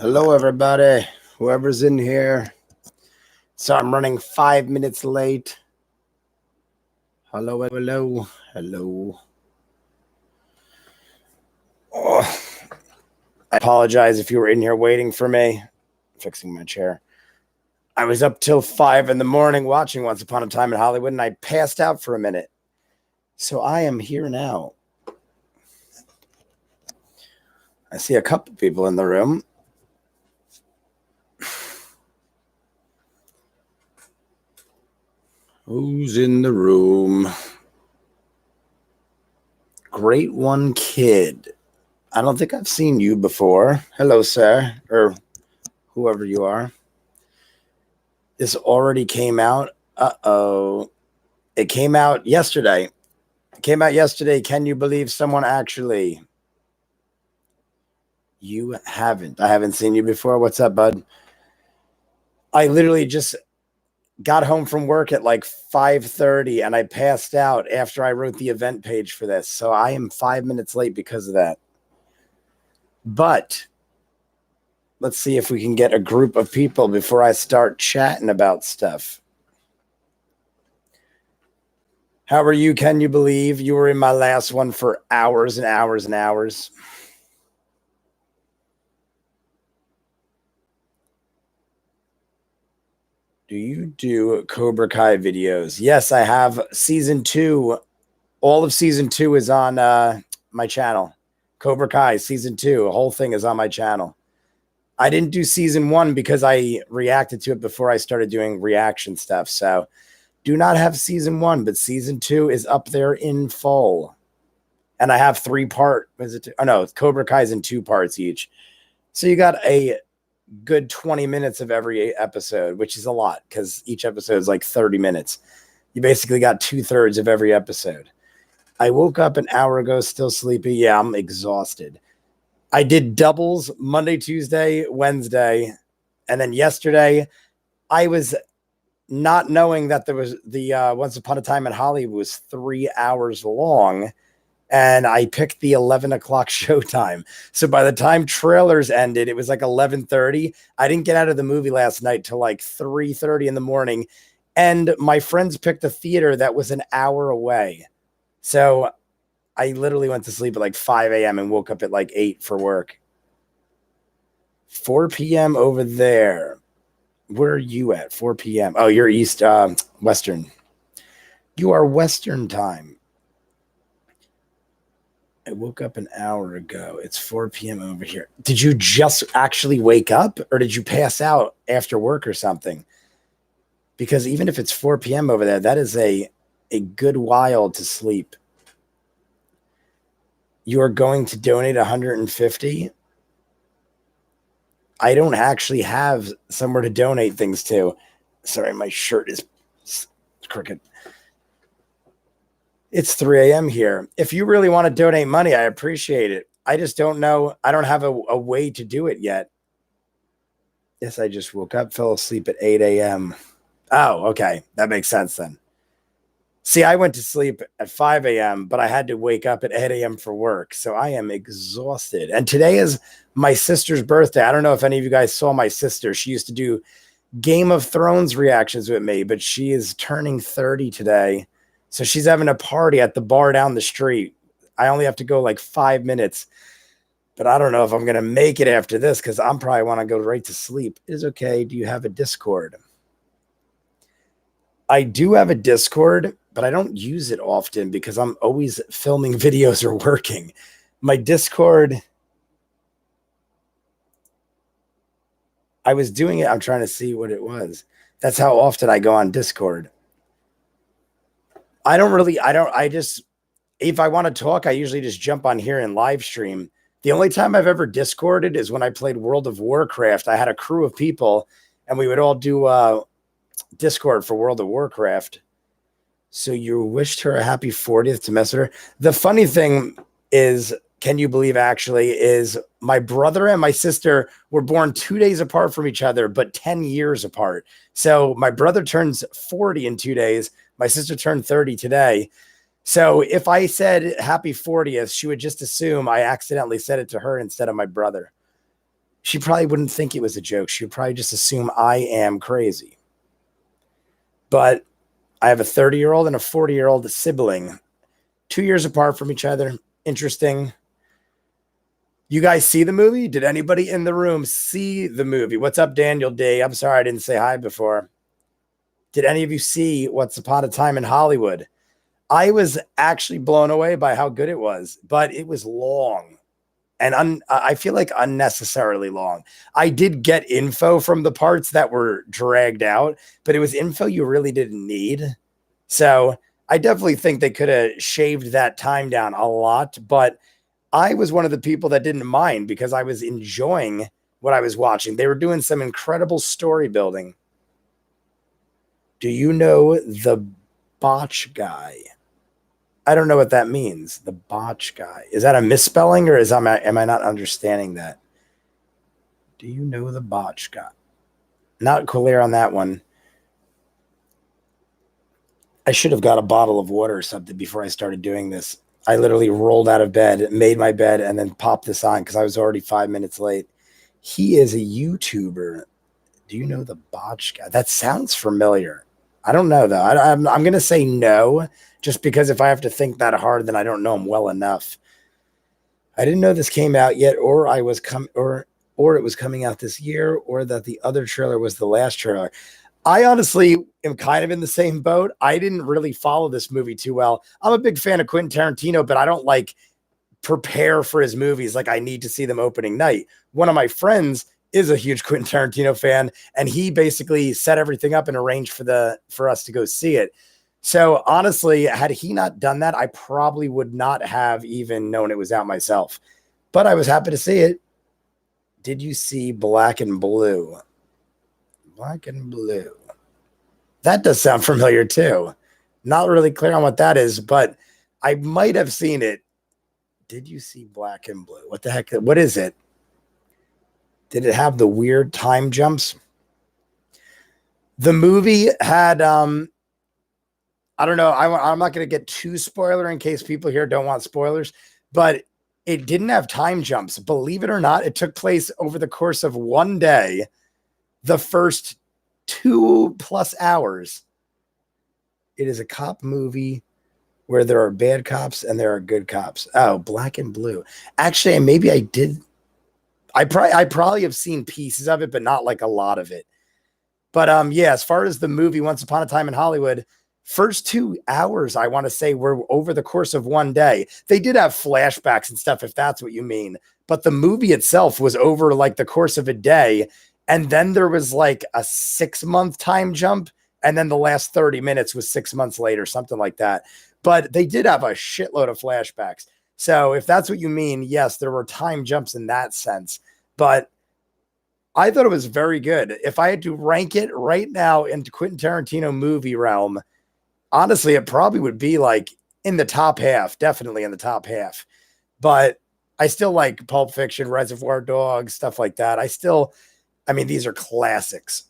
Hello, everybody. Whoever's in here. So I'm running 5 minutes late. Hello, hello, hello. Oh, I apologize if you were in here waiting for me. Fixing my chair. I was up till 5 in the morning watching Once Upon a Time in Hollywood, and I passed out for a minute. So I am here now. I see a couple people in the room. Who's in the room? Great One Kid. I don't think I've seen you before. Hello, sir, or whoever you are. This already came out. Uh-oh. It came out yesterday. Can you believe someone actually? You haven't. I haven't seen you before. What's up, bud? I literally just got home from work at like 5:30 and I passed out after I wrote the event page for this. So I am 5 minutes late because of that. But let's see if we can get a group of people before I start chatting about stuff. How are you? Can you believe you were in my last one for hours and hours and hours? Do you do Cobra Kai videos? Yes, I have. Season 2. All of season 2 is on my channel. Cobra Kai season 2. The whole thing is on my channel. I didn't do season 1 because I reacted to it before I started doing reaction stuff. So do not have season 1, but season 2 is up there in full. And I have 3-part. Oh no, Cobra Kai is in 2 parts each. So you got a good 20 minutes of every episode, which is a lot because each episode is like 30 minutes. You basically got 2/3 of every episode. I woke up an hour ago, still sleepy. Yeah, I'm exhausted. I did doubles Monday, Tuesday, Wednesday, and then yesterday I was not knowing that there was the Once Upon a Time in Hollywood was 3 hours long. And I picked the 11 o'clock showtime. So by the time trailers ended, it was like 11:30. I didn't get out of the movie last night till like 3:30 in the morning. And my friends picked a theater that was an hour away. So I literally went to sleep at like 5 a.m. and woke up at like 8 for work. 4 p.m. over there. Where are you at? 4 p.m. Oh, you're East, Western. You are Western time. I woke up an hour ago. It's 4 p.m. over here. Did you just actually wake up or did you pass out after work or something? Because even if it's 4 p.m. over there, that is a good while to sleep. You are going to donate 150? I don't actually have somewhere to donate things to. Sorry, my shirt is crooked. It's 3 a.m. here. If you really want to donate money, I appreciate it. I just don't know. I don't have a way to do it yet. Yes, I just woke up, fell asleep at 8 a.m. Oh, okay. That makes sense then. See, I went to sleep at 5 a.m., but I had to wake up at 8 a.m. for work. So I am exhausted. And today is my sister's birthday. I don't know if any of you guys saw my sister. She used to do Game of Thrones reactions with me, but she is turning 30 today. So she's having a party at the bar down the street. I only have to go like 5 minutes, but I don't know if I'm going to make it after this because I'm probably want to go right to sleep. Is okay. Do you have a Discord? I do have a Discord, but I don't use it often because I'm always filming videos or working. My Discord, I was doing it. I'm trying to see what it was. That's how often I go on Discord. If I want to talk, I usually just jump on here and live stream. The only time I've ever Discorded is when I played World of Warcraft. I had a crew of people and we would all do Discord for World of Warcraft. So you wished her a happy 40th to mess with her. The funny thing is, can you believe actually, is my brother and my sister were born 2 days apart from each other, but 10 years apart. So my brother turns 40 in 2 days. My sister turned 30 today. So if I said happy 40th, she would just assume I accidentally said it to her instead of my brother. she probably wouldn't think it was a joke. She would probably just assume I am crazy. But I have a 30-year-old and a 40-year-old sibling, 2 years apart from each other. Interesting. You guys see the movie? Did anybody in the room see the movie? What's up, Daniel D? I'm sorry I didn't say hi before. Did any of you see Once Upon a Time in Hollywood? I was actually blown away by how good it was, but it was long. And I feel like unnecessarily long. I did get info from the parts that were dragged out, but it was info you really didn't need. So I definitely think they could have shaved that time down a lot, but I was one of the people that didn't mind because I was enjoying what I was watching. They were doing some incredible story building. Do you know the botch guy? I don't know what that means. The botch guy. Is that a misspelling or am I not understanding that? Do you know the botch guy? Not clear on that one. I should have got a bottle of water or something before I started doing this. I literally rolled out of bed, made my bed, and then popped this on because I was already 5 minutes late. He is a YouTuber. Do you know the botch guy? That sounds familiar. I don't know, though. I'm going to say no, just because if I have to think that hard, then I don't know him well enough. I didn't know this came out yet, or it was coming out this year, or that the other trailer was the last trailer. I honestly am kind of in the same boat. I didn't really follow this movie too well. I'm a big fan of Quentin Tarantino, but I don't like prepare for his movies like I need to see them opening night. One of my friends is a huge Quentin Tarantino fan, and he basically set everything up and arranged for us to go see it. So honestly, had he not done that, I probably would not have even known it was out myself. But I was happy to see it. Did you see Black and Blue? Black and Blue. That does sound familiar too. Not really clear on what that is, but I might have seen it. Did you see Black and Blue? What the heck? What is it? Did it have the weird time jumps? The movie had, I don't know. I'm not going to get too spoiler in case people here don't want spoilers, but it didn't have time jumps. Believe it or not, it took place over the course of one day, the first 2+ hours. It is a cop movie where there are bad cops and there are good cops. Oh, Black and Blue. Actually, maybe I did. I probably have seen pieces of it, but not like a lot of it. But yeah, as far as the movie Once Upon a Time in Hollywood, first 2 hours, I want to say, were over the course of one day. They did have flashbacks and stuff, if that's what you mean. But the movie itself was over like the course of a day. And then there was like a 6-month time jump. And then the last 30 minutes was 6 months later, something like that. But they did have a shitload of flashbacks. So if that's what you mean, yes, there were time jumps in that sense. But I thought it was very good. If I had to rank it right now into Quentin Tarantino movie realm, honestly, it probably would be like in the top half, definitely in the top half. But I still like Pulp Fiction, Reservoir Dogs, stuff like that. I mean, these are classics.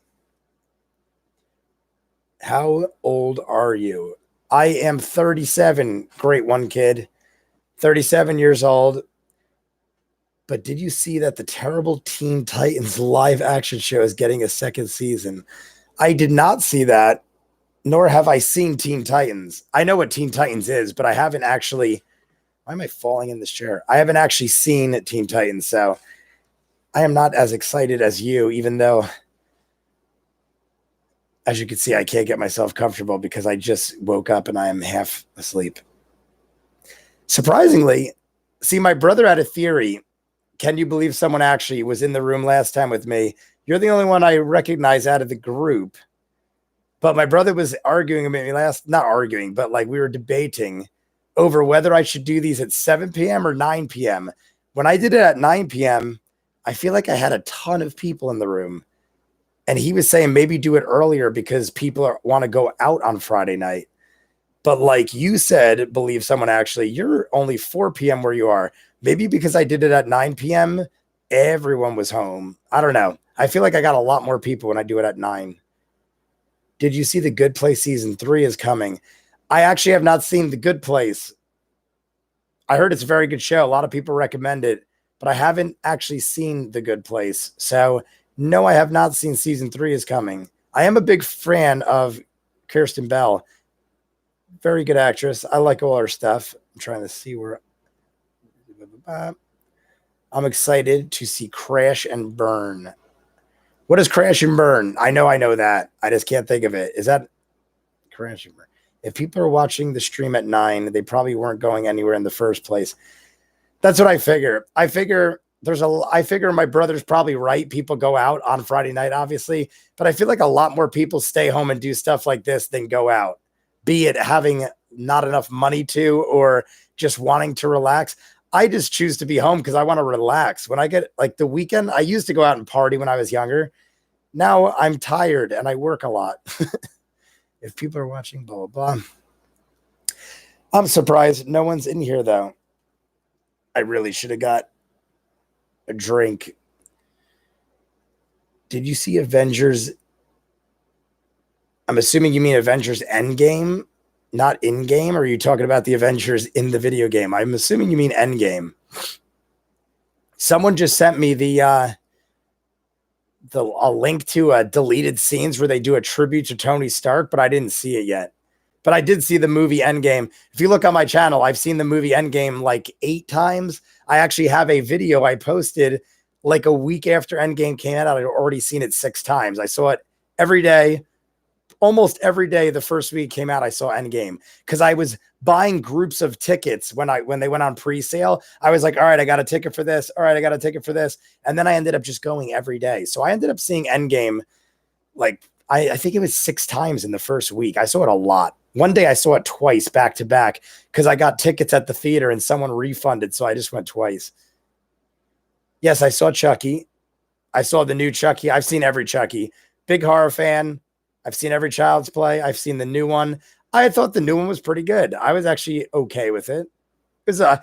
How old are you? I am 37. Great one, kid. 37 years old. But did you see that the terrible Teen Titans live action show is getting a second season? I did not see that, nor have I seen Teen Titans. I know what Teen Titans is, but I haven't actually. Why am I falling in this chair? I haven't actually seen Teen Titans, so I am not as excited as you, even though, as you can see, I can't get myself comfortable because I just woke up and I am half asleep. Surprisingly, see, my brother had a theory. Can you believe someone actually was in the room last time with me? You're the only one I recognize out of the group. But my brother was arguing with me not arguing, but like we were debating over whether I should do these at 7 p.m. or 9 p.m. When I did it at 9 p.m., I feel like I had a ton of people in the room. And he was saying maybe do it earlier because people want to go out on Friday night. But like you said, believe someone actually, you're only 4 p.m. where you are. Maybe because I did it at 9 p.m., everyone was home. I don't know. I feel like I got a lot more people when I do it at 9. Did you see The Good Place season 3 is coming? I actually have not seen The Good Place. I heard it's a very good show. A lot of people recommend it. but I haven't actually seen The Good Place. So, no, I have not seen season 3 is coming. I am a big fan of Kirsten Bell. Very good actress. I like all her stuff. I'm trying to see where. I'm excited to see Crash and Burn. What is Crash and Burn? I know that. I just can't think of it. Is that Crash and Burn? If people are watching the stream at 9, they probably weren't going anywhere in the first place. That's what I figure. I figure my brother's probably right. People go out on Friday night, obviously, but I feel like a lot more people stay home and do stuff like this than go out, be it having not enough money to, or just wanting to relax. I just choose to be home because I want to relax. When I get like the weekend, I used to go out and party when I was younger. Now I'm tired and I work a lot. If people are watching, blah, blah, blah. I'm surprised no one's in here, though. I really should have got a drink. Did you see Avengers? I'm assuming you mean Avengers Endgame, not in-game, or are you talking about the Avengers in the video game? I'm assuming you mean Endgame. Someone just sent me a link to deleted scenes where they do a tribute to Tony Stark, but I didn't see it yet. But I did see the movie Endgame. If you look on my channel, I've seen the movie Endgame like 8 times. I actually have a video I posted like a week after Endgame came out. I'd already seen it 6 times. I saw it every day. Almost every day the first week came out, I saw Endgame because I was buying groups of tickets when they went on pre-sale. I was like, all right, I got a ticket for this. All right, I got a ticket for this. And then I ended up just going every day. So I ended up seeing Endgame like I think it was 6 times in the first week. I saw it a lot. One day I saw it twice back to back because I got tickets at the theater and someone refunded. So I just went twice. Yes, I saw Chucky. I saw the new Chucky. I've seen every Chucky. Big horror fan. I've seen every Child's Play. I've seen the new one. I thought the new one was pretty good. I was actually okay with it. Because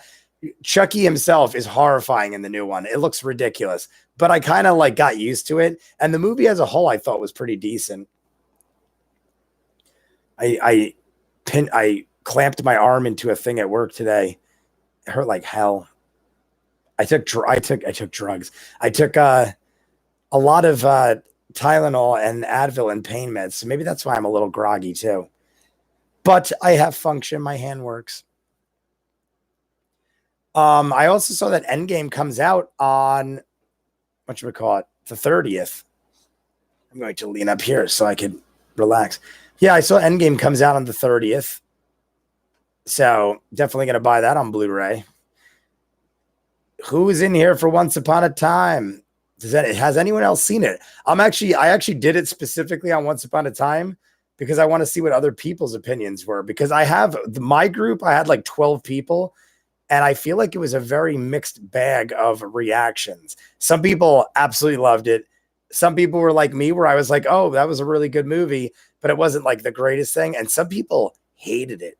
Chucky himself is horrifying in the new one. It looks ridiculous. But I kind of like got used to it. And the movie as a whole, I thought was pretty decent. I clamped my arm into a thing at work today. It hurt like hell. I took drugs. I took a lot of Tylenol and Advil and pain meds. So maybe that's why I'm a little groggy too. But I have function. My hand works. I also saw that Endgame comes out on, whatchamacallit, the 30th. I'm going to lean up here so I could relax. Yeah, I saw Endgame comes out on the 30th. So definitely going to buy that on Blu-ray. Who is in here for Once Upon a Time? Has anyone else seen it? I actually did it specifically on Once Upon a Time because I want to see what other people's opinions were. Because I have my group, I had like 12 people, and I feel like it was a very mixed bag of reactions. Some people absolutely loved it. Some people were like me, where I was like, oh, that was a really good movie, but it wasn't like the greatest thing. And some people hated it.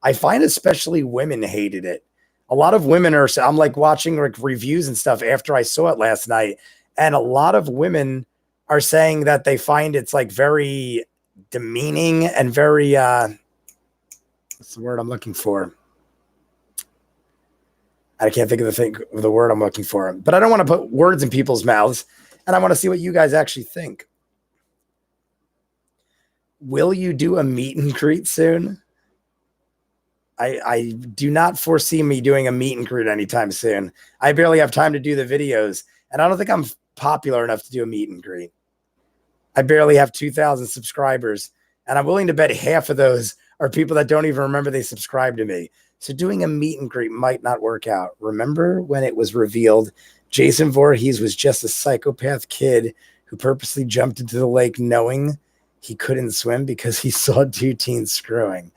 I find especially women hated it. A lot of women I'm like watching like reviews and stuff after I saw it last night. And a lot of women are saying that they find it's like very demeaning and very, what's the word I'm looking for? I can't think of the word I'm looking for, but I don't want to put words in people's mouths. And I want to see what you guys actually think. Will you do a meet and greet soon? I do not foresee me doing a meet and greet anytime soon. I barely have time to do the videos, and I don't think I'm popular enough to do a meet and greet. I barely have 2,000 subscribers, and I'm willing to bet half of those are people that don't even remember they subscribed to me. So doing a meet and greet might not work out. Remember when it was revealed Jason Voorhees was just a psychopath kid who purposely jumped into the lake knowing he couldn't swim because he saw 2 teens screwing?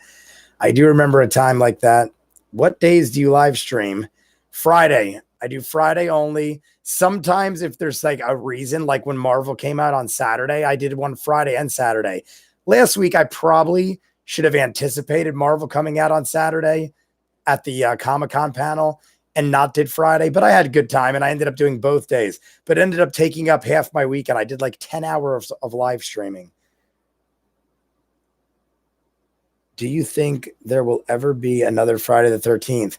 I do remember a time like that. What days do you live stream? Friday. I do Friday only. Sometimes if there's like a reason, like when Marvel came out on Saturday, I did one Friday and Saturday. Last week, I probably should have anticipated Marvel coming out on Saturday at the Comic-Con panel and not did Friday, but I had a good time and I ended up doing both days, but ended up taking up half my weekend. I did like 10 hours of live streaming. Do you think there will ever be another Friday the 13th?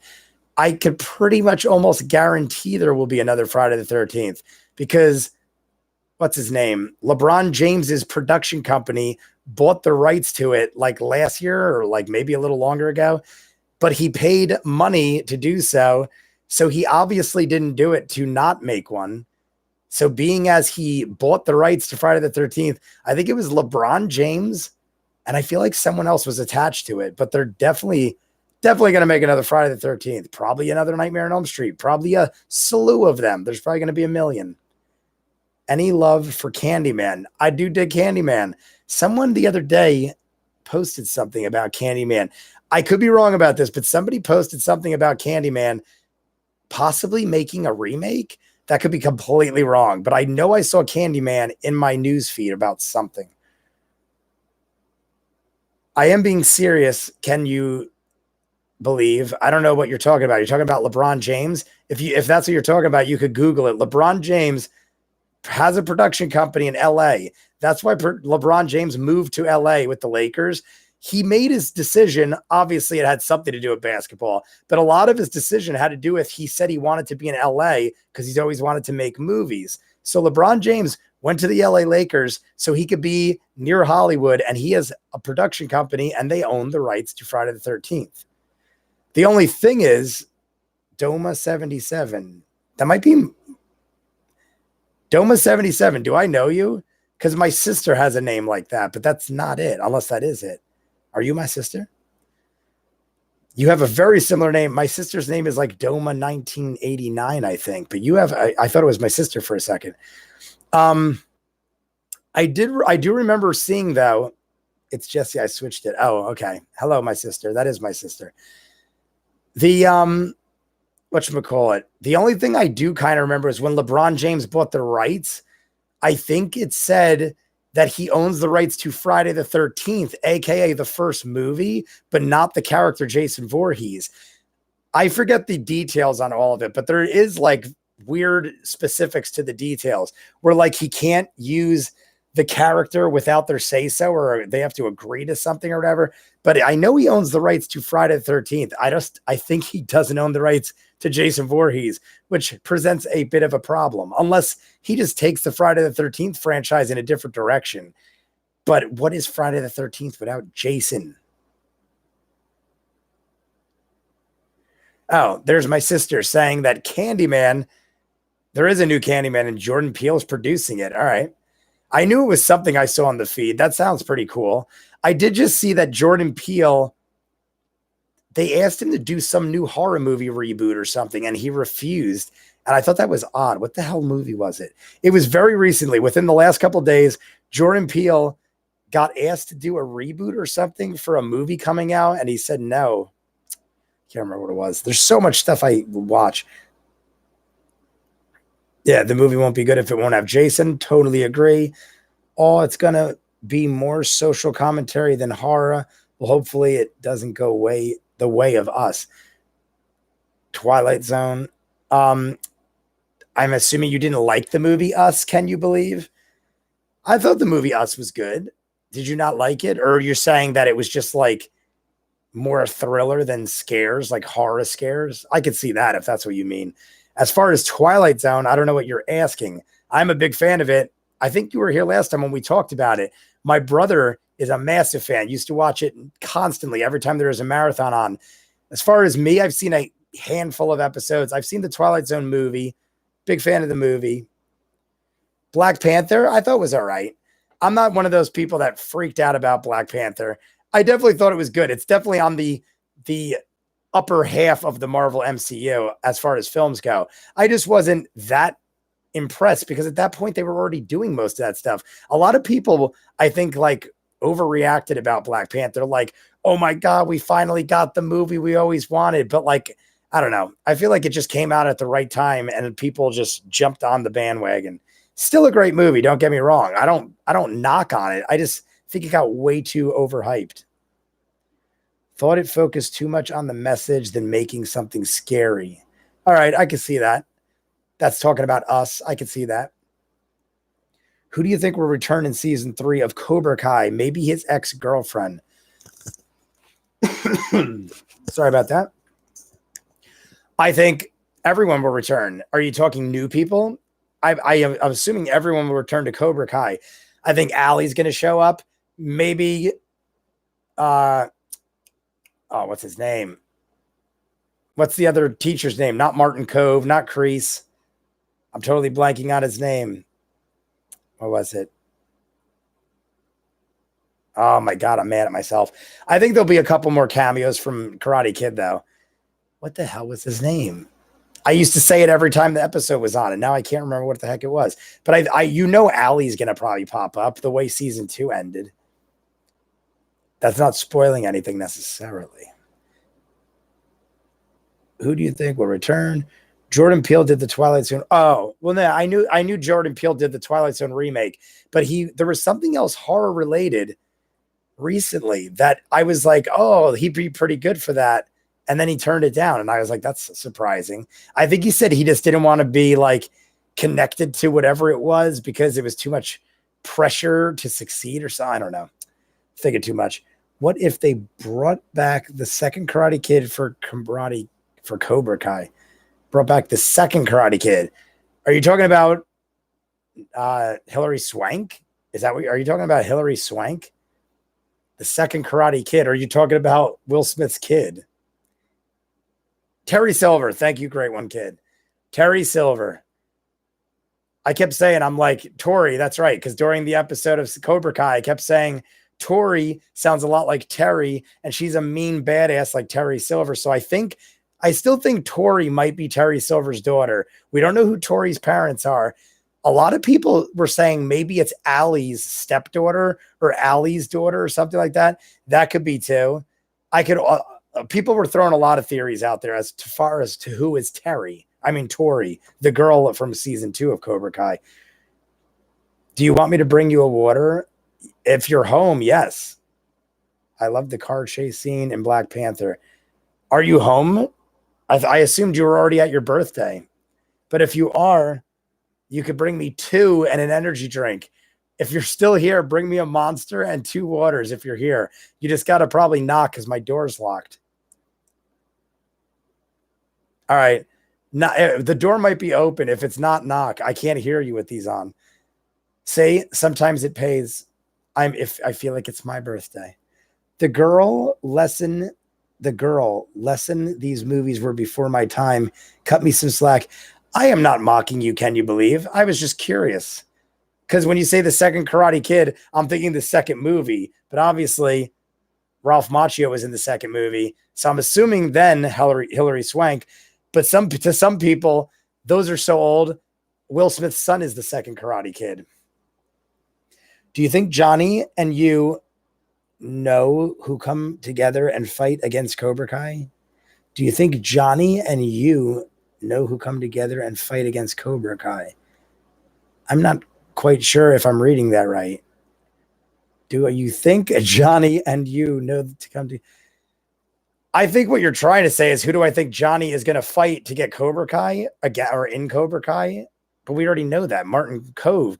I could pretty much almost guarantee there will be another Friday the 13th because what's his name? LeBron James's production company bought the rights to it like last year or like maybe a little longer ago, but he paid money to do so. So he obviously didn't do it to not make one. So being as he bought the rights to Friday the 13th, I think it was LeBron James and I feel like someone else was attached to it, but they're definitely going to make another Friday the 13th, probably another Nightmare on Elm Street, probably a slew of them. There's probably going to be a million. Any love for Candyman? I do dig Candyman. Someone the other day posted something about Candyman. I could be wrong about this, but somebody posted something about Candyman possibly making a remake. That could be completely wrong, but I know I saw Candyman in my news feed about something. I am being serious. Can you believe? I don't know what you're talking about. You're talking about LeBron James. If that's what you're talking about, you could Google it. LeBron James has a production company in LA. That's why LeBron James moved to LA with the Lakers. He made his decision. Obviously, it had something to do with basketball, but a lot of his decision had to do with he said he wanted to be in LA because he's always wanted to make movies. So LeBron James went to the LA Lakers so he could be near Hollywood, and he has a production company, and they own the rights to Friday the 13th. The only thing is Doma 77. That might be Doma 77. Do I know you? Because my sister has a name like that, but that's not it, unless that is it. Are you my sister? You have a very similar name. My sister's name is like Doma 1989, I think, but you have, I thought it was my sister for a second. I do remember seeing though, it's Jesse, I switched it. Oh, okay. Hello, my sister. That is my sister. The, whatchamacallit, the only thing I do kind of remember is when LeBron James bought the rights, I think it said that he owns the rights to Friday the 13th, aka the first movie, but not the character Jason Voorhees. I forget the details on all of it, but there is like weird specifics to the details where like he can't use the character without their say-so, or they have to agree to something or whatever. But I know he owns the rights to Friday the 13th. I think he doesn't own the rights to Jason Voorhees, which presents a bit of a problem, unless he just takes the Friday the 13th franchise in a different direction. But what is Friday the 13th without Jason? Oh, there's my sister saying that Candyman, there is a new Candyman and Jordan Peele is producing it. All right. I knew it was something I saw on the feed. That sounds pretty cool. I did just see that Jordan Peele, they asked him to do some new horror movie reboot or something, and he refused. And I thought that was odd. What the hell movie was it? It was very recently, within the last couple of days, Jordan Peele got asked to do a reboot or something for a movie coming out, and he said no. Can't remember what it was. There's so much stuff I watch. Yeah, the movie won't be good if it won't have Jason. Totally agree. Oh, it's going to be more social commentary than horror. Well, hopefully it doesn't go the way of Us. Twilight Zone. I'm assuming you didn't like the movie Us, can you believe? I thought the movie Us was good. Did you not like it? Or you're saying that it was just like more a thriller than scares, like horror scares? I could see that if that's what you mean. As far as Twilight Zone, I don't know what you're asking. I'm a big fan of it. I think you were here last time when we talked about it. My brother is a massive fan. Used to watch it constantly every time there was a marathon on. As far as me, I've seen a handful of episodes. I've seen the Twilight Zone movie. Big fan of the movie. Black Panther, I thought was all right. I'm not one of those people that freaked out about Black Panther. I definitely thought it was good. It's definitely on the upper half of the Marvel MCU as far as films go. I just wasn't that impressed because at that point they were already doing most of that stuff. A lot of people, I think, like overreacted about Black Panther. Like, oh my God, we finally got the movie we always wanted. But like, I don't know. I feel like it just came out at the right time and people just jumped on the bandwagon. Still a great movie. Don't get me wrong. I don't knock on it. I just think it got way too overhyped. Thought it focused too much on the message than making something scary. All right, I can see that. That's talking about Us. I can see that. Who do you think will return in season 3 of Cobra Kai? Maybe his ex-girlfriend. Sorry about that. I think everyone will return. Are you talking new people? I'm assuming everyone will return to Cobra Kai. I think Allie's going to show up. Maybe, what's his name? What's the other teacher's name? Not Martin Cove, not Crease. I'm totally blanking on his name. What was it? Oh my God, I'm mad at myself. I think there'll be a couple more cameos from Karate Kid, though. What the hell was his name? I used to say it every time the episode was on, and now I can't remember what the heck it was. But Allie's going to probably pop up the way season 2 ended. That's not spoiling anything necessarily. Who do you think will return? Jordan Peele did the Twilight Zone. Oh, well, no, I knew Jordan Peele did the Twilight Zone remake, but there was something else horror related recently that I was like, oh, he'd be pretty good for that. And then he turned it down. And I was like, that's surprising. I think he said he just didn't want to be like connected to whatever it was because it was too much pressure to succeed or so. I don't know. Thinking too much. What if they brought back the second Karate Kid for Cobra Kai? Brought back the second Karate Kid. Are you talking about Hilary Swank? Are you talking about Hilary Swank? The second Karate Kid? Or are you talking about Will Smith's kid? Terry Silver. Thank you. Great one, kid. Terry Silver. I kept saying, I'm like, Tori, that's right. Because during the episode of Cobra Kai, I kept saying, Tori sounds a lot like Terry, and she's a mean badass like Terry Silver. So I still think Tori might be Terry Silver's daughter. We don't know who Tori's parents are. A lot of people were saying maybe it's Allie's stepdaughter or Allie's daughter or something like that. That could be too. People were throwing a lot of theories out there as far as to who is Tori, the girl from season 2 of Cobra Kai. Do you want me to bring you a water? If you're home, yes. I love the car chase scene in Black Panther. Are you home? I assumed you were already at your birthday. But if you are, you could bring me 2 and an energy drink. If you're still here, bring me a Monster and 2 waters if you're here. You just got to probably knock because my door's locked. All right. The door might be open. If it's not, knock. I can't hear you with these on. Say, sometimes it pays. If I feel like it's my birthday. The girl lesson, these movies were before my time. Cut me some slack. I am not mocking you, can you believe? I was just curious. Because when you say the second Karate Kid, I'm thinking the second movie. But obviously, Ralph Macchio was in the second movie. So I'm assuming then Hilary Swank. But to some people, those are so old. Will Smith's son is the second Karate Kid. Do you think Johnny and you know who come together and fight against Cobra Kai? Do you think Johnny and you know who come together and fight against Cobra Kai? I'm not quite sure if I'm reading that right. Do you think Johnny and you know to come to? I think what you're trying to say is, who do I think Johnny is going to fight to get Cobra Kai again or in Cobra Kai? But we already know that. Martin Cove.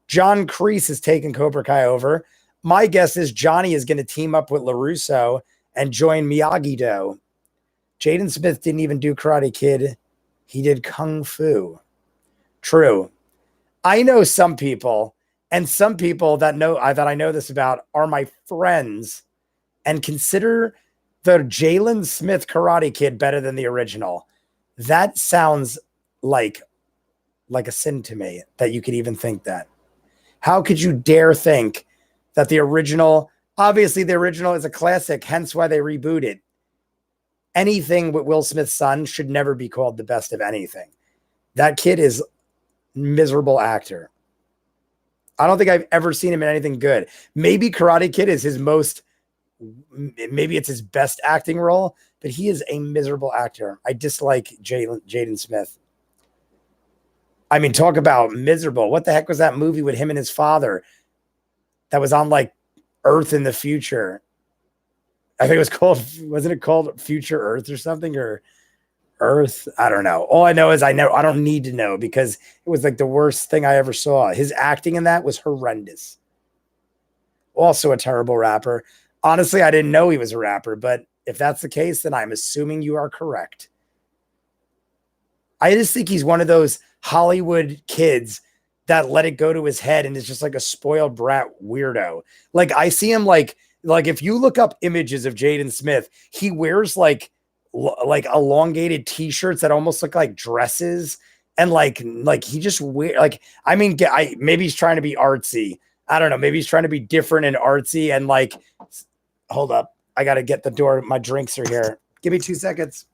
John Kreese is taking Cobra Kai over. My guess is Johnny is going to team up with LaRusso and join Miyagi-Do. Jaden Smith didn't even do Karate Kid. He did Kung Fu. True. I know some people, and some people that I know this about are my friends, and consider the Jalen Smith Karate Kid better than the original. That sounds like a sin to me that you could even think that. How could you dare think that the original, obviously the original is a classic, hence why they reboot it. Anything with Will Smith's son should never be called the best of anything. That kid is miserable actor. I don't think I've ever seen him in anything good. Maybe Karate Kid is maybe it's his best acting role, but he is a miserable actor. I dislike Jaden Smith. I mean, talk about miserable. What the heck was that movie with him and his father that was on like Earth in the Future? I think it was wasn't it called Future Earth or something, or Earth? I don't know. All I know is I don't need to know because it was like the worst thing I ever saw. His acting in that was horrendous. Also a terrible rapper. Honestly, I didn't know he was a rapper, but if that's the case, then I'm assuming you are correct. I just think he's one of those Hollywood kids that let it go to his head and is just like a spoiled brat weirdo. Like I see him like if you look up images of Jaden Smith, he wears like elongated t-shirts that almost look like dresses. And like he just weird. Like, I mean, maybe he's trying to be artsy. I don't know. Maybe he's trying to be different and artsy and like, hold up. I got to get the door. My drinks are here. Give me 2 seconds.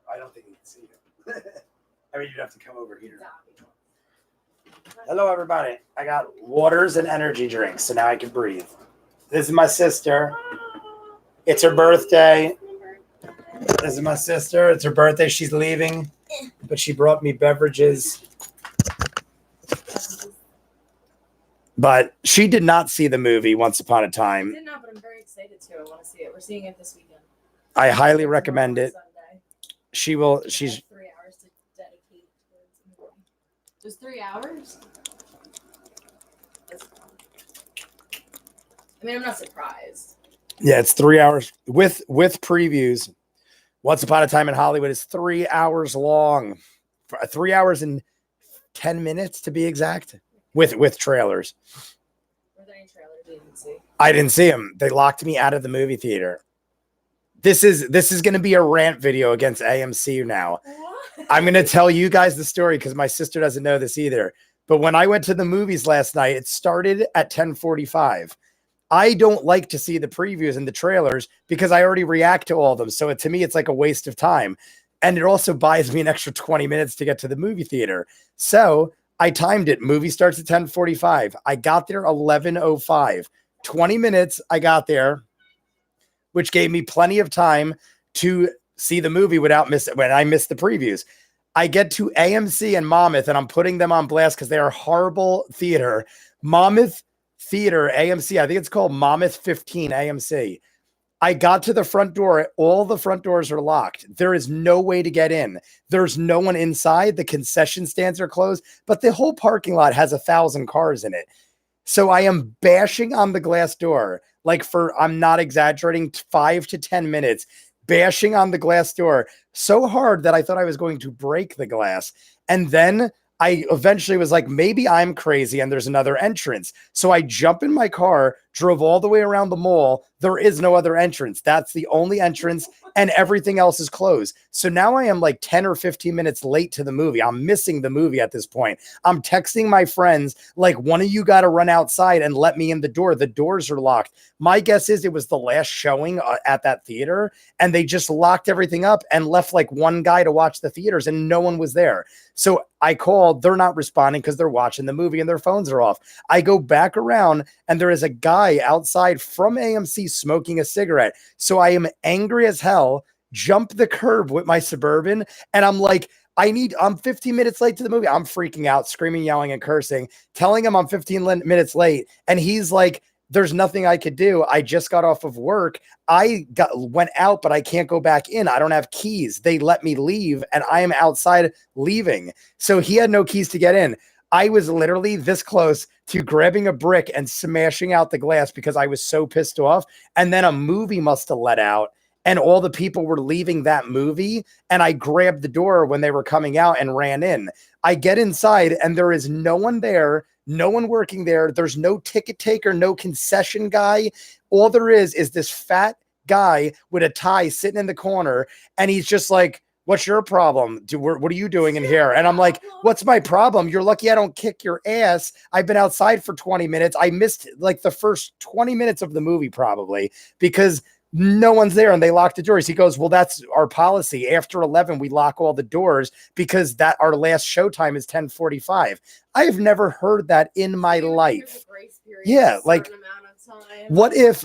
I don't think he can see you. I mean, you'd have to come over here. Hello, everybody. I got waters and energy drinks, so now I can breathe. This is my sister. It's her birthday. This is my sister. It's her birthday. She's leaving, but she brought me beverages. But she did not see the movie Once Upon a Time. I did not, but I'm very excited to. I want to see it. We're seeing it this weekend. I highly recommend it. Sunday. She will. She's 3 hours to dedicate towards the movie. Just 3 hours? I mean, I'm not surprised. Yeah, it's 3 hours with previews. Once Upon a Time in Hollywood is 3 hours long. 3 hours and 10 minutes to be exact. With trailers. Were there any trailers you didn't see? I didn't see them. They locked me out of the movie theater. This is going to be a rant video against AMC now. What? I'm going to tell you guys the story because my sister doesn't know this either. But when I went to the movies last night, it started at 10:45. I don't like to see the previews and the trailers because I already react to all of them. So to me, it's like a waste of time. And it also buys me an extra 20 minutes to get to the movie theater. So I timed it. Movie starts at 10:45. I got there 11:05. 20 minutes I got there, which gave me plenty of time to see the movie without when I missed the previews. I get to AMC and Monmouth, and I'm putting them on blast because they are horrible theater. Monmouth Theater, AMC, I think it's called Monmouth 15 AMC. I got to the front door. All the front doors are locked. There is no way to get in. There's no one inside. The concession stands are closed, but the whole parking lot has 1,000 cars in it. So I am bashing on the glass door, like I'm not exaggerating, 5 to 10 minutes, bashing on the glass door so hard that I thought I was going to break the glass. And then I eventually was like, maybe I'm crazy and there's another entrance. So I jump in my car, drove all the way around the mall. There is no other entrance. That's the only entrance and everything else is closed. So now I am like 10 or 15 minutes late to the movie. I'm missing the movie at this point. I'm texting my friends, like, one of you got to run outside and let me in the door. The doors are locked. My guess is it was the last showing at that theater and they just locked everything up and left like one guy to watch the theaters and no one was there. So I called, they're not responding because they're watching the movie and their phones are off. I go back around and there is a guy outside from AMC smoking a cigarette. So I am angry as hell, jump the curb with my Suburban. And I'm like, I'm 15 minutes late to the movie. I'm freaking out, screaming, yelling, and cursing, telling him I'm 15 minutes late. And he's like, there's nothing I could do. I just got off of work. Went out, but I can't go back in. I don't have keys. They let me leave and I am outside leaving. So he had no keys to get in. I was literally this close to grabbing a brick and smashing out the glass because I was so pissed off. And then a movie must have let out and all the people were leaving that movie. And I grabbed the door when they were coming out and ran in. I get inside and there is no one there. No one working there. There's no ticket taker, no concession guy. All there is this fat guy with a tie sitting in the corner. And he's just like, what's your problem? What are you doing in here? And I'm like, what's my problem? You're lucky I don't kick your ass. I've been outside for 20 minutes. I missed like the first 20 minutes of the movie probably because no one's there and they locked the doors. He goes, well, that's our policy. After 11, we lock all the doors because our last showtime is 10:45. I have never heard that in my life. Yeah, like what if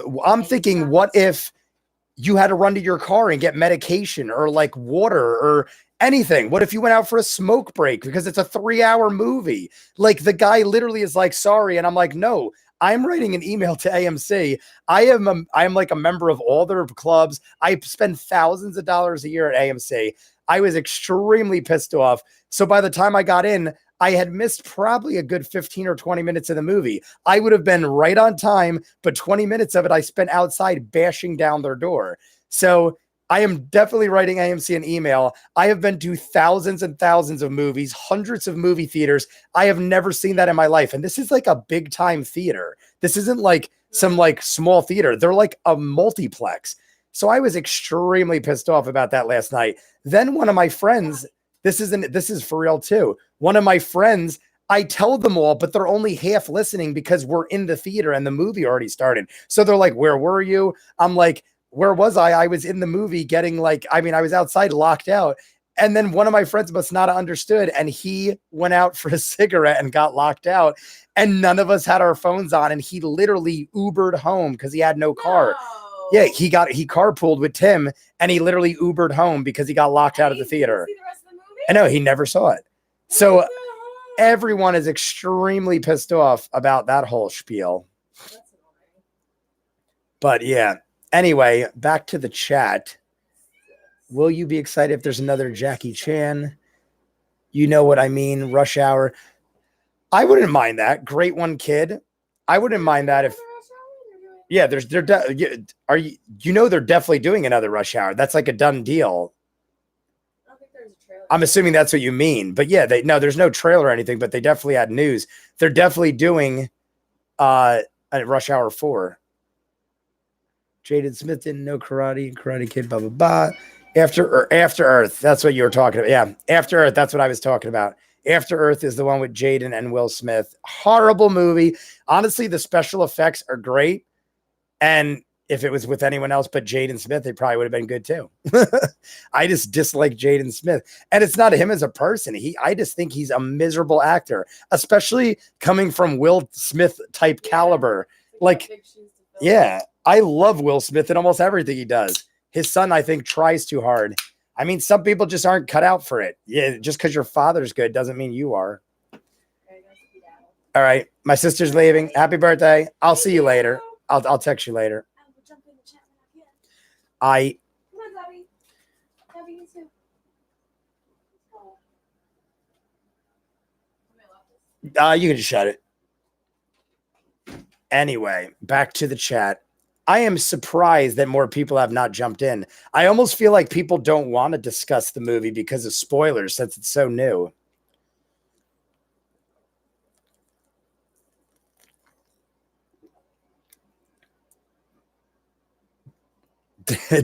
you had to run to your car and get medication or like water or anything? What if you went out for a smoke break because it's a 3-hour movie? Like the guy literally is like, sorry. And I'm like, no, I'm writing an email to AMC. I'm like a member of all their clubs. I spend thousands of dollars a year at AMC. I was extremely pissed off. So by the time I got in, I had missed probably a good 15 or 20 minutes of the movie. I would have been right on time, but 20 minutes of it I spent outside bashing down their door. So I am definitely writing AMC an email. I have been to thousands and thousands of movies, hundreds of movie theaters. I have never seen that in my life. And this is like a big time theater. This isn't like some like small theater. They're like a multiplex. So I was extremely pissed off about that last night. Then one of my friends, this is for real too. One of my friends, I tell them all, but they're only half listening because we're in the theater and the movie already started. So they're like, where were you? I'm like, where was I? I was in the movie getting I was outside locked out. And then one of my friends must not have understood. And he went out for a cigarette and got locked out. And none of us had our phones on. And he literally Ubered home because he had no car. Yeah, he carpooled with Tim and he literally Ubered home because he got locked out of the theater. See the rest of the movie? I know, he never saw it. So everyone is extremely pissed off about that whole spiel. But yeah, anyway, back to the chat. Will you be excited if there's another Jackie Chan? You know what I mean, Rush Hour. I wouldn't mind that. Great One Kid. I wouldn't mind that if... Yeah, they're definitely doing another Rush Hour. That's like a done deal. I don't think there's a trailer. I'm assuming that's what you mean. But yeah, there's no trailer or anything, but they definitely had news. They're definitely doing a Rush Hour 4. Jaden Smith didn't know Karate Kid, blah, blah, blah. After Earth, that's what you were talking about. Yeah, After Earth, that's what I was talking about. After Earth is the one with Jaden and Will Smith. Horrible movie. Honestly, the special effects are great. And if it was with anyone else but Jaden Smith, it probably would have been good too. I just dislike Jaden Smith. And it's not him as a person. I just think he's a miserable actor, especially coming from Will Smith type caliber. Yeah, I love Will Smith in almost everything he does. His son, I think, tries too hard. I mean, some people just aren't cut out for it. Yeah, just because your father's good doesn't mean you are. All right, my sister's leaving. Happy birthday. I'll see you later. I'll text you later. Come I on, Bobby. Bobby, you too. you can just shut it. Anyway, back to the chat. I am surprised that more people have not jumped in. I almost feel like people don't want to discuss the movie because of spoilers since it's so new.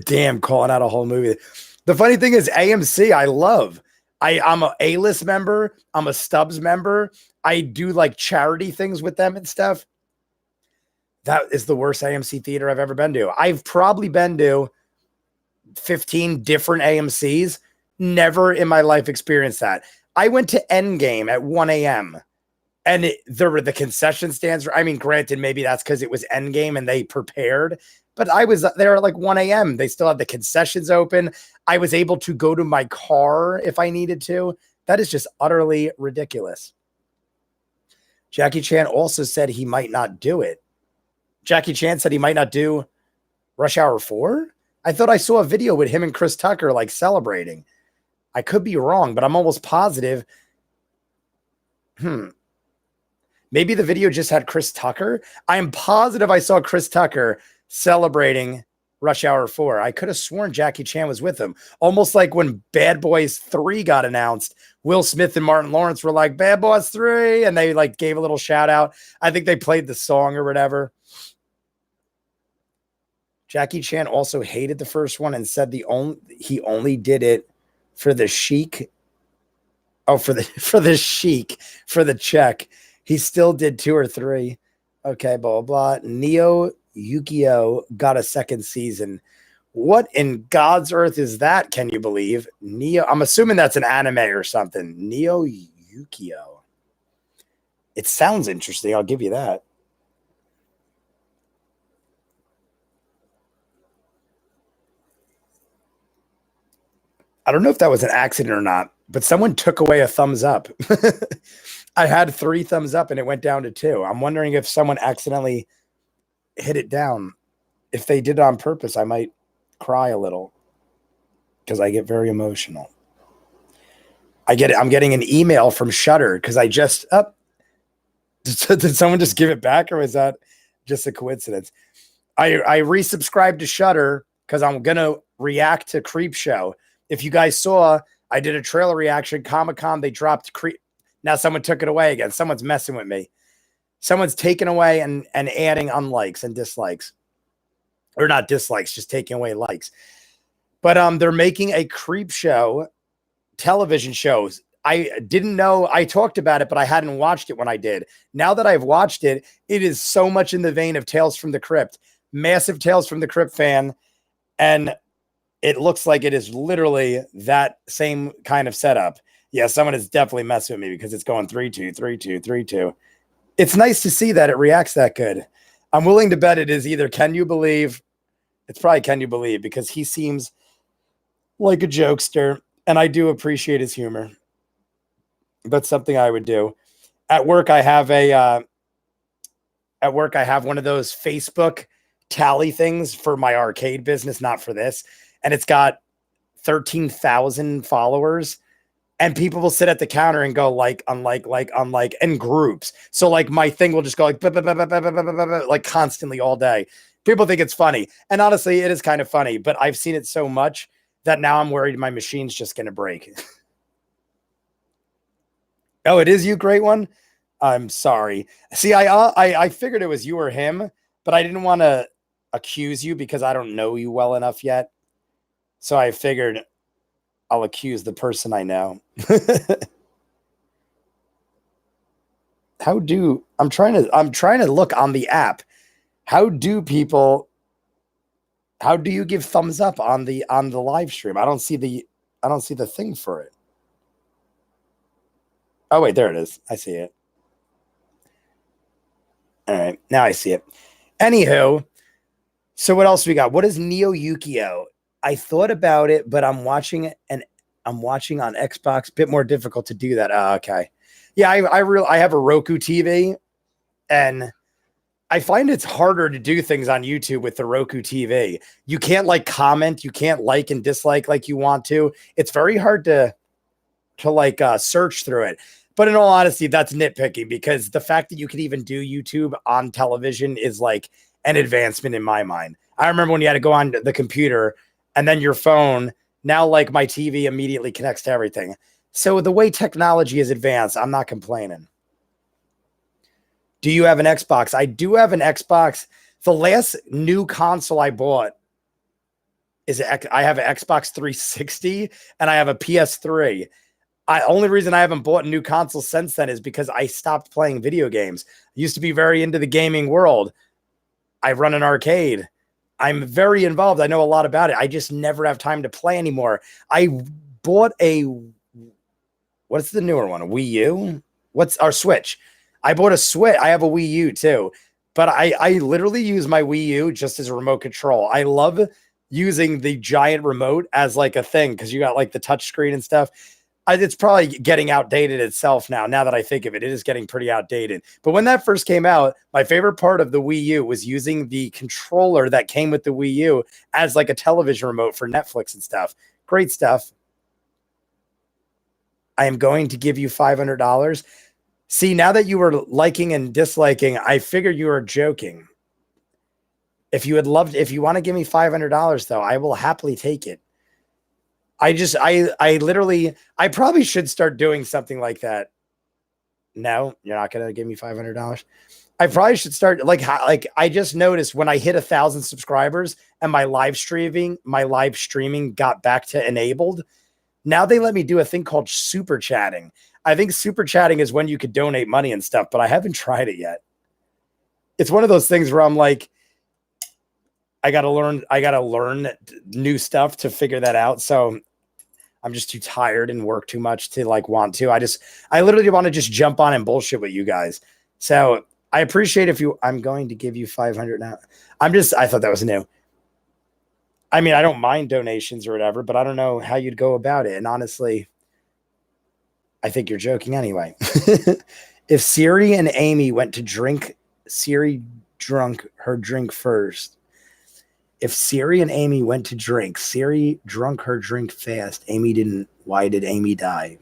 Damn, calling out a whole movie. The funny thing is AMC, I love. I'm a A-list member. I'm a Stubbs member. I do like charity things with them and stuff. That is the worst AMC theater I've ever been to. I've probably been to 15 different AMCs. Never in my life experienced that. I went to Endgame at 1 a.m. and there were the concession stands. I mean, granted, maybe that's because it was Endgame and they prepared. But I was there at like 1 a.m. They still had the concessions open. I was able to go to my car if I needed to. That is just utterly ridiculous. Jackie Chan also said he might not do it. Jackie Chan said he might not do Rush Hour 4? I thought I saw a video with him and Chris Tucker like celebrating. I could be wrong, but I'm almost positive. Maybe the video just had Chris Tucker. I am positive I saw Chris Tucker celebrating Rush Hour 4. I could have sworn Jackie Chan was with him. Almost like when Bad Boys 3 got announced, Will Smith and Martin Lawrence were like, Bad Boys 3, and they like gave a little shout out. I think they played the song or whatever. Jackie Chan also hated the first one and said he only did it for the chic. Oh, for the chic, for the check. He still did 2 or 3. Okay, blah, blah, blah. Neo Yukio got a second season. What in God's earth is that? Can you believe? Neo, I'm assuming that's an anime or something. Neo Yukio. It sounds interesting. I'll give you that. I don't know if that was an accident or not, but someone took away a thumbs up. I had 3 thumbs up and it went down to 2. I'm wondering if someone accidentally hit it down. If they did it on purpose, I might cry a little because I get very emotional. I'm getting an email from Shudder because I just up. Did someone just give it back, or was that just a coincidence? I resubscribed to Shudder because I'm gonna react to Creep Show. If you guys saw, I did a trailer reaction. Comic-Con, they dropped Creep. Now someone took it away again. Someone's messing with me. Someone's taking away and adding unlikes and dislikes. Or not dislikes, just taking away likes. But they're making a Creep Show television shows. I didn't know. I talked about it, but I hadn't watched it when I did. Now that I've watched it, it is so much in the vein of Tales from the Crypt. Massive Tales from the Crypt fan. And it looks like it is literally that same kind of setup. Yeah, someone is definitely messing with me because it's going 3-2, 3-2, 3-2. It's nice to see that it reacts that good. I'm willing to bet it is either Can You Believe? It's probably Can You Believe because he seems like a jokester, and I do appreciate his humor. That's something I would do. At work, I have one of those Facebook tally things for my arcade business, not for this. And it's got 13,000 followers. And people will sit at the counter and go like, unlike, in groups. So like my thing will just go like constantly all day. People think it's funny. And honestly, it is kind of funny. But I've seen it so much that now I'm worried my machine's just going to break. Oh, it is you, Great One? I'm sorry. See, I figured it was you or him, but I didn't want to accuse you because I don't know you well enough yet. So I figured I'll accuse the person I know. I'm trying to look on the app. How do you give thumbs up on the live stream? I don't see the thing for it. Oh wait, there it is. I see it. All right, now I see it. Anywho, so what else we got? What is Neo Yukio? I thought about it, but I'm watching on Xbox. Bit more difficult to do that. Okay. Yeah, I have a Roku TV, and I find it's harder to do things on YouTube with the Roku TV. You can't like comment, you can't like and dislike like you want to. It's very hard to like search through it. But in all honesty, that's nitpicking because the fact that you can even do YouTube on television is like an advancement in my mind. I remember when you had to go on the computer and then your phone. Now, like my TV immediately connects to everything. So the way technology is advanced, I'm not complaining. Do you have an Xbox? I do have an Xbox. The last new console I bought I have an Xbox 360 and I have a PS3. Only reason I haven't bought a new console since then is because I stopped playing video games. I used to be very into the gaming world. I run an arcade. I'm very involved. I know a lot about it. I just never have time to play anymore. I bought what's the newer one? A Wii U? What's our Switch? I bought a Switch. I have a Wii U too, but I literally use my Wii U just as a remote control. I love using the giant remote as like a thing because you got like the touch screen and stuff. It's probably getting outdated itself now. Now that I think of it, it is getting pretty outdated. But when that first came out, my favorite part of the Wii U was using the controller that came with the Wii U as like a television remote for Netflix and stuff. Great stuff. I am going to give you $500. See, now that you were liking and disliking, I figured you were joking. If you want to give me $500 though, I will happily take it. I probably should start doing something like that. No, you're not going to give me $500. I probably should start like I just noticed when I hit 1,000 subscribers and my live streaming got back to enabled. Now they let me do a thing called super chatting. I think super chatting is when you could donate money and stuff, but I haven't tried it yet. It's one of those things where I'm like, I got to learn new stuff to figure that out. So I'm just too tired and work too much to like want to. I literally want to just jump on and bullshit with you guys. So I appreciate I'm going to give you 500 now. I thought that was new. I mean, I don't mind donations or whatever, but I don't know how you'd go about it. And honestly, I think you're joking anyway. If Siri and Amy went to drink, Siri drunk her drink first. If Siri and Amy went to drink, Siri drunk her drink fast. Amy didn't. Why did Amy die?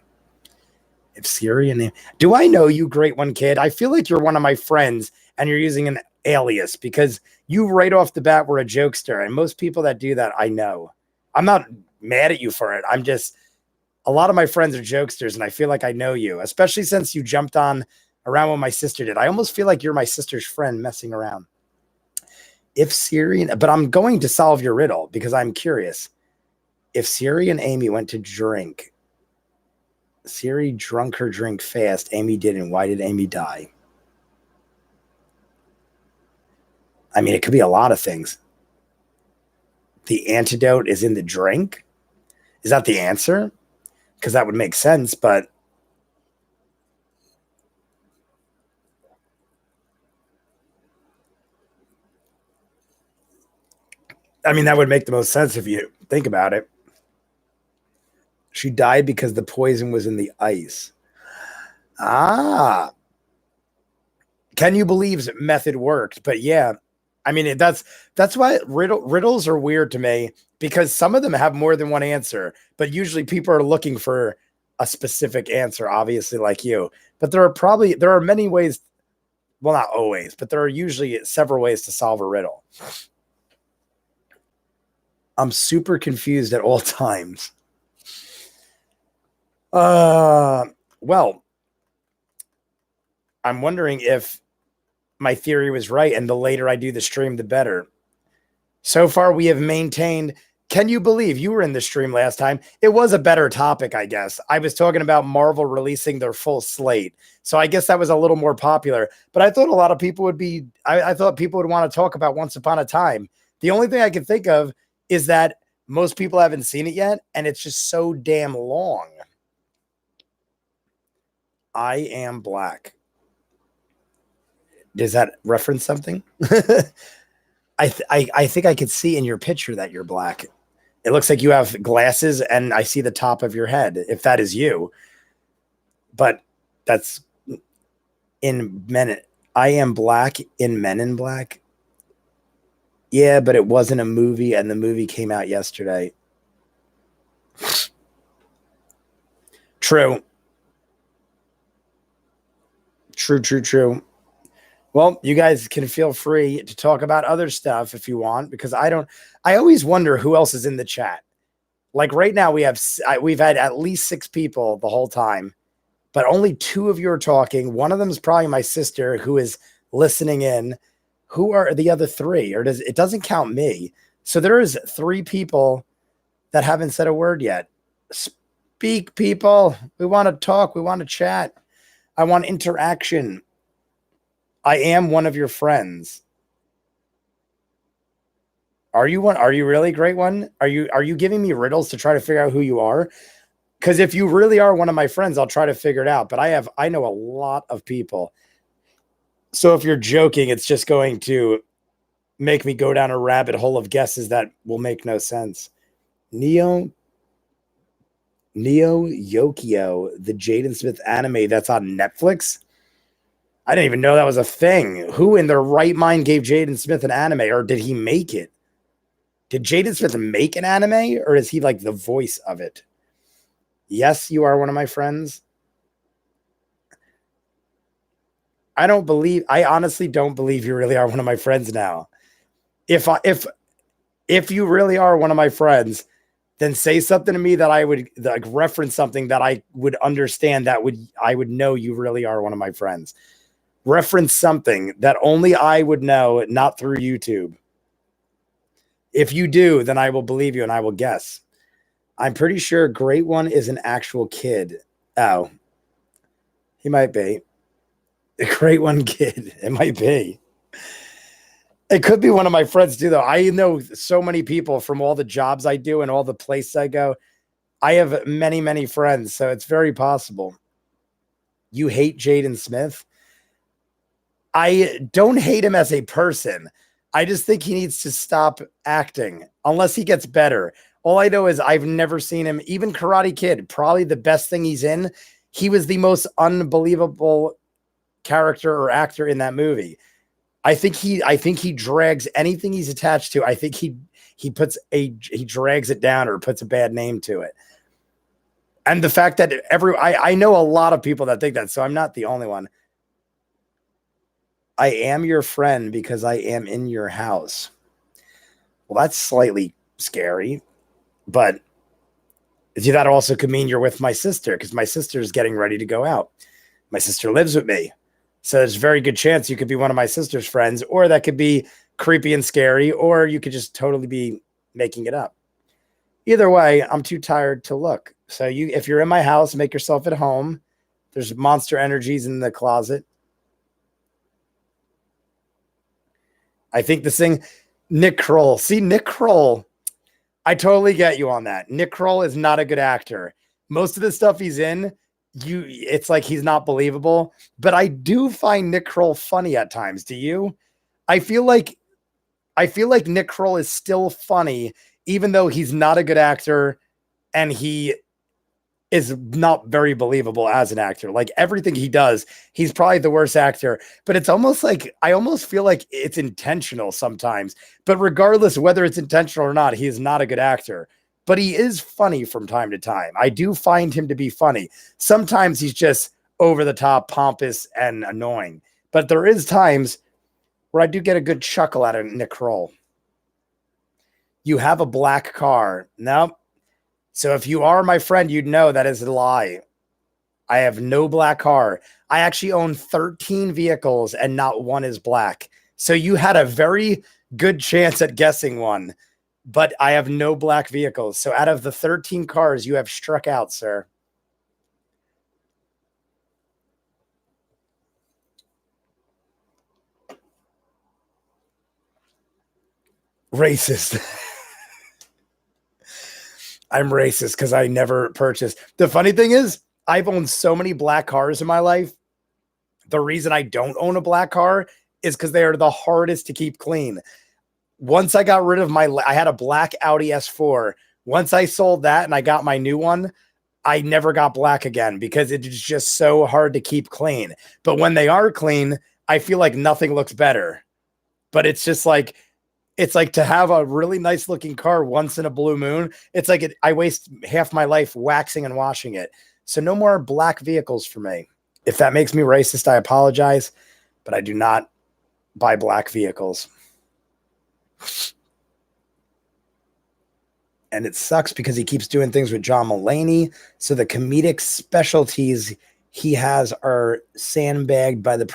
If Siri and Amy... Do I know you, Great One Kid? I feel like you're one of my friends and you're using an alias because you right off the bat were a jokester. And most people that do that, I know. I'm not mad at you for it. I'm just... A lot of my friends are jokesters and I feel like I know you, especially since you jumped on around what my sister did. I almost feel like you're my sister's friend messing around. If Siri, but I'm going to solve your riddle because I'm curious. If Siri and Amy went to drink, Siri drunk her drink fast. Amy didn't. Why did Amy die? I mean, it could be a lot of things. The antidote is in the drink. Is that the answer? Because that would make sense, but I mean, that would make the most sense if you think about it. She died because the poison was in the ice. Ah. Can you believe method worked? But yeah, I mean, that's why riddles are weird to me because some of them have more than one answer, but usually people are looking for a specific answer, obviously like you. But there are many ways, well, not always, but there are usually several ways to solve a riddle. I'm super confused at all times. Well, I'm wondering if my theory was right, and the later I do the stream, the better. So far, we have maintained. Can you believe you were in the stream last time? It was a better topic, I guess. I was talking about Marvel releasing their full slate. So I guess that was a little more popular. But I thought a lot of people would be, I thought people would want to talk about Once Upon a Time. The only thing I can think of is that most people haven't seen it yet, and it's just so damn long. I am black. Does that reference something? I think I could see in your picture that you're black. It looks like you have glasses, and I see the top of your head, if that is you. But that's in Men. I Am Black in Men in Black. Yeah, but it wasn't a movie, and the movie came out yesterday. True. True. Well, you guys can feel free to talk about other stuff if you want, because I always wonder who else is in the chat. Like right now we've had at least 6 people the whole time, but only 2 of you are talking. One of them is probably my sister who is listening in. Who are the other 3? Or it doesn't count me. So there is 3 people that haven't said a word yet. Speak, people. We want to talk. We want to chat. I want interaction. I am one of your friends. Are you one? Are you really, Great One? Are you giving me riddles to try to figure out who you are? Because if you really are one of my friends, I'll try to figure it out. But I know a lot of people. So if you're joking, it's just going to make me go down a rabbit hole of guesses that will make no sense. Neo Yokio, the Jaden Smith anime that's on Netflix. I didn't even know that was a thing. Who in their right mind gave Jaden Smith an anime, or did he make it? Did Jaden Smith make an anime, or is he like the voice of it? Yes, you are one of my friends. I honestly don't believe you really are one of my friends now. If you really are one of my friends, then say something to me that I would like reference something that I would understand, I would know you really are one of my friends. Reference something that only I would know, not through YouTube. If you do, then I will believe you and I will guess. I'm pretty sure Great One is an actual kid. Oh, he might be. The Great One kid. It might be. It could be one of my friends too, though. I know so many people from all the jobs I do and all the places I go. I have many, many friends, so it's very possible. You hate Jaden Smith? I don't hate him as a person. I just think he needs to stop acting unless he gets better. All I know is I've never seen him, even Karate Kid, probably the best thing he's in. he was the most unbelievable character or actor in that movie. I think he drags anything he's attached to. I think he drags it down or puts a bad name to it. And the fact that I know a lot of people that think that, so I'm not the only one. I am your friend because I am in your house. Well, that's slightly scary, but that also could mean you're with my sister because my sister is getting ready to go out. My sister lives with me. So there's a very good chance you could be one of my sister's friends, or that could be creepy and scary, or you could just totally be making it up. Either way, I'm too tired to look. So if you're in my house, make yourself at home. There's monster energies in the closet. I think this thing, Nick Kroll. See, Nick Kroll, I totally get you on that. Nick Kroll is not a good actor. Most of the stuff he's in, it's like he's not believable. But I do find Nick Kroll funny at times. Do you? I feel like Nick Kroll is still funny, even though he's not a good actor and he is not very believable as an actor. Like everything he does, he's probably the worst actor, but it's almost like, I almost feel like it's intentional sometimes, but regardless whether it's intentional or not, he is not a good actor, but he is funny from time to time. I do find him to be funny. Sometimes he's just over the top, pompous and annoying, but there is times where I do get a good chuckle out of Nick Kroll. You have a black car. No. So if you are my friend, you'd know that is a lie. I have no black car. I actually own 13 vehicles and not one is black. So you had a very good chance at guessing one, but I have no black vehicles. So out of the 13 cars, you have struck out, sir. Racist. I'm racist because I never purchased. The funny thing is, I've owned so many black cars in my life. The reason I don't own a black car is because they are the hardest to keep clean. Once I got rid of I had a black Audi S4. Once I sold that and I got my new one, I never got black again because it is just so hard to keep clean. But when they are clean, I feel like nothing looks better. But it's just like, it's like to have a really nice looking car once in a blue moon. It's like I waste half my life waxing and washing it. So no more black vehicles for me. If that makes me racist, I apologize, but I do not buy black vehicles. And it sucks because he keeps doing things with John Mulaney. So the comedic specialties he has are sandbagged by the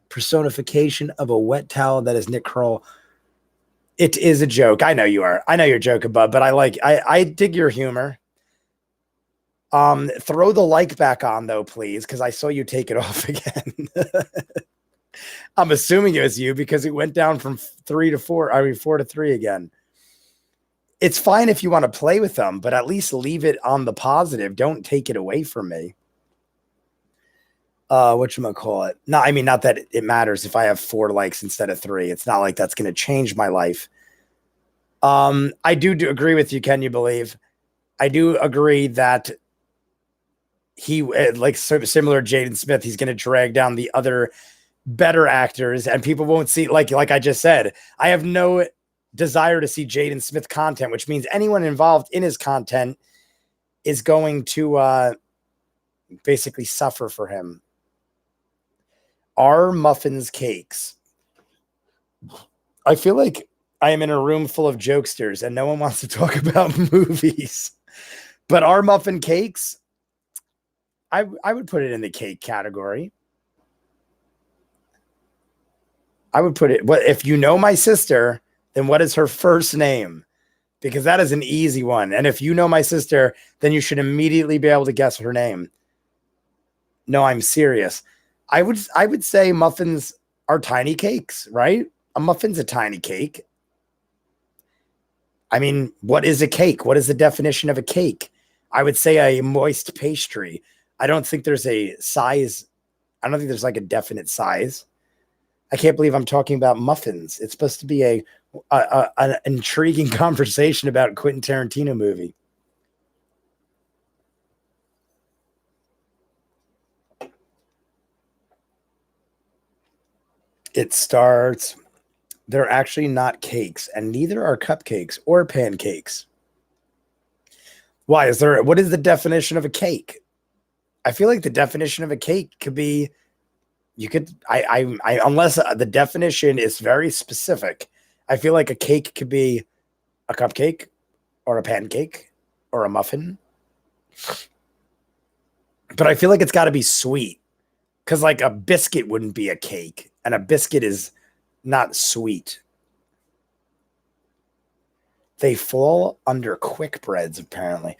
personification of a wet towel that is Nick Kroll. It is a joke. I know you are. I know you're joking, bud, but I dig your humor. Throw the like back on though, please, because I saw you take it off again. I'm assuming it was you because it went down from 3 to 4. I mean, 4 to 3 again. It's fine if you want to play with them, but at least leave it on the positive. Don't take it away from me. Whatchamacallit? No, I mean, not that it matters if I have 4 likes instead of 3. It's not like that's going to change my life. I do agree with you. Can you believe? I do agree that he, like similar to Jaden Smith, he's going to drag down the other better actors and people won't see, like I just said, I have no desire to see Jaden Smith content, which means anyone involved in his content is going to basically suffer for him. Are muffins cakes? I feel like I am in a room full of jokesters and no one wants to talk about movies. But are muffin cakes? I would put it in the cake category. I would put it, what if you know my sister, then what is her first name? Because that is an easy one. And if you know my sister, then you should immediately be able to guess her name. No, I'm serious. I would say muffins are tiny cakes, right? A muffin's a tiny cake. I mean, what is a cake? What is the definition of a cake? I would say a moist pastry. I don't think there's a size. I don't think there's like a definite size. I can't believe I'm talking about muffins. It's supposed to be an intriguing conversation about Quentin Tarantino movie. It starts. They're actually not cakes, and neither are cupcakes or pancakes. Why is there? What is the definition of a cake? I feel like the definition of a cake could be you could I unless the definition is very specific. I feel like a cake could be a cupcake or a pancake or a muffin. But I feel like it's got to be sweet because like a biscuit wouldn't be a cake, and a biscuit is not sweet. They fall under quick breads apparently.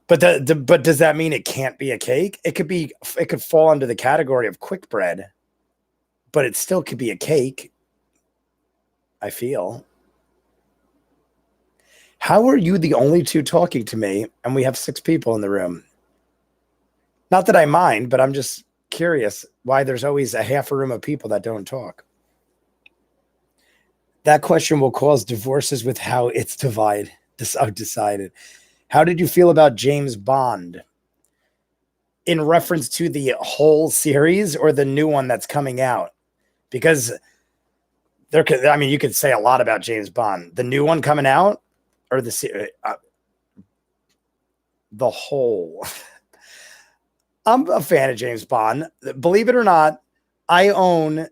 But but does that mean it can't be a cake? It could fall under the category of quick bread, but it still could be a cake. I feel. How are you the only two talking to me and we have 6 people in the room? Not that I mind, but I'm just curious why there's always a half a room of people that don't talk. That question will cause divorces with how it's decided. How did you feel about James Bond? In reference to the whole series or the new one that's coming out? Because you could say a lot about James Bond. The new one coming out or the whole. I'm a fan of James Bond. Believe it or not, I own,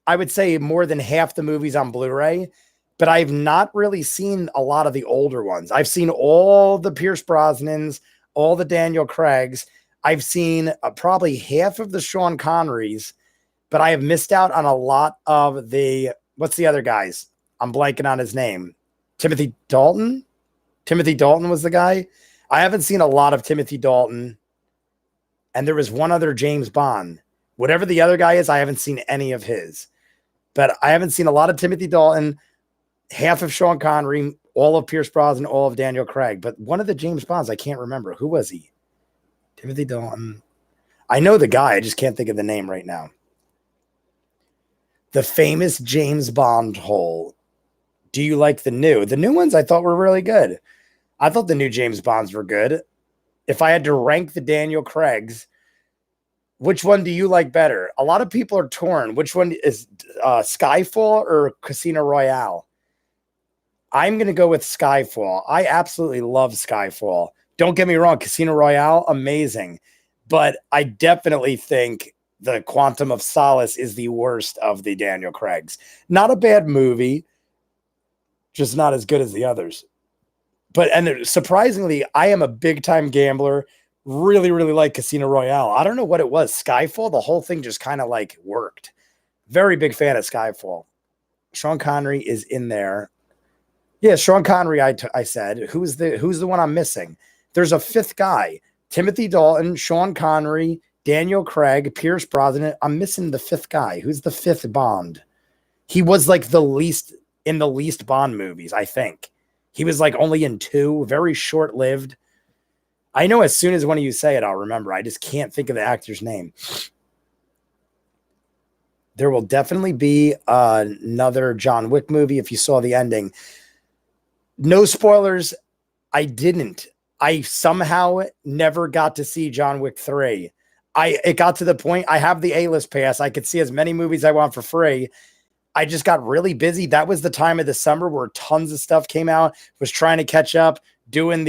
I would say, more than half the movies on Blu-ray, but I've not really seen a lot of the older ones. I've seen all the Pierce Brosnans, all the Daniel Craigs. I've seen probably half of the Sean Connerys, but I have missed out on a lot of what's the other guys? I'm blanking on his name. Timothy Dalton? Timothy Dalton was the guy. I haven't seen a lot of Timothy Dalton. And there was one other James Bond. Whatever the other guy is, I haven't seen any of his. But I haven't seen a lot of Timothy Dalton, half of Sean Connery, all of Pierce Brosnan, all of Daniel Craig. But one of the James Bonds, I can't remember. Who was he? Timothy Dalton. I know the guy. I just can't think of the name right now. The famous James Bond hole. Do you like the new? The new ones I thought were really good. I thought the new James Bonds were good. If I had to rank the Daniel Craigs, which one do you like better? A lot of people are torn. Which one is Skyfall or Casino Royale? I'm going to go with Skyfall. I absolutely love Skyfall. Don't get me wrong. Casino Royale, amazing. But I definitely think the Quantum of Solace is the worst of the Daniel Craigs. Not a bad movie, just not as good as the others. And surprisingly, I am a big-time gambler. Really, really like Casino Royale. I don't know what it was. Skyfall, the whole thing just kind of like worked. Very big fan of Skyfall. Sean Connery is in there. Yeah, Sean Connery, I said. Who's the one I'm missing? There's a 5th guy. Timothy Dalton, Sean Connery, Daniel Craig, Pierce Brosnan. I'm missing the 5th guy. Who's the 5th Bond? He was like the least Bond movies, I think. He was like only in 2, very short-lived. I know as soon as one of you say it, I'll remember. I just can't think of the actor's name. There will definitely be another John Wick movie if you saw the ending. No spoilers. I didn't. I somehow never got to see John Wick 3. It got to the point, I have the A-list pass. I could see as many movies I want for free. I just got really busy. That was the time of the summer where tons of stuff came out, was trying to catch up, doing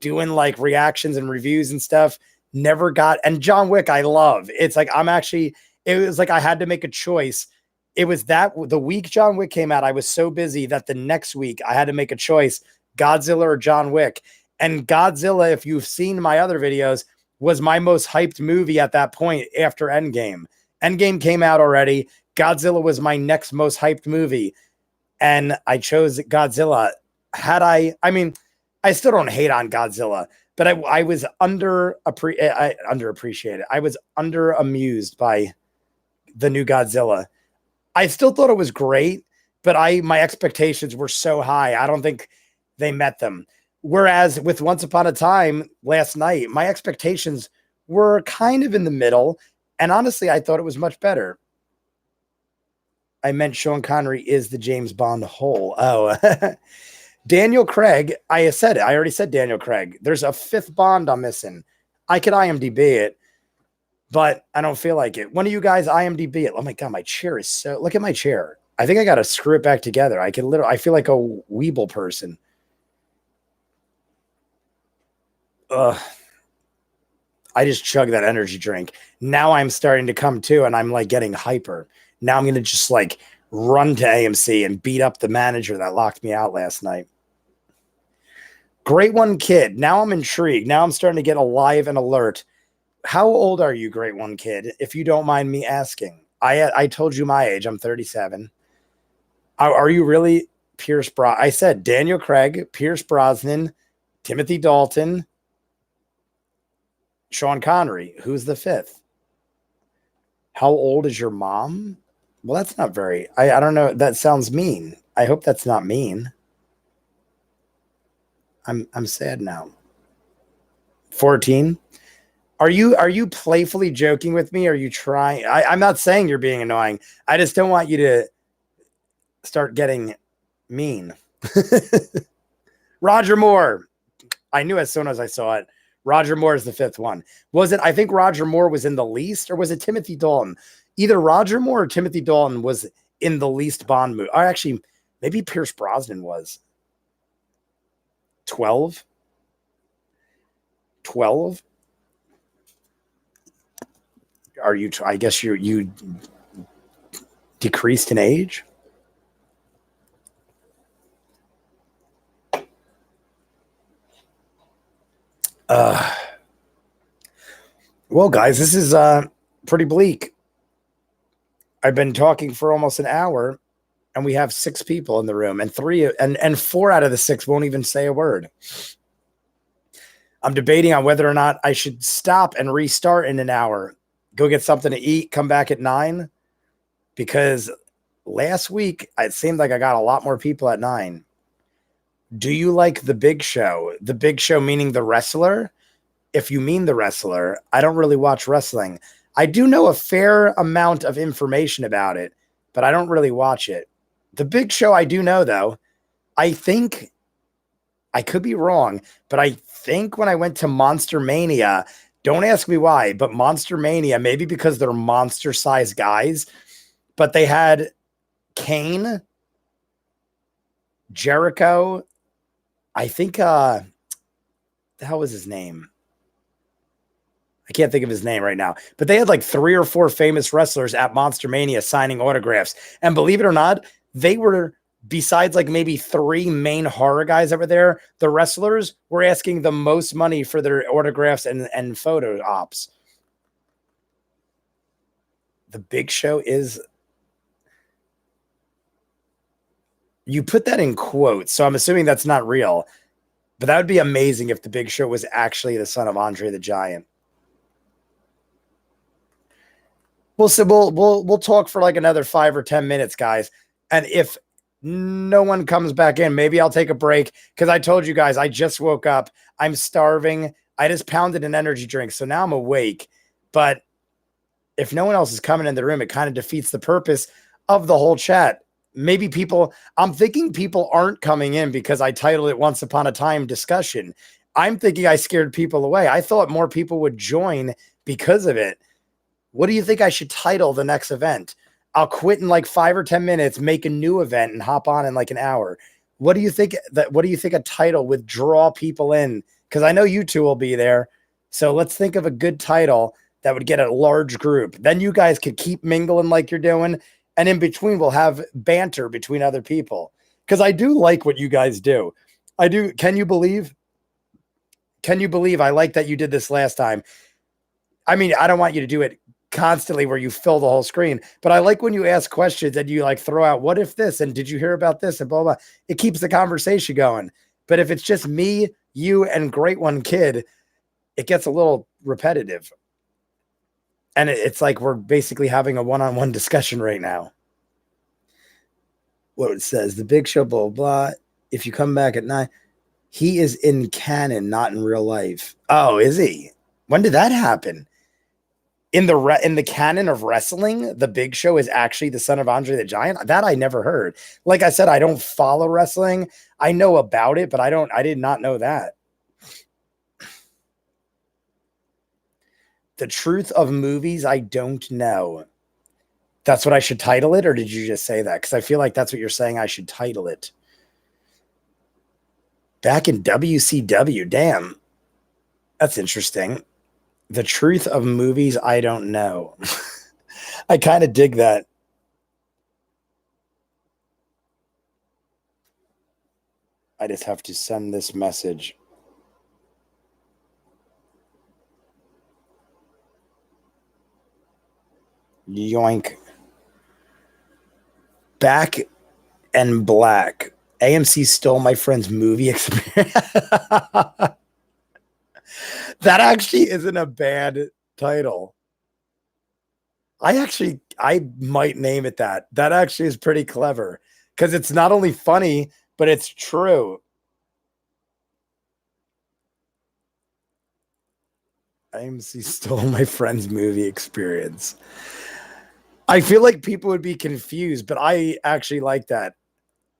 like reactions and reviews and stuff. Never got, and John Wick, I love. It's like, it was like I had to make a choice. It was the week John Wick came out, I was so busy that the next week I had to make a choice, Godzilla or John Wick. And Godzilla, if you've seen my other videos, was my most hyped movie at that point after Endgame. Endgame came out already. Godzilla was my next most hyped movie. And I chose Godzilla. I still don't hate on Godzilla, but I was underappreciated. I was underamused by the new Godzilla. I still thought it was great, but my expectations were so high. I don't think they met them. Whereas with Once Upon a Time last night, my expectations were kind of in the middle. And honestly, I thought it was much better. I meant Sean Connery is the James Bond hole. Oh, Daniel Craig. I already said Daniel Craig. There's a 5th Bond I'm missing. I could IMDb it, but I don't feel like it. One of you guys IMDb it. Oh my God, my chair is so, look at my chair. I think I got to screw it back together. I feel like a weeble person. Ugh. I just chugged that energy drink. Now I'm starting to come to, and I'm like getting hyper. Now I'm going to just like run to AMC and beat up the manager that locked me out last night. Great One Kid. Now I'm intrigued. Now I'm starting to get alive and alert. How old are you, Great One Kid, if you don't mind me asking? I told you my age. I'm 37. Are you really Pierce Brosnan? I said Daniel Craig, Pierce Brosnan, Timothy Dalton, Sean Connery. Who's the fifth? How old is your mom? Well, that's not very, I don't know. That sounds mean. I hope that's not mean. I'm sad now. 14. Are you playfully joking with me? Are you trying? I'm not saying you're being annoying. I just don't want you to start getting mean. Roger Moore. I knew as soon as I saw it. Roger Moore is the fifth one. Was it? I think Roger Moore was in The Least, or was it Timothy Dalton? Either Roger Moore or Timothy Dalton was in The Least Bond movie. Or actually, maybe Pierce Brosnan was. 12? 12? Are you, I guess you decreased in age? Well, guys, this is pretty bleak. I've been talking for almost an hour, and we have 6 people in the room, and 4 out of the 6 won't even say a word. I'm debating on whether or not I should stop and restart in an hour, go get something to eat, come back at 9, because last week it seemed like I got a lot more people at 9. Do you like The Big Show? The Big Show meaning the wrestler? If you mean the wrestler, I don't really watch wrestling. I do know a fair amount of information about it, but I don't really watch it. The Big Show I do know, though. I think, I could be wrong, but I think when I went to Monster Mania, don't ask me why, but Monster Mania, maybe because they're monster-sized guys, but they had Kane, Jericho, I think, the hell was his name? I can't think of his name right now, but they had like 3 or 4 famous wrestlers at Monster Mania signing autographs. And believe it or not, they were, besides like maybe 3 main horror guys that were there, the wrestlers were asking the most money for their autographs and photo ops. The Big Show is, you put that in quotes, so I'm assuming that's not real, but that would be amazing if the Big Show was actually the son of Andre the Giant. We'll talk for like another 5 or 10 minutes, guys. And if no one comes back in, maybe I'll take a break, because I told you guys I just woke up. I'm starving. I just pounded an energy drink, so now I'm awake. But if no one else is coming in the room, it kind of defeats the purpose of the whole chat. Maybe I'm thinking people aren't coming in because I titled it Once Upon a Time Discussion. I'm thinking I scared people away. I thought more people would join because of it. What do you think I should title the next event? I'll quit in like 5 or 10 minutes, make a new event, and hop on in like an hour. What do you think a title would draw people in? Because I know you two will be there. So let's think of a good title that would get a large group. Then you guys could keep mingling like you're doing. And in between, we'll have banter between other people. Because I do like what you guys do. I do. Can you believe I like that you did this last time? I mean, I don't want you to do it constantly where you fill the whole screen, but I like when you ask questions and you like throw out, what if this, and did you hear about this, and blah, blah. It keeps the conversation going. But if it's just me, you, and Great One Kid, it gets a little repetitive. And it's like we're basically having a one-on-one discussion right now. What it says, the Big Show, blah, blah. If you come back at 9, he is in canon, not in real life. Oh, is he? When did that happen? In the canon of wrestling, the Big Show is actually the son of Andre the Giant? That I never heard. Like I said, I don't follow wrestling. I know about it, but I did not know that. The truth of movies I don't know. That's what I should title it, or did you just say that? Because I feel like that's what you're saying I should title it. Back in WCW, damn. That's interesting. The truth of movies I don't know. I kind of dig that. I just have to send this message. Yoink. Back and Black. AMC stole my friend's movie experience. That actually isn't a bad title. I might name it that. That actually is pretty clever because it's not only funny, but it's true. AMC stole my friend's movie experience. I feel like people would be confused, but I actually like that.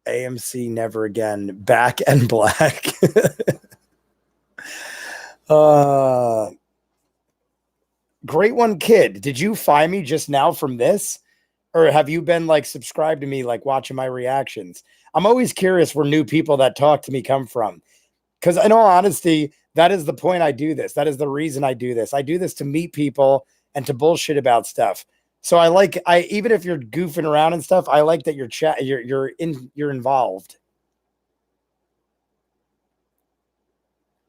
AMC Never Again, Back and Black. Great one, kid. Did you find me just now from this? Or have you been like subscribed to me, like watching my reactions? I'm always curious where new people that talk to me come from. Because in all honesty, that is the point I do this. That is the reason I do this. I do this to meet people and to bullshit about stuff. So even if you're goofing around and stuff, I like that you're involved.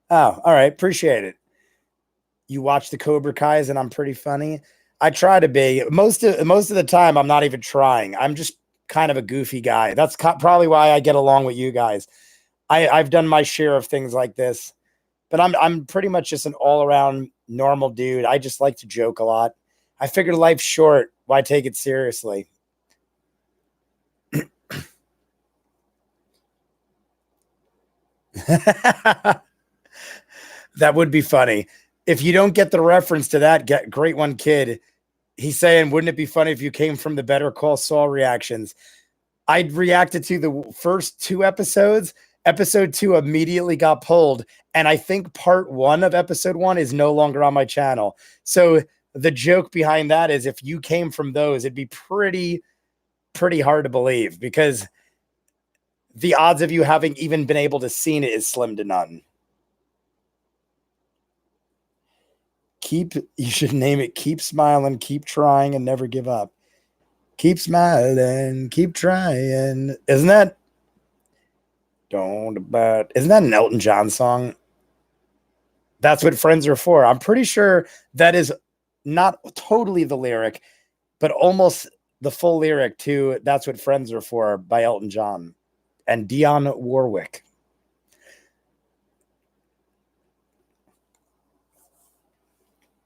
Oh, all right. Appreciate it. You watch the Cobra Kai's and I'm pretty funny. I try to be. Most of the time, I'm not even trying. I'm just kind of a goofy guy. That's probably why I get along with you guys. I've done my share of things like this, but I'm pretty much just an all around normal dude. I just like to joke a lot. I figured life's short. Why take it seriously? That would be funny. If you don't get the reference to that, great one, kid. He's saying, wouldn't it be funny if you came from the Better Call Saul reactions? I'd reacted to the first 2 episodes. Episode 2 immediately got pulled. And I think part 1 of episode 1 is no longer on my channel. So the joke behind that is if you came from those, it'd be pretty hard to believe because the odds of you having even been able to see it is slim to none. You should name it Keep Smiling, Keep Trying, and Never Give Up. Keep smiling, keep trying. Isn't that an Elton John song? That's what friends are for. I'm pretty sure that is not totally the lyric, but almost the full lyric to That's What Friends Are For by Elton John and Dionne Warwick.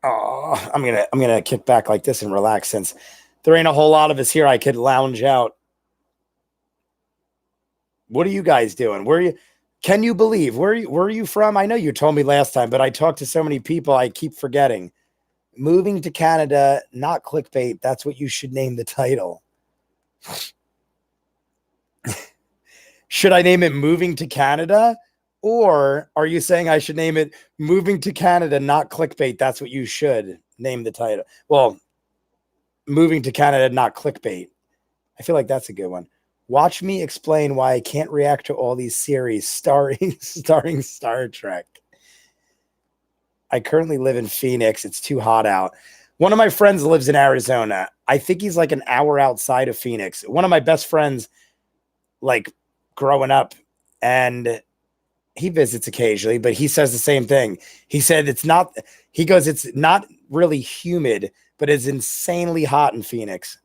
Oh, I'm gonna kick back like this and relax since there ain't a whole lot of us here. I could lounge out. What are you guys doing? Can you believe? Where are you from? I know you told me last time, but I talked to so many people, I keep forgetting. Moving to Canada, not clickbait. That's what you should name the title. Should I name it Moving to Canada? Or are you saying I should name it Moving to Canada, not clickbait? That's what you should name the title. Well, Moving to Canada, not clickbait. I feel like that's a good one. Watch me explain why I can't react to all these series starring Star Trek. I currently live in Phoenix. It's too hot out. One of my friends lives in Arizona. I think he's like an hour outside of Phoenix. One of my best friends, like growing up, and he visits occasionally, but he says the same thing. He said it's not really humid, but it's insanely hot in Phoenix.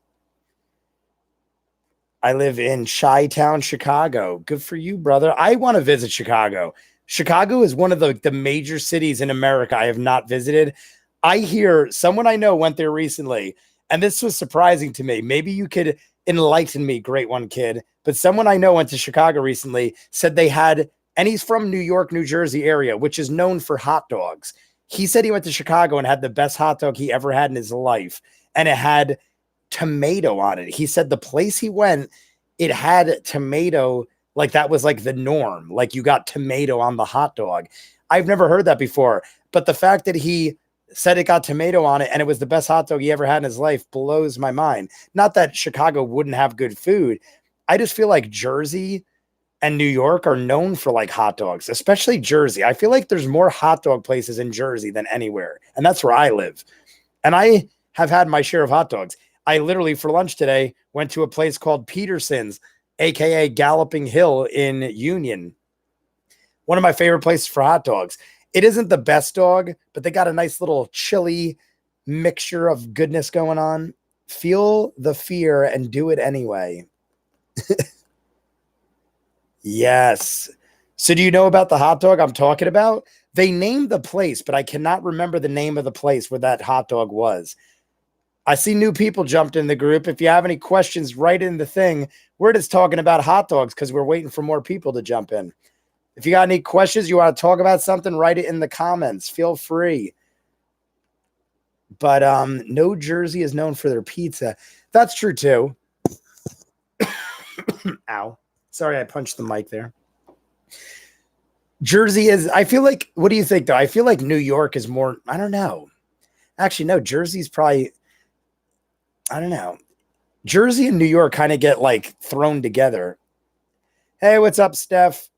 I live in Chi-Town, Chicago. Good for you, brother. I want to visit Chicago. Chicago is one of the major cities in America I have not visited. I hear someone I know went there recently, and this was surprising to me. Maybe you could enlighten me, great one, kid. But someone I know went to Chicago recently, said they had, and he's from New York, New Jersey area, which is known for hot dogs. He said he went to Chicago and had the best hot dog he ever had in his life, and it had tomato on it. He said the place he went, it had tomato, like that was like the norm. Like you got tomato on the hot dog. I've never heard that before. But the fact that he said it got tomato on it and it was the best hot dog he ever had in his life blows my mind. Not that Chicago wouldn't have good food. I just feel like Jersey and New York are known for like hot dogs, especially Jersey. I feel like there's more hot dog places in Jersey than anywhere. And that's where I live. And I have had my share of hot dogs. I literally for lunch today went to a place called Peterson's, AKA Galloping Hill in Union. One of my favorite places for hot dogs. It isn't the best dog, but they got a nice little chili mixture of goodness going on. Feel the fear and do it anyway. Yes. So do you know about the hot dog I'm talking about? They named the place, but I cannot remember the name of the place where that hot dog was. I see new people jumped in the group. If you have any questions, write in the thing. We're just talking about hot dogs because we're waiting for more people to jump in. If you got any questions, you want to talk about something, write it in the comments. Feel free. But no Jersey is known for their pizza. That's true too. Ow. Sorry, I punched the mic there. Jersey is, I feel like, what do you think though? I feel like New York is more, I don't know. Actually, no, Jersey's probably, I don't know. Jersey and New York kind of get like thrown together. Hey, what's up, Steph?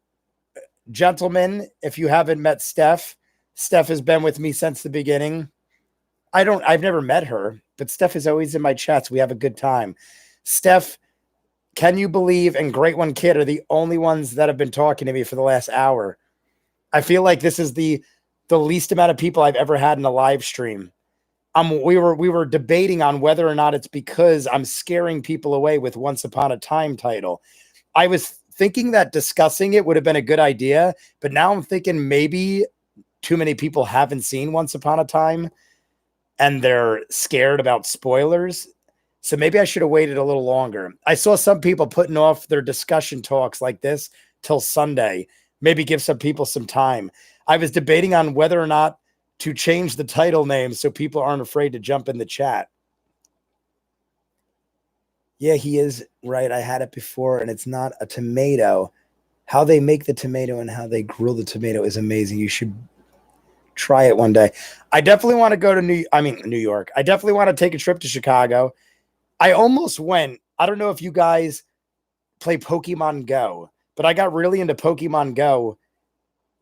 Gentlemen, if you haven't met Steph, Steph has been with me since the beginning. I've never met her, but Steph is always in my chats. We have a good time. Steph, Can You Believe and Great One Kid are the only ones that have been talking to me for the last hour. I feel like this is the least amount of people I've ever had in a live stream. We were debating on whether or not it's because I'm scaring people away with Once Upon a Time title. I was thinking that discussing it would have been a good idea, but now I'm thinking maybe too many people haven't seen Once Upon a Time and they're scared about spoilers. So maybe I should have waited a little longer. I saw some people putting off their discussion talks like this till Sunday. Maybe give some people some time. I was debating on whether or not to change the title name so people aren't afraid to jump in the chat. Yeah, he is right. I had it before, and it's not a tomato. How they make the tomato and how they grill the tomato is amazing. You should try it one day. I definitely want to go to New York. I definitely want to take a trip to Chicago. I almost went. I don't know if you guys play Pokemon Go, but I got really into Pokemon Go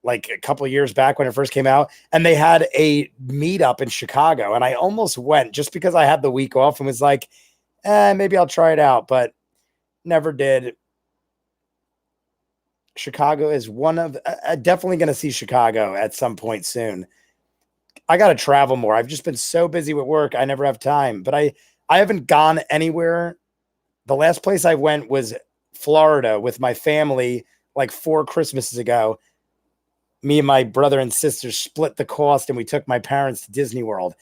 like a couple of years back when it first came out, and they had a meetup in Chicago, and I almost went just because I had the week off and was like, maybe I'll try it out, but never did. Chicago is one of, definitely going to see Chicago at some point soon. I got to travel more. I've just been so busy with work. I never have time, but I haven't gone anywhere. The last place I went was Florida with my family like 4 Christmases ago. Me and my brother and sister split the cost and we took my parents to Disney World.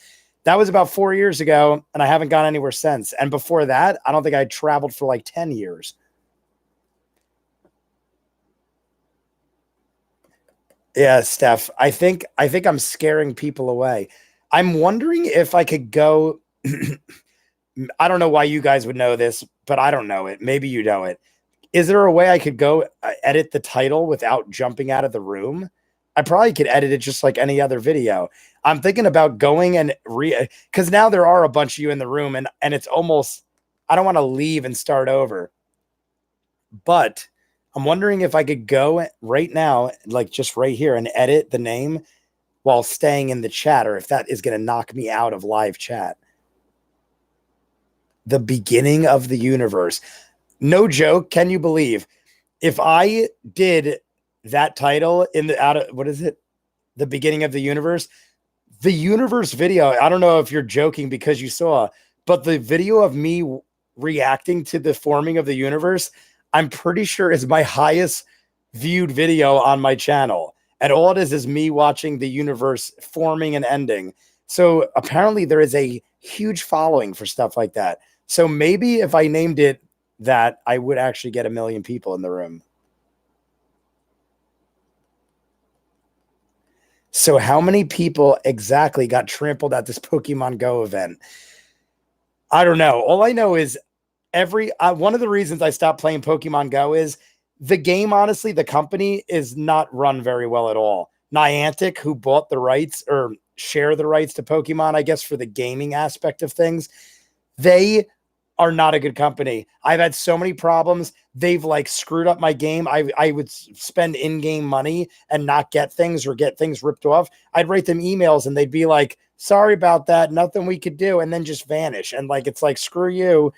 That was about 4 years ago, and I haven't gone anywhere since. And before that, I don't think I traveled for like 10 years. Yeah, Steph, I think I'm scaring people away. I'm wondering if I could go. I don't know why you guys would know this, but I don't know it. Maybe you know it. Is there a way I could go edit the title without jumping out of the room? I probably could edit it just like any other video. I'm thinking about going and because now there are a bunch of you in the room and it's almost, I don't want to leave and start over. But I'm wondering if I could go right now, like just right here and edit the name while staying in the chat, or if that is going to knock me out of live chat. The beginning of the universe. No joke. Can you believe if I did that title in the what is it? The beginning of the universe video. I don't know if you're joking because you saw, but the video of me reacting to the forming of the universe, I'm pretty sure is my highest viewed video on my channel. And all it is me watching the universe forming and ending. So apparently there is a huge following for stuff like that. So maybe if I named it that, I would actually get 1 million people in the room. So how many people exactly got trampled at this Pokemon Go event? I don't know. All I know is one of the reasons I stopped playing Pokemon Go is the game, honestly, the company is not run very well at all. Niantic, who bought the rights, or share the rights to Pokemon, I guess, for the gaming aspect of things. They are not a good company. I've had so many problems. They've like screwed up my game. I would spend in-game money and not get things or get things ripped off. I'd write them emails and they'd be like, sorry about that, nothing we could do, and then just vanish. And like, it's like, screw you.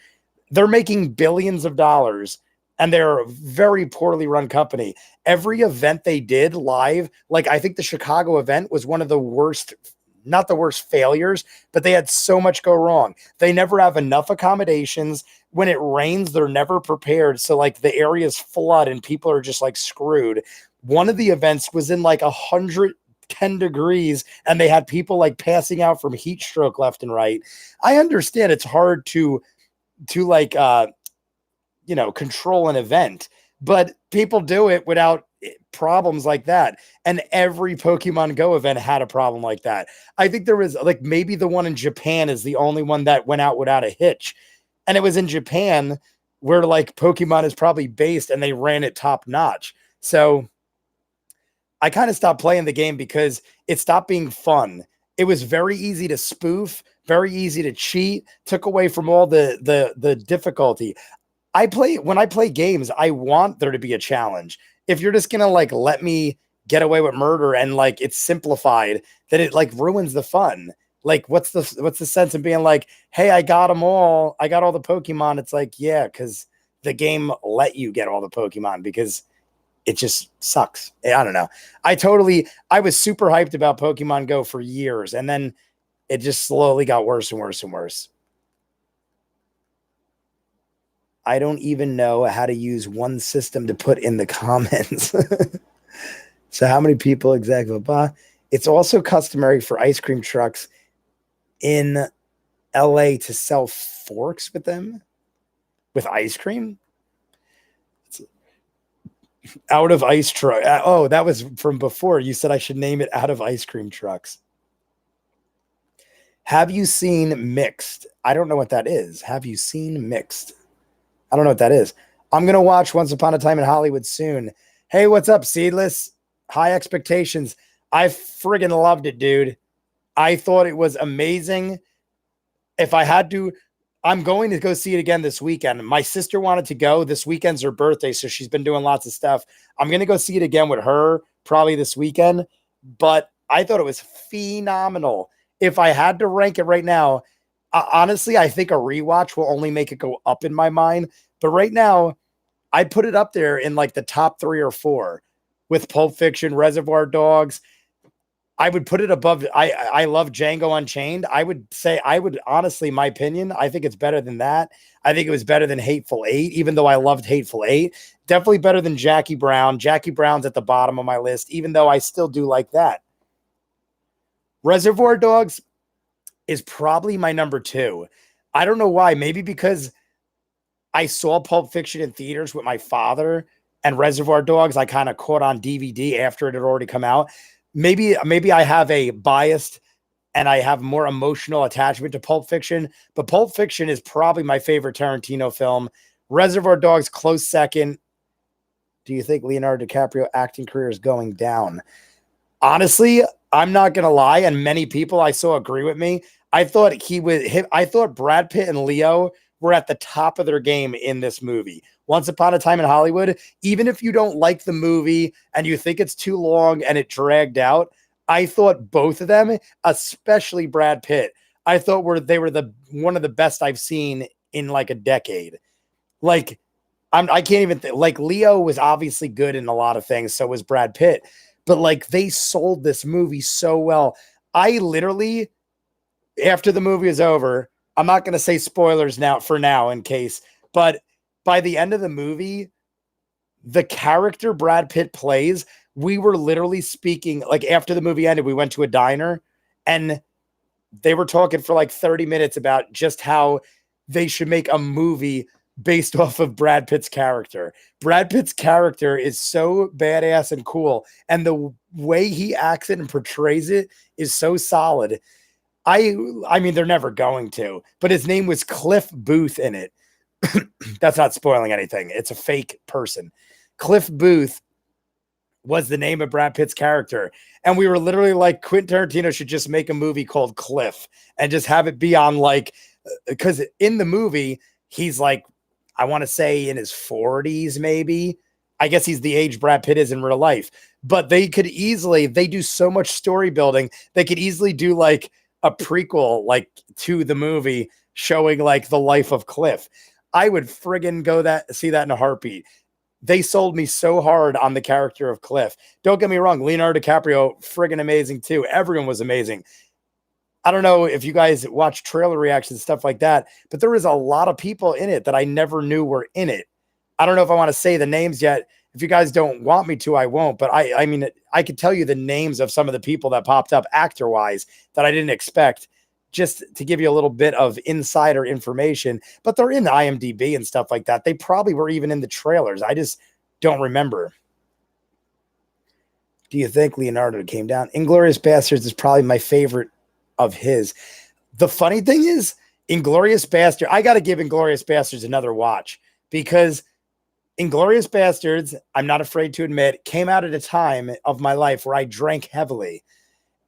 They're making billions of dollars and they're a very poorly run company. Every event they did live, like I think the Chicago event was one of the worst, not the worst failures, but they had so much go wrong. They never have enough accommodations. When it rains, they're never prepared. So like the areas flood and people are just like screwed. One of the events was in like 110 degrees and they had people like passing out from heat stroke left and right. I understand it's hard to like, control an event, but people do it without problems like that. And every Pokemon Go event had a problem like that. I think there was like, maybe the one in Japan is the only one that went out without a hitch. And it was in Japan where like Pokemon is probably based and they ran it top notch. So I kind of stopped playing the game because it stopped being fun. It was very easy to spoof, very easy to cheat, took away from all the difficulty. When I play games, I want there to be a challenge. If you're just gonna like let me get away with murder and like it's simplified, then it like ruins the fun. Like what's the sense of being like, hey, I got them all, I got all the Pokemon. It's like, yeah, because the game let you get all the Pokemon because it just sucks. I don't know. I was super hyped about Pokemon Go for years, and then it just slowly got worse and worse and worse. I don't even know how to use one system to put in the comments. So how many people exactly? It's also customary for ice cream trucks in LA to sell forks with them, with ice cream. Out of ice truck. Oh, that was from before. You said I should name it Out of Ice Cream Trucks. Have you seen Mixed? I don't know what that is. Have you seen Mixed? I don't know what that is. I'm going to watch Once Upon a Time in Hollywood soon. Hey, what's up, Seedless? High expectations. I friggin' loved it, dude. I thought it was amazing. If I had to, I'm going to go see it again this weekend. My sister wanted to go. This weekend's her birthday, so she's been doing lots of stuff. I'm going to go see it again with her probably this weekend, but I thought it was phenomenal. If I had to rank it right now, honestly, I think a rewatch will only make it go up in my mind. But right now, I'd put it up there in like the top 3 or 4 with Pulp Fiction, Reservoir Dogs. I would put it above. I love Django Unchained. I would honestly, my opinion, I think it's better than that. I think it was better than Hateful Eight, even though I loved Hateful Eight. Definitely better than Jackie Brown. Jackie Brown's at the bottom of my list, even though I still do like that. Reservoir Dogs is probably my number 2. I don't know why. Maybe because I saw Pulp Fiction in theaters with my father, and Reservoir Dogs I kind of caught on DVD after it had already come out. Maybe I have a biased and I have more emotional attachment to Pulp Fiction, but Pulp Fiction is probably my favorite Tarantino film. Reservoir Dogs close second. Do you think Leonardo DiCaprio acting career is going down? Honestly, I'm not going to lie, and many people I saw agree with me. I thought Brad Pitt and Leo were at the top of their game in this movie. Once Upon a Time in Hollywood, even if you don't like the movie and you think it's too long and it dragged out, I thought both of them, especially Brad Pitt, I thought they were one of the best I've seen in like a decade. Like, I can't even think. Like, Leo was obviously good in a lot of things, so was Brad Pitt. But like, they sold this movie so well. I literally, after the movie is over, I'm not going to say spoilers now in case, but by the end of the movie, the character Brad Pitt plays, we were literally speaking, like after the movie ended, we went to a diner and they were talking for like 30 minutes about just how they should make a movie based off of Brad Pitt's character. Brad Pitt's character is so badass and cool, and the way he acts it and portrays it is so solid. I mean, they're never going to, but his name was Cliff Booth in it. That's not spoiling anything. It's a fake person. Cliff Booth was the name of Brad Pitt's character. And we were literally like, Quentin Tarantino should just make a movie called Cliff and just have it be on like, because in the movie, he's like, I want to say in his 40s, maybe. I guess he's the age Brad Pitt is in real life. But they do so much story building. They could easily do like a prequel, like to the movie showing like the life of Cliff. I would friggin' see that in a heartbeat. They sold me so hard on the character of Cliff. Don't get me wrong. Leonardo DiCaprio, friggin' amazing too. Everyone was amazing. I don't know if you guys watch trailer reactions, stuff like that, but there is a lot of people in it that I never knew were in it. I don't know if I want to say the names yet. If you guys don't want me to, I won't. But I mean, I could tell you the names of some of the people that popped up actor-wise that I didn't expect, just to give you a little bit of insider information. But they're in the IMDb and stuff like that. They probably were even in the trailers. I just don't remember. Do you think Leonardo came down? Inglourious Basterds is probably my favorite of his. The funny thing is, Inglourious Basterds, I got to give Inglourious Basterds another watch, because Inglourious Basterds, I'm not afraid to admit, came out at a time of my life where I drank heavily.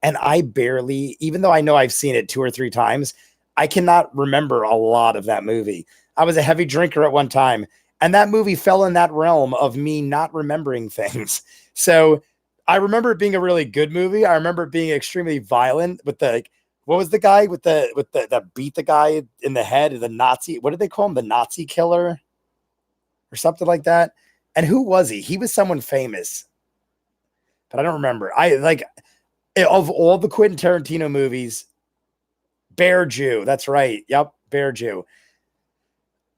And I barely, even though I know I've seen it 2 or 3 times, I cannot remember a lot of that movie. I was a heavy drinker at one time, and that movie fell in that realm of me not remembering things. So I remember it being a really good movie. I remember it being extremely violent with the, what was the guy with the beat the guy in the head, the Nazi, what did they call him? The Nazi killer or something like that. And who was he? He was someone famous, but I don't remember. Of all the Quentin Tarantino movies, Bear Jew, that's right. Yep, Bear Jew.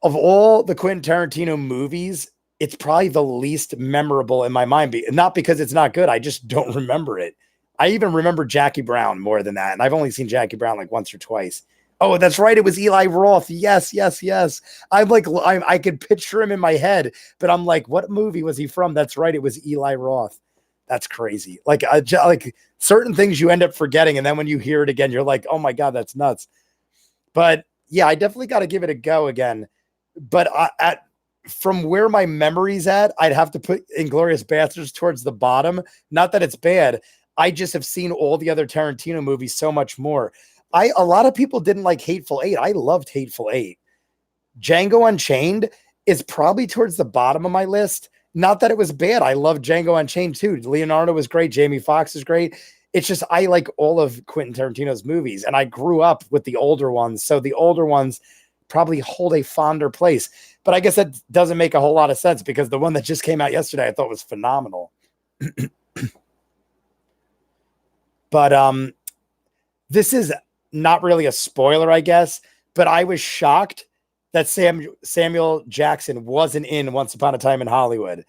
Of all the Quentin Tarantino movies, it's probably the least memorable in my mind. Not because it's not good. I just don't remember it. I even remember Jackie Brown more than that. And I've only seen Jackie Brown like once or twice. Oh, that's right. It was Eli Roth. Yes, yes, yes. I could picture him in my head, but I'm like, what movie was he from? That's right. It was Eli Roth. That's crazy. Like certain things you end up forgetting. And then when you hear it again, you're like, oh my God, that's nuts. But yeah, I definitely got to give it a go again. But from where my memory's at, I'd have to put Inglourious Basterds towards the bottom. Not that it's bad. I just have seen all the other Tarantino movies so much more. A lot of people didn't like Hateful Eight. I loved Hateful Eight. Django Unchained is probably towards the bottom of my list. Not that it was bad. I love Django Unchained too. Leonardo was great. Jamie Foxx is great. It's just I like all of Quentin Tarantino's movies, and I grew up with the older ones. So the older ones probably hold a fonder place. But I guess that doesn't make a whole lot of sense, because the one that just came out yesterday I thought was phenomenal. But this is not really a spoiler, I guess, but I was shocked that Samuel Jackson wasn't in Once Upon a Time in Hollywood.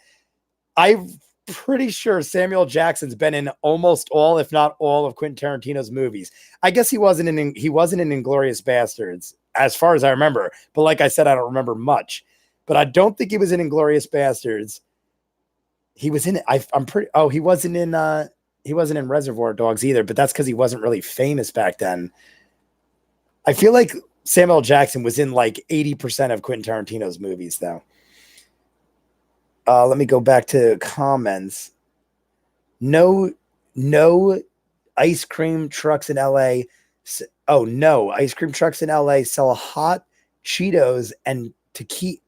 I'm pretty sure Samuel Jackson's been in almost all, if not all, of Quentin Tarantino's movies. I guess he wasn't in Inglourious Basterds, as far as I remember. But like I said, I don't remember much. But I don't think he was in Inglourious Basterds. He was in it. He wasn't in Reservoir Dogs either, but that's because he wasn't really famous back then. I feel like Samuel Jackson was in like 80% of Quentin Tarantino's movies, though. Let me go back to comments. No ice cream trucks in LA. Oh, no. Ice cream trucks in LA sell hot Cheetos and Takis.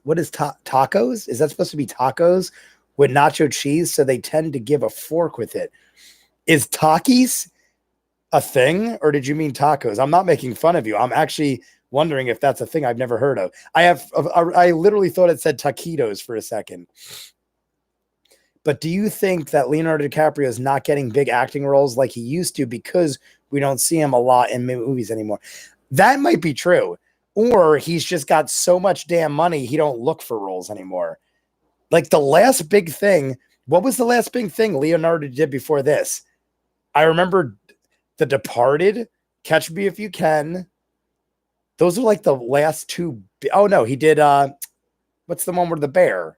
What is tacos? Is that supposed to be tacos with nacho cheese? So they tend to give a fork with it. Is Takis a thing, or did you mean tacos? I'm not making fun of you. I'm actually wondering if that's a thing I've never heard of. I literally thought it said taquitos for a second. But do you think that Leonardo DiCaprio is not getting big acting roles like he used to because we don't see him a lot in movies anymore? That might be true. Or he's just got so much damn money, he don't look for roles anymore. Like the last big thing, what was the last big thing Leonardo did before this? I remember The Departed, Catch Me If You Can. Those are like the last two. Oh no, he did. What's the one where the bear?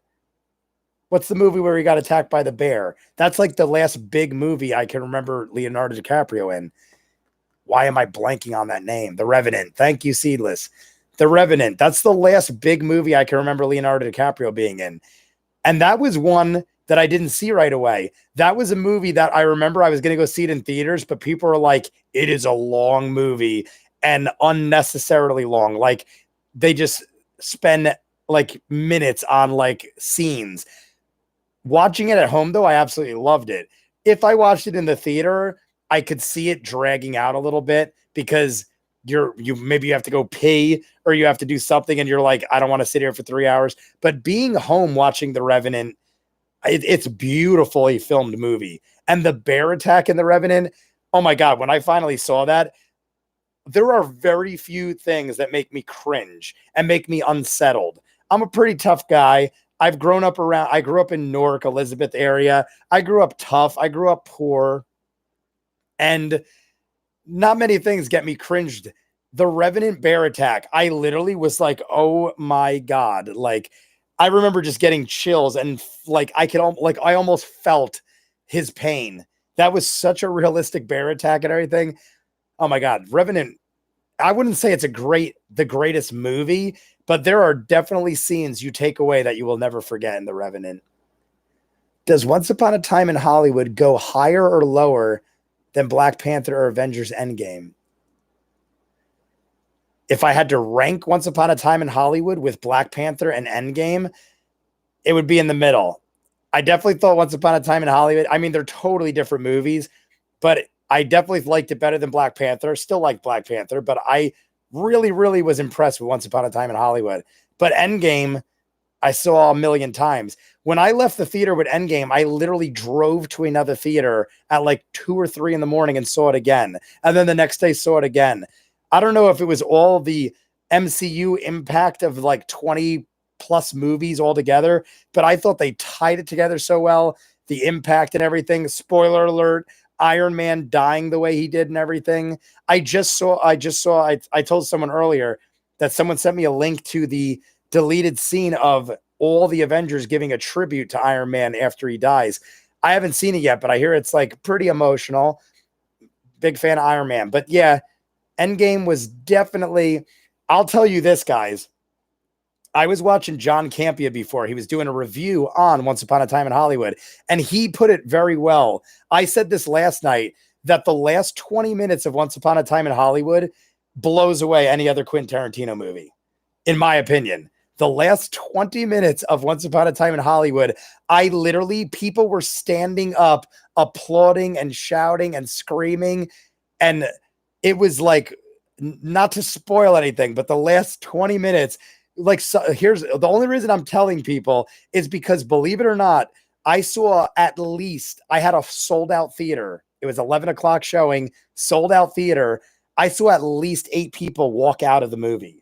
What's the movie where he got attacked by the bear? That's like the last big movie I can remember Leonardo DiCaprio in. Why am I blanking on that name? The Revenant. Thank you, Seedless. The Revenant. That's the last big movie I can remember Leonardo DiCaprio being in. And that was one that I didn't see right away. That was a movie that I remember I was going to go see it in theaters, but people were like, it is a long movie and unnecessarily long. Like they just spend like minutes on like scenes. Watching it at home, though, I absolutely loved it. If I watched it in the theater, I could see it dragging out a little bit because maybe you have to go pee or you have to do something and you're like, I don't want to sit here for 3 hours. But being home watching The Revenant, it's beautifully filmed movie. And the bear attack in The Revenant, oh my God, when I finally saw that, there are very few things that make me cringe and make me unsettled. I'm a pretty tough guy. I grew up in Newark, Elizabeth area. I grew up tough. I grew up poor. And not many things get me cringed. The Revenant bear attack, I literally was like, oh my God. Like, I remember just getting chills and like I almost felt his pain. That was such a realistic bear attack and everything. Oh my God. Revenant, I wouldn't say it's the greatest movie, but there are definitely scenes you take away that you will never forget in The Revenant. Does Once Upon a Time in Hollywood go higher or lower than Black Panther or Avengers Endgame? If I had to rank Once Upon a Time in Hollywood with Black Panther and Endgame, it would be in the middle. I definitely thought Once Upon a Time in Hollywood, I mean, they're totally different movies, but I definitely liked it better than Black Panther. Still like Black Panther, but I really, really was impressed with Once Upon a Time in Hollywood. But Endgame, I saw a million times. When I left the theater with Endgame, I literally drove to another theater at like 2 or 3 in the morning and saw it again. And then the next day saw it again. I don't know if it was all the MCU impact of like 20 plus movies altogether, but I thought they tied it together so well. The impact and everything. Spoiler alert. Iron Man dying the way he did and everything. I told someone earlier that someone sent me a link to the deleted scene of all the Avengers giving a tribute to Iron Man after he dies. I haven't seen it yet, but I hear it's like pretty emotional. Big fan of Iron Man. But yeah, Endgame was definitely, I'll tell you this, guys. I was watching John Campea before. He was doing a review on Once Upon a Time in Hollywood, and he put it very well. I said this last night, that the last 20 minutes of Once Upon a Time in Hollywood blows away any other Quentin Tarantino movie, in my opinion. The last 20 minutes of Once Upon a Time in Hollywood, people were standing up, applauding and shouting and screaming. And it was like, not to spoil anything, but the last 20 minutes, here's the only reason I'm telling people is because, believe it or not, I had a sold out theater. It was 11 o'clock showing, sold out theater. I saw at least 8 people walk out of the movie.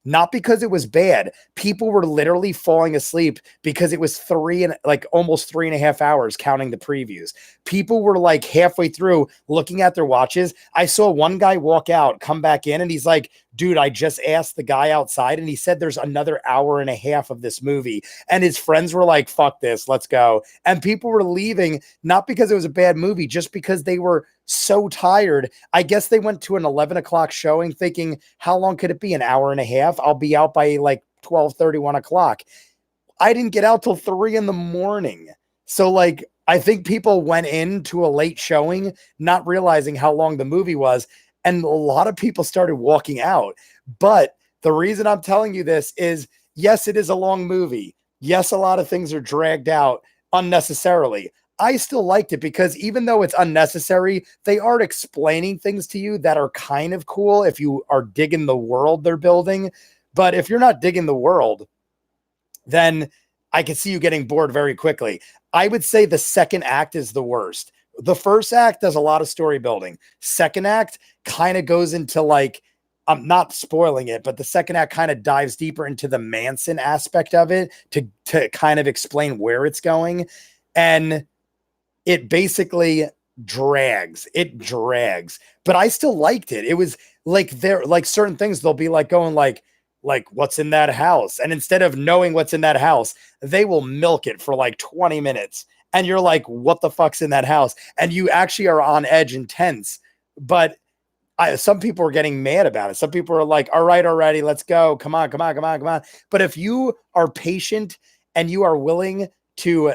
Not because it was bad. People were literally falling asleep because it was almost 3.5 hours counting the previews. People were like halfway through looking at their watches. I saw one guy walk out, come back in, and he's like, dude, I just asked the guy outside, and he said there's another hour and a half of this movie. And his friends were like, fuck this, let's go. And people were leaving, not because it was a bad movie, just because they were so tired. I guess they went to an 11 o'clock showing thinking, how long could it be? An hour and a half? I'll be out by like 12:30, 1 o'clock. I didn't get out till 3 in the morning. So like, I think people went into a late showing, not realizing how long the movie was. And a lot of people started walking out. But the reason I'm telling you this is, yes, it is a long movie. Yes, a lot of things are dragged out unnecessarily. I still liked it because even though it's unnecessary, they are explaining things to you that are kind of cool if you are digging the world they're building. But if you're not digging the world, then I can see you getting bored very quickly. I would say the second act is the worst. The first act does a lot of story building. Second act kind of goes into like, I'm not spoiling it, but the second act kind of dives deeper into the Manson aspect of it to kind of explain where it's going. And it basically drags. It drags. But I still liked it. It was like certain things they'll be like going like what's in that house? And instead of knowing what's in that house, they will milk it for like 20 minutes. And you're like, what the fuck's in that house? And you actually are on edge and tense. But some people are getting mad about it. Some people are like, all right, already, let's go. Come on. But if you are patient and you are willing to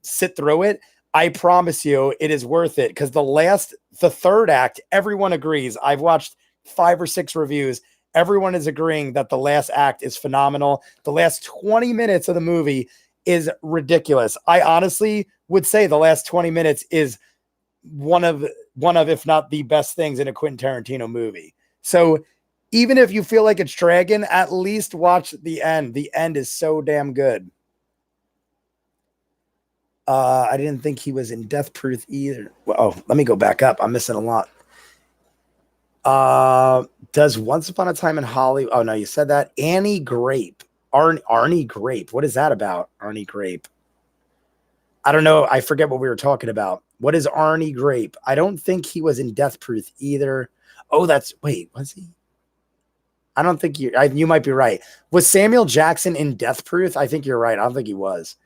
sit through it, I promise you it is worth it, because the third act, everyone agrees. I've watched 5 or 6 reviews. Everyone is agreeing that the last act is phenomenal. The last 20 minutes of the movie is ridiculous. I honestly would say the last 20 minutes is one of, if not the best things in a Quentin Tarantino movie. So even if you feel like it's dragging, at least watch the end. The end is so damn good. I didn't think he was in Death Proof either. Well, let me go back up. I'm missing a lot. Does Once Upon a Time in Hollywood? Oh no, you said that. Annie Grape. Arnie Grape. What is that about? Arnie Grape. I don't know. I forget what we were talking about. What is Arnie Grape? I don't think he was in Death Proof either. Oh, wait, was he? I don't think you might be right. Was Samuel Jackson in Death Proof? I think you're right. I don't think he was.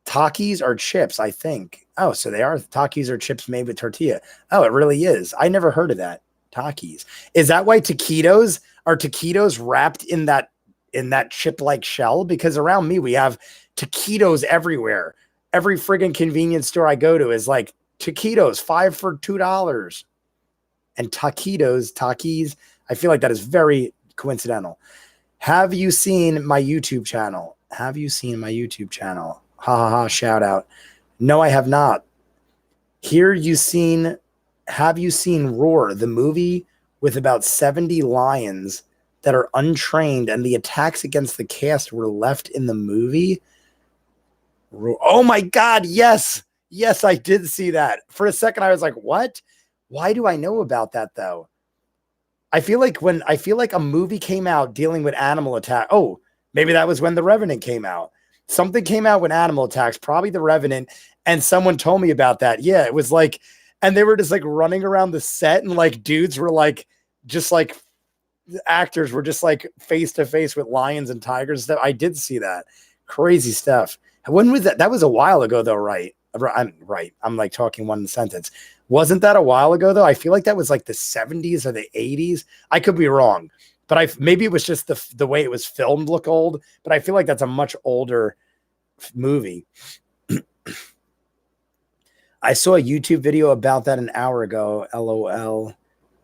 Takis are chips, I think. Oh, so they are. Takis are chips made with tortilla. Oh, it really is. I never heard of that. Takis. Is that why taquitos are wrapped in that chip-like shell? Because around me, we have taquitos everywhere. Every friggin' convenience store I go to is like taquitos, 5 for $2. And Takis, I feel like that is very coincidental. Have you seen my YouTube channel? Have you seen my YouTube channel? Ha ha ha, shout out. No, I have not. Have you seen Roar, the movie with about 70 lions that are untrained, and the attacks against the cast were left in the movie? Oh my God, yes. Yes, I did see that. For a second, I was like, what? Why do I know about that though? I feel like a movie came out dealing with animal attack. Oh, maybe that was when The Revenant came out. Something came out with animal attacks, probably The Revenant, and someone told me about that. Yeah, it was like, and they were just like running around the set, and like dudes were like, just like actors were just like face to face with lions and tigers and stuff. I did see that. Crazy stuff. When was that? That was a while ago though, right? I'm right. I'm like talking one sentence. Wasn't that a while ago though? I feel like that was like the 70s or the 80s. I could be wrong, but maybe it was just the way it was filmed look old, but I feel like that's a much older movie. I saw a YouTube video about that an hour ago. LOL.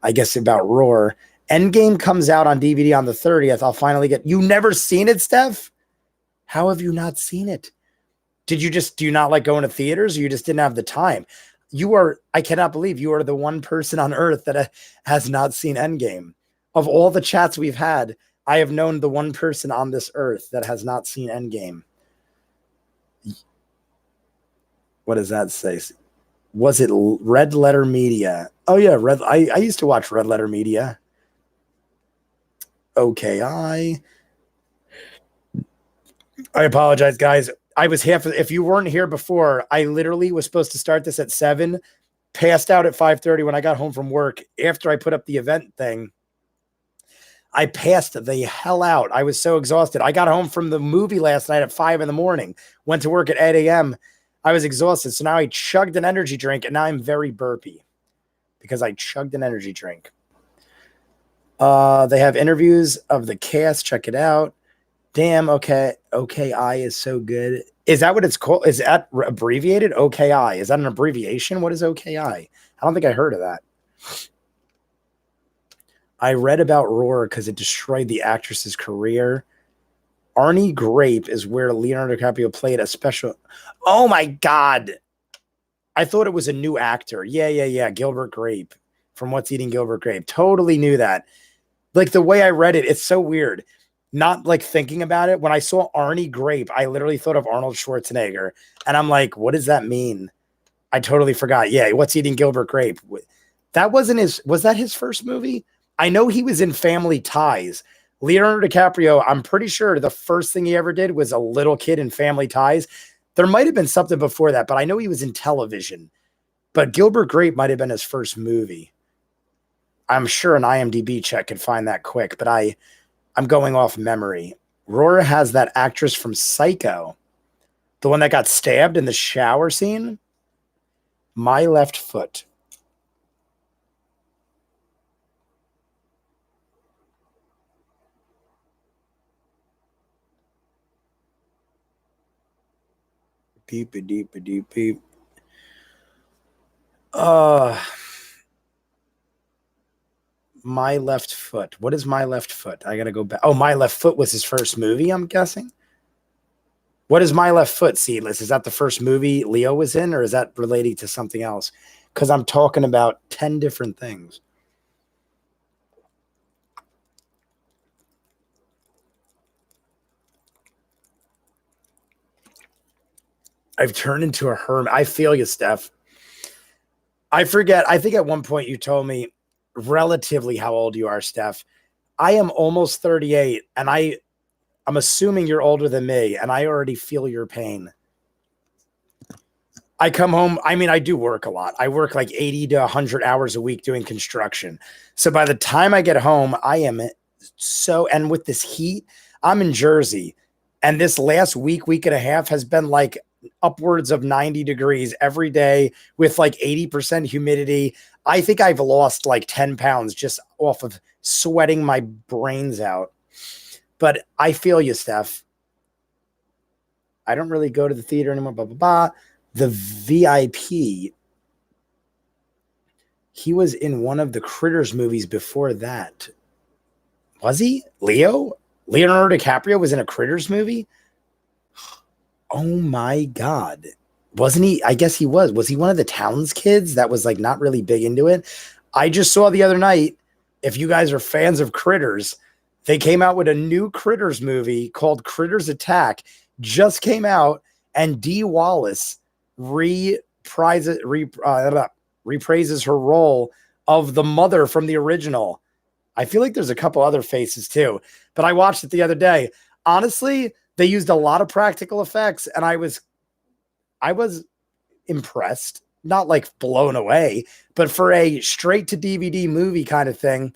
I guess about Roar. Endgame comes out on DVD on the 30th. I'll finally get. You never seen it, Steph? How have you not seen it? Do you not like going to theaters, or you just didn't have the time? I cannot believe you are the one person on earth that has not seen Endgame. Of all the chats we've had, I have known the one person on this earth that has not seen Endgame. What does that say? Was it Red Letter Media? Oh yeah, I used to watch Red Letter Media. Okay, I apologize, guys. I was if you weren't here before, I literally was supposed to start this at 7, passed out at 5:30 when I got home from work after I put up the event thing. I passed the hell out. I was so exhausted. I got home from the movie last night at 5 in the morning, went to work at 8 a.m. I was exhausted. So now I chugged an energy drink, and now I'm very burpy because I chugged an energy drink. They have interviews of the cast. Check it out. Damn, OKI is so good. Is that what it's called? Is that abbreviated? OKI. Is that an abbreviation? What is OKI? I don't think I heard of that. I read about Roar because it destroyed the actress's career. Arnie Grape is where Leonardo DiCaprio played a special. Oh my God. I thought it was a new actor. Yeah. Gilbert Grape from What's Eating Gilbert Grape. Totally knew that. Like the way I read it, it's so weird. Not like thinking about it. When I saw Arnie Grape, I literally thought of Arnold Schwarzenegger. And I'm like, what does that mean? I totally forgot. Yeah, What's Eating Gilbert Grape? Was that his first movie? I know he was in Family Ties. Leonardo DiCaprio, I'm pretty sure the first thing he ever did was a little kid in Family Ties. There might have been something before that, but I know he was in television. But Gilbert Grape might have been his first movie. I'm sure an IMDb check could find that quick, but I'm going off memory. Roar has that actress from Psycho, the one that got stabbed in the shower scene. My Left Foot. Beep a deep a deep beep. My Left Foot. What is My Left Foot? I gotta go back. Oh, My Left Foot was his first movie, I'm guessing. What is My Left Foot, Seedless? Is that the first movie Leo was in, or is that relating to something else? Because I'm talking about 10 different things. I've turned into a hermit. I feel you, Steph. I forget. I think at one point you told me relatively how old you are, Steph. I am almost 38, and I'm assuming you're older than me, and I already feel your pain. I come home. I mean, I do work a lot. I work like 80 to 100 hours a week doing construction. So by the time I get home, I am so, and with this heat, I'm in Jersey. And this last week and a half has been like upwards of 90 degrees every day with like 80% humidity. I think I've lost like 10 pounds just off of sweating my brains out. But I feel you, Steph. I don't really go to the theater anymore, blah, blah, blah. The VIP, he was in one of the Critters movies before that. Was he? Leonardo DiCaprio was in a Critters movie? Oh my God. Wasn't he? I guess he was. Was he one of the Towns kids that was like not really big into it? I just saw the other night, if you guys are fans of Critters, they came out with a new Critters movie called Critters Attack. Just came out, and Dee Wallace repraises her role of the mother from the original. I feel like there's a couple other faces too, but I watched it the other day. Honestly, they used a lot of practical effects, and I was impressed, not like blown away, but for a straight to DVD movie kind of thing,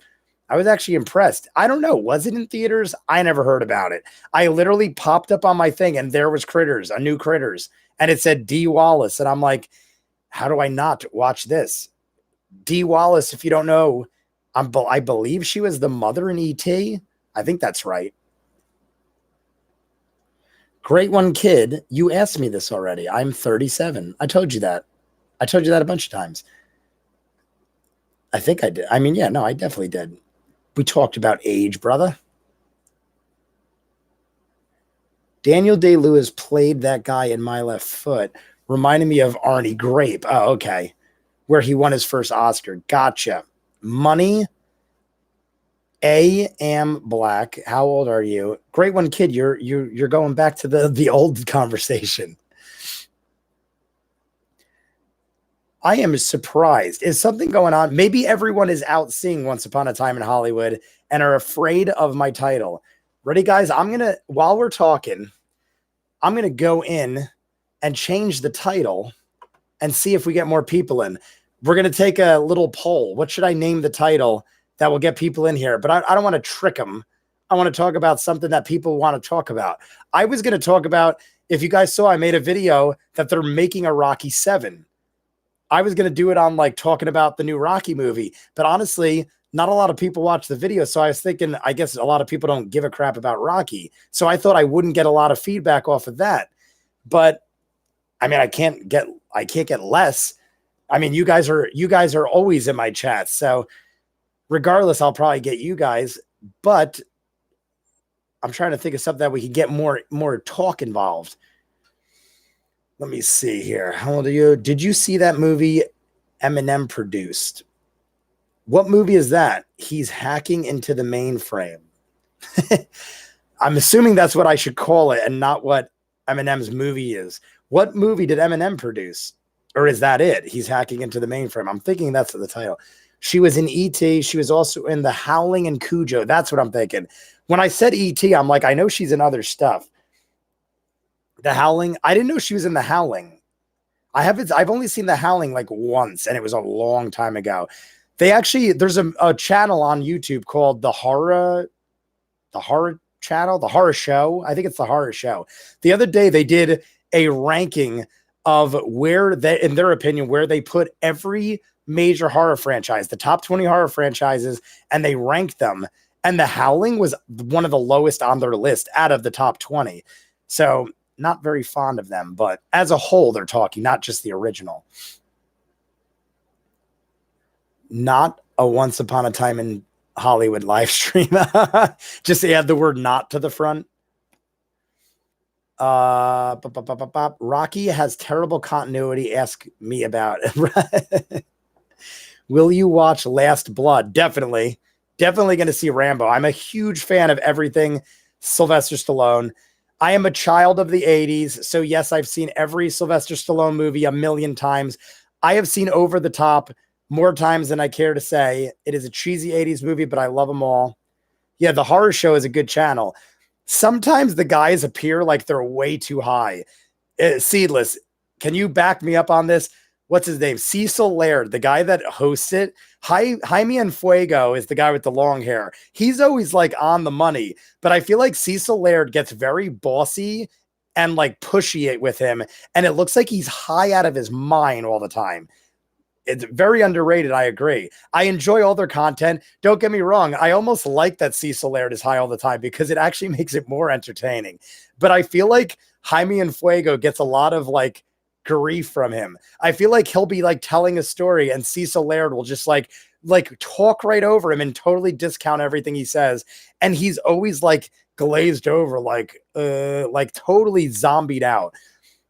I was actually impressed. I don't know. Was it in theaters? I never heard about it. I literally popped up on my thing and there was Critters, a new Critters, and it said Dee Wallace. And I'm like, how do I not watch this? Dee Wallace, if you don't know, I believe she was the mother in E.T. I think that's right. Great one, kid. You asked me this already. I'm 37. I told you that. I told you that a bunch of times. I think I did. I mean, yeah, no, I definitely did. We talked about age, brother. Daniel Day-Lewis played that guy in My Left Foot. Reminded me of Arnie Grape. Oh, okay. Where he won his first Oscar. Gotcha. Money. A.M. Black. How old are you? Great one, kid. You're going back to the old conversation. I am surprised. Is something going on? Maybe everyone is out seeing Once Upon a Time in Hollywood and are afraid of my title. Ready, guys? While we're talking, I'm going to go in and change the title and see if we get more people in. We're going to take a little poll. What should I name the title that will get people in here? But I don't want to trick them. I want to talk about something that people want to talk about. I was going to talk about, if you guys saw, I made a video that they're making a Rocky 7. I was going to do it on like talking about the new Rocky movie, but honestly, not a lot of people watch the video. So I was thinking, I guess a lot of people don't give a crap about Rocky. So I thought I wouldn't get a lot of feedback off of that. But I mean, I can't get less. I mean, you guys are always in my chat. So regardless, I'll probably get you guys, but I'm trying to think of something that we can get more talk involved. Let me see here. How old are you? Did you see that movie Eminem produced? What movie is that? He's hacking into the mainframe. I'm assuming that's what I should call it and not what Eminem's movie is. What movie did Eminem produce? Or is that it? He's hacking into the mainframe. I'm thinking that's the title. She was in E.T. She was also in The Howling and Cujo. That's what I'm thinking. When I said E.T., I'm like, I know she's in other stuff. The Howling. I didn't know she was in The Howling. I've only seen The Howling like once, and it was a long time ago. There's a channel on YouTube called the horror channel, the horror show. I think it's the horror show. The other day they did a ranking of where they, in their opinion, where they put every major horror franchise, the top 20 horror franchises, and they ranked them. And The Howling was one of the lowest on their list out of the top 20. So not very fond of them, but as a whole, they're talking, not just the original. Not a Once Upon a Time in Hollywood live stream. Just add the word not to the front. Rocky has terrible continuity. Ask me about it. Will you watch Last Blood? Definitely. Definitely going to see Rambo. I'm a huge fan of everything Sylvester Stallone. I am a child of the 80s. So yes, I've seen every Sylvester Stallone movie a million times. I have seen Over the Top more times than I care to say. It is a cheesy 80s movie, but I love them all. Yeah, The Horror Show is a good channel. Sometimes the guys appear like they're way too high. Seedless, can you back me up on this? What's his name? Cecil Laird, the guy that hosts it. Jaime and Fuego is the guy with the long hair. He's always like on the money, but I feel like Cecil Laird gets very bossy and like pushy with him. And it looks like he's high out of his mind all the time. It's very underrated. I agree. I enjoy all their content. Don't get me wrong. I almost like that Cecil Laird is high all the time because it actually makes it more entertaining. But I feel like Jaime and Fuego gets a lot of like grief from him. I feel like he'll be like telling a story and Cecil Laird will just like talk right over him and totally discount everything he says. And he's always like glazed over, like totally zombied out.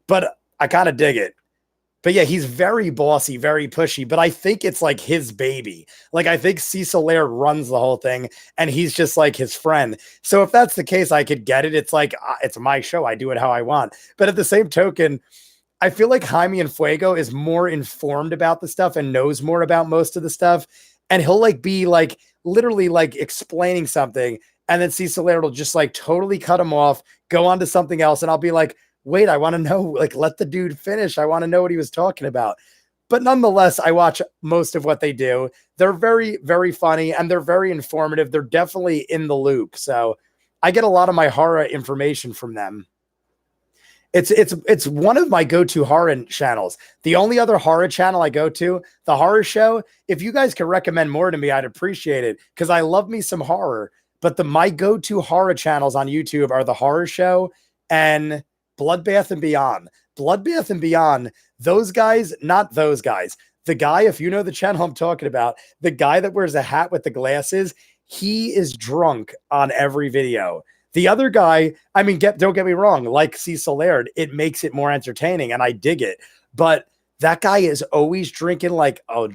But I kind of dig it. But yeah, he's very bossy, very pushy, but I think it's like his baby. Like, I think Cecil Laird runs the whole thing and he's just like his friend. So if that's the case, I could get it. It's like, it's my show. I do it how I want. But at the same token, I feel like Jaime and Fuego is more informed about the stuff and knows more about most of the stuff. And he'll like be like literally like explaining something. And then Cecil Laird will just like totally cut him off, go on to something else. And I'll be like, wait, I want to know, like, let the dude finish. I want to know what he was talking about. But nonetheless, I watch most of what they do. They're very, very funny and they're very informative. They're definitely in the loop. So I get a lot of my horror information from them. It's one of my go-to horror channels. The only other horror channel I go to, The Horror Show. If you guys could recommend more to me, I'd appreciate it because I love me some horror. But my go-to horror channels on YouTube are The Horror Show and Bloodbath and Beyond. Bloodbath and Beyond, those guys, not those guys. The guy, if you know the channel I'm talking about, the guy that wears a hat with the glasses, he is drunk on every video. The other guy, I mean, don't get me wrong, like Cecil Laird, it makes it more entertaining and I dig it. But that guy is always drinking like a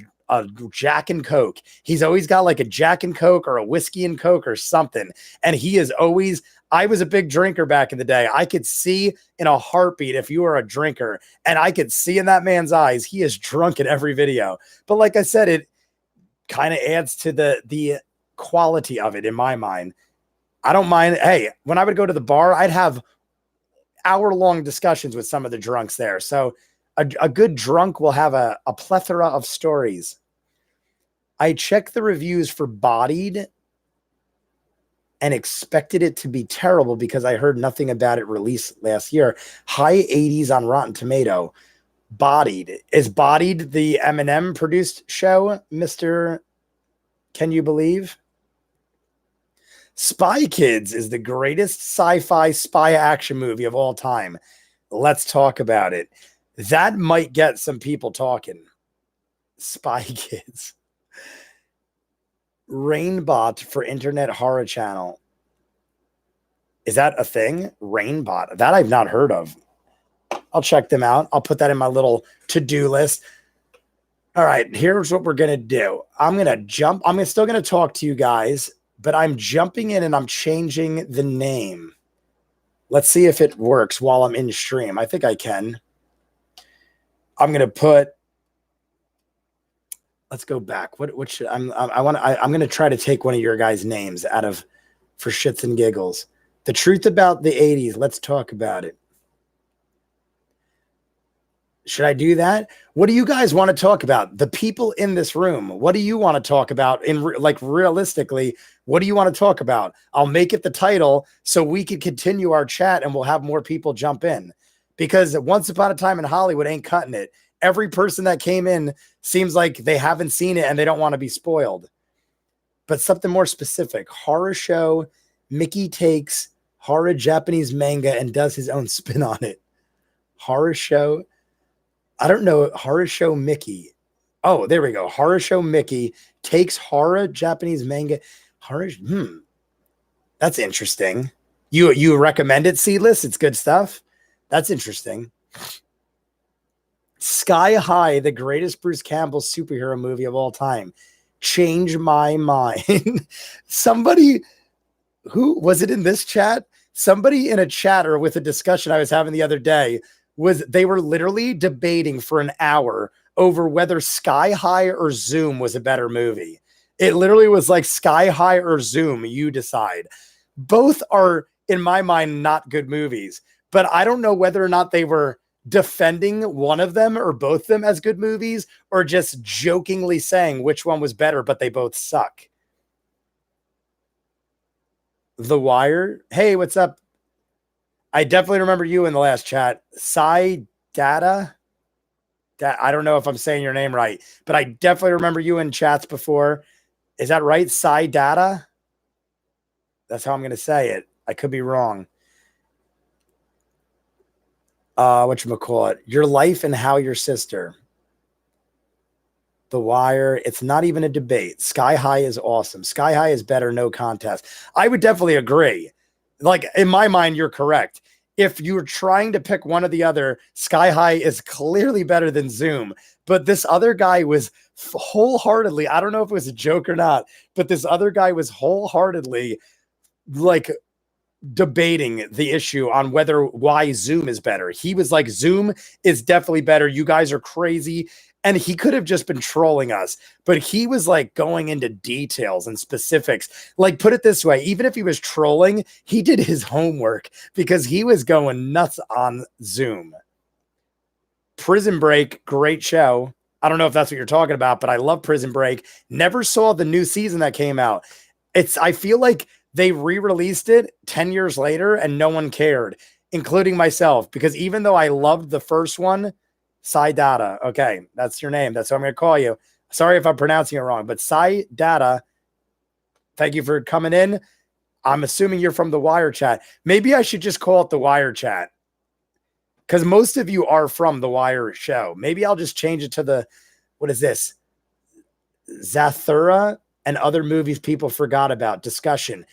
Jack and Coke. He's always got like a Jack and Coke or a whiskey and Coke or something. And he is always, I was a big drinker back in the day. I could see in a heartbeat if you were a drinker, and I could see in that man's eyes, he is drunk in every video. But like I said, it kind of adds to the quality of it in my mind. I don't mind. Hey, when I would go to the bar, I'd have hour-long discussions with some of the drunks there. So a good drunk will have a plethora of stories. I checked the reviews for Bodied and expected it to be terrible because I heard nothing about it released last year. High 80s on Rotten Tomato. Bodied. Is Bodied the Eminem produced show, Mr. Can You Believe? Spy Kids is the greatest sci-fi spy action movie of all time. Let's talk about it. That might get some people talking. Spy Kids. Rainbot for Internet Horror Channel. Is that a thing? Rainbot. That I've not heard of. I'll check them out. I'll put that in my little to-do list. All right, here's what we're going to do. I'm going to jump. I'm still going to talk to you guys, but I'm jumping in and I'm changing the name. Let's see if it works while I'm in stream. I think I can. I'm going to put, let's go back. What should I'm going to try to take one of your guys' names out of for shits and giggles. The truth about the 80s. Let's talk about it. Should I do that? What do you guys want to talk about? The people in this room. What do you want to talk about? Realistically, what do you want to talk about? I'll make it the title so we can continue our chat and we'll have more people jump in. Because Once Upon a Time in Hollywood ain't cutting it. Every person that came in seems like they haven't seen it and they don't want to be spoiled. But something more specific. Horror Show, Mickey Takes horror Japanese manga and does his own spin on it. Horror show. I don't know. Horror show Mickey. Oh, there we go. Horror show Mickey takes horror Japanese manga. Horror. That's interesting. You recommend it, Seedless? It's good stuff. That's interesting. Sky High, the greatest Bruce Campbell superhero movie of all time. Change my mind. Somebody, who was it in this chat? Somebody in a chat or with a discussion I was having the other day they were literally debating for an hour over whether Sky High or Zoom was a better movie. It literally was like Sky High or Zoom, you decide. Both are, in my mind, not good movies, but I don't know whether or not they were defending one of them or both of them as good movies, or just jokingly saying which one was better, but they both suck. The Wire. Hey, what's up? I definitely remember you in the last chat. Sai Data. I don't know if I'm saying your name right, but I definitely remember you in chats before. Is that right? Sai Data? That's how I'm going to say it. I could be wrong. Whatchamacallit? Your Life and How Your Sister. The Wire. It's not even a debate. Sky High is awesome. Sky High is better, no contest. I would definitely agree. Like, in my mind, you're correct. If you're trying to pick one or the other, Sky High is clearly better than Zoom. But this other guy was wholeheartedly, I don't know if it was a joke or not, but this other guy was wholeheartedly like debating the issue on why Zoom is better. He was like, Zoom is definitely better. You guys are crazy. And he could have just been trolling us, but he was like going into details and specifics. Like, put it this way, even if he was trolling, he did his homework because he was going nuts on Zoom. Prison Break, great show. I don't know if that's what you're talking about, but I love Prison Break. Never saw the new season that came out. I feel like they re-released it 10 years later and no one cared, including myself, because even though I loved the first one, Sai Data. Okay, that's your name. That's what I'm going to call you. Sorry if I'm pronouncing it wrong, but Sai Data, thank you for coming in. I'm assuming you're from the Wire chat. Maybe I should just call it the Wire chat because most of you are from the Wire show. Maybe I'll just change it to the, what is this? Zathura and Other Movies People Forgot About discussion.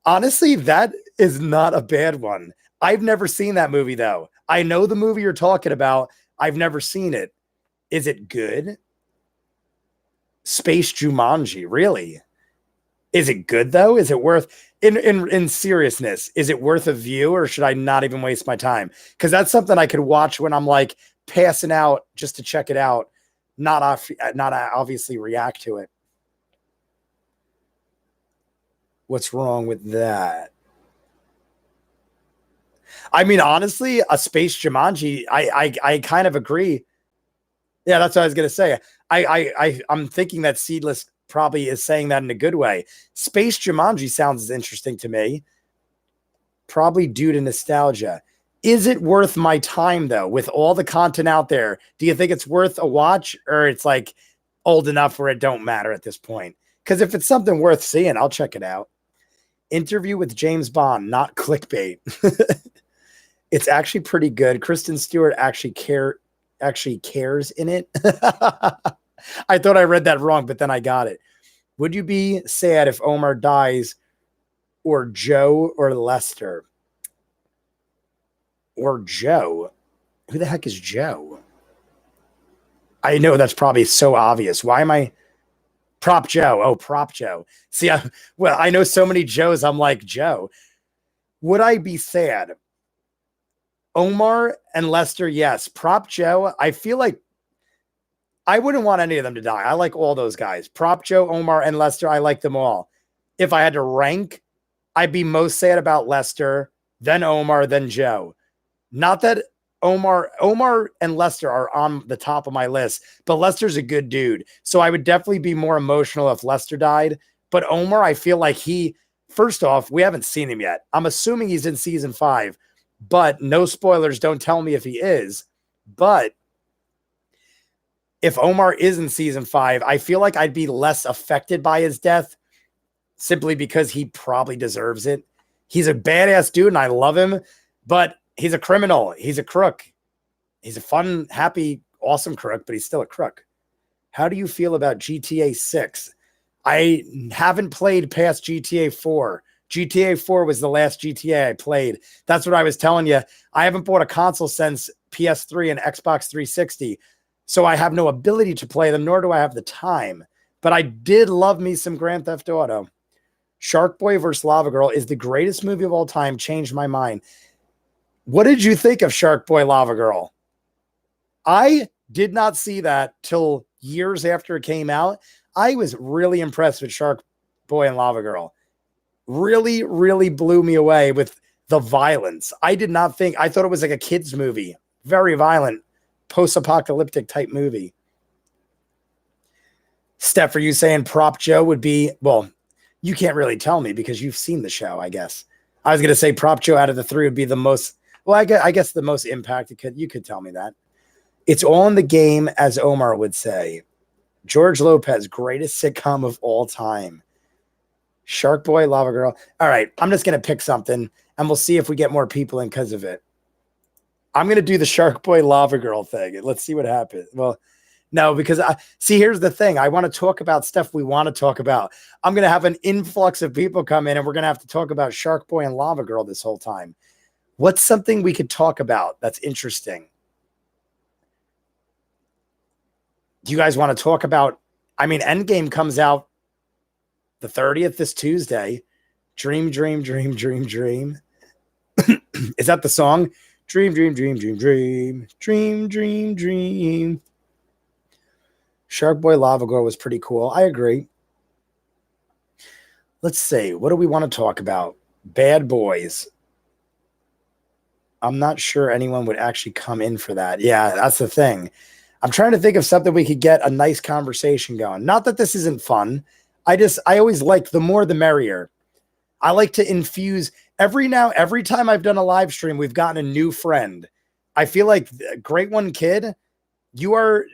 Honestly, that is not a bad one. I've never seen that movie, though. I know the movie you're talking about. I've never seen it. Is it good? Space Jumanji, really? Is it good though? Is it worth in seriousness? Is it worth a view, or should I not even waste my time? Because that's something I could watch when I'm like passing out just to check it out, not obviously react to it. What's wrong with that? I mean, honestly, a Space Jumanji, I kind of agree. Yeah, that's what I was gonna say. I'm thinking that Seedless probably is saying that in a good way. Space Jumanji sounds interesting to me. Probably due to nostalgia. Is it worth my time though? With all the content out there, do you think it's worth a watch, or it's like old enough where it don't matter at this point? Because if it's something worth seeing, I'll check it out. Interview with James Bond, not clickbait. It's actually pretty good. Kristen Stewart actually cares in it. I thought I read that wrong, but then I got it. Would you be sad if Omar dies, or Joe, or Lester? Or Joe? Who the heck is Joe? I know that's probably so obvious. Why am I Prop Joe? Oh, Prop Joe. See, I know so many Joes. I'm like, Joe. Would I be sad? Omar and Lester, yes. Prop Joe, I feel like I wouldn't want any of them to die. I like all those guys. Prop Joe, Omar, and Lester, I like them all. If I had to rank, I'd be most sad about Lester, then Omar, then Joe. Not that Omar and Lester are on the top of my list, but Lester's a good dude. So I would definitely be more emotional if Lester died. But Omar, I feel like first off, we haven't seen him yet. I'm assuming he's in season 5. But no spoilers, don't tell me if he is. But if Omar is in season 5, I feel like I'd be less affected by his death simply because he probably deserves it. He's a badass dude and I love him, but he's a criminal. He's a crook. He's a fun, happy, awesome crook, but he's still a crook. How do you feel about GTA 6? I haven't played past GTA 4. GTA 4 was the last GTA I played. That's what I was telling you. I haven't bought a console since PS3 and Xbox 360, so I have no ability to play them, nor do I have the time. But I did love me some Grand Theft Auto. Shark Boy vs. Lava Girl is the greatest movie of all time. Changed my mind. What did you think of Shark Boy Lava Girl? I did not see that till years after it came out. I was really impressed with Shark Boy and Lava Girl. Really, really blew me away with the violence. I thought it was like a kid's movie. Very violent, post-apocalyptic type movie. Steph, are you saying Prop Joe would be, well, you can't really tell me because you've seen the show, I guess. I was going to say Prop Joe out of the three would be the most, well, I guess the most impacted. You could tell me that. It's all in the game, as Omar would say. George Lopez, greatest sitcom of all time. Shark Boy, Lava Girl. All right, I'm just going to pick something, and we'll see if we get more people in because of it. I'm going to do the Shark Boy, Lava Girl thing. Let's see what happens. Well, no, because here's the thing. I want to talk about stuff we want to talk about. I'm going to have an influx of people come in, and we're going to have to talk about Shark Boy and Lava Girl this whole time. What's something we could talk about that's interesting? Do you guys want to talk about, Endgame comes out the 30th this Tuesday. Dream, dream, dream, dream, dream. Is that the song? Dream, dream, dream, dream, dream, dream, dream, dream. Shark Boy Lava Girl was pretty cool. I agree. Let's see. What do we want to talk about? Bad Boys. I'm not sure anyone would actually come in for that. Yeah, that's the thing. I'm trying to think of something we could get a nice conversation going. Not that this isn't fun. I always like the more the merrier. I like to infuse every time I've done a live stream, we've gotten a new friend. I feel like Great One Kid, you are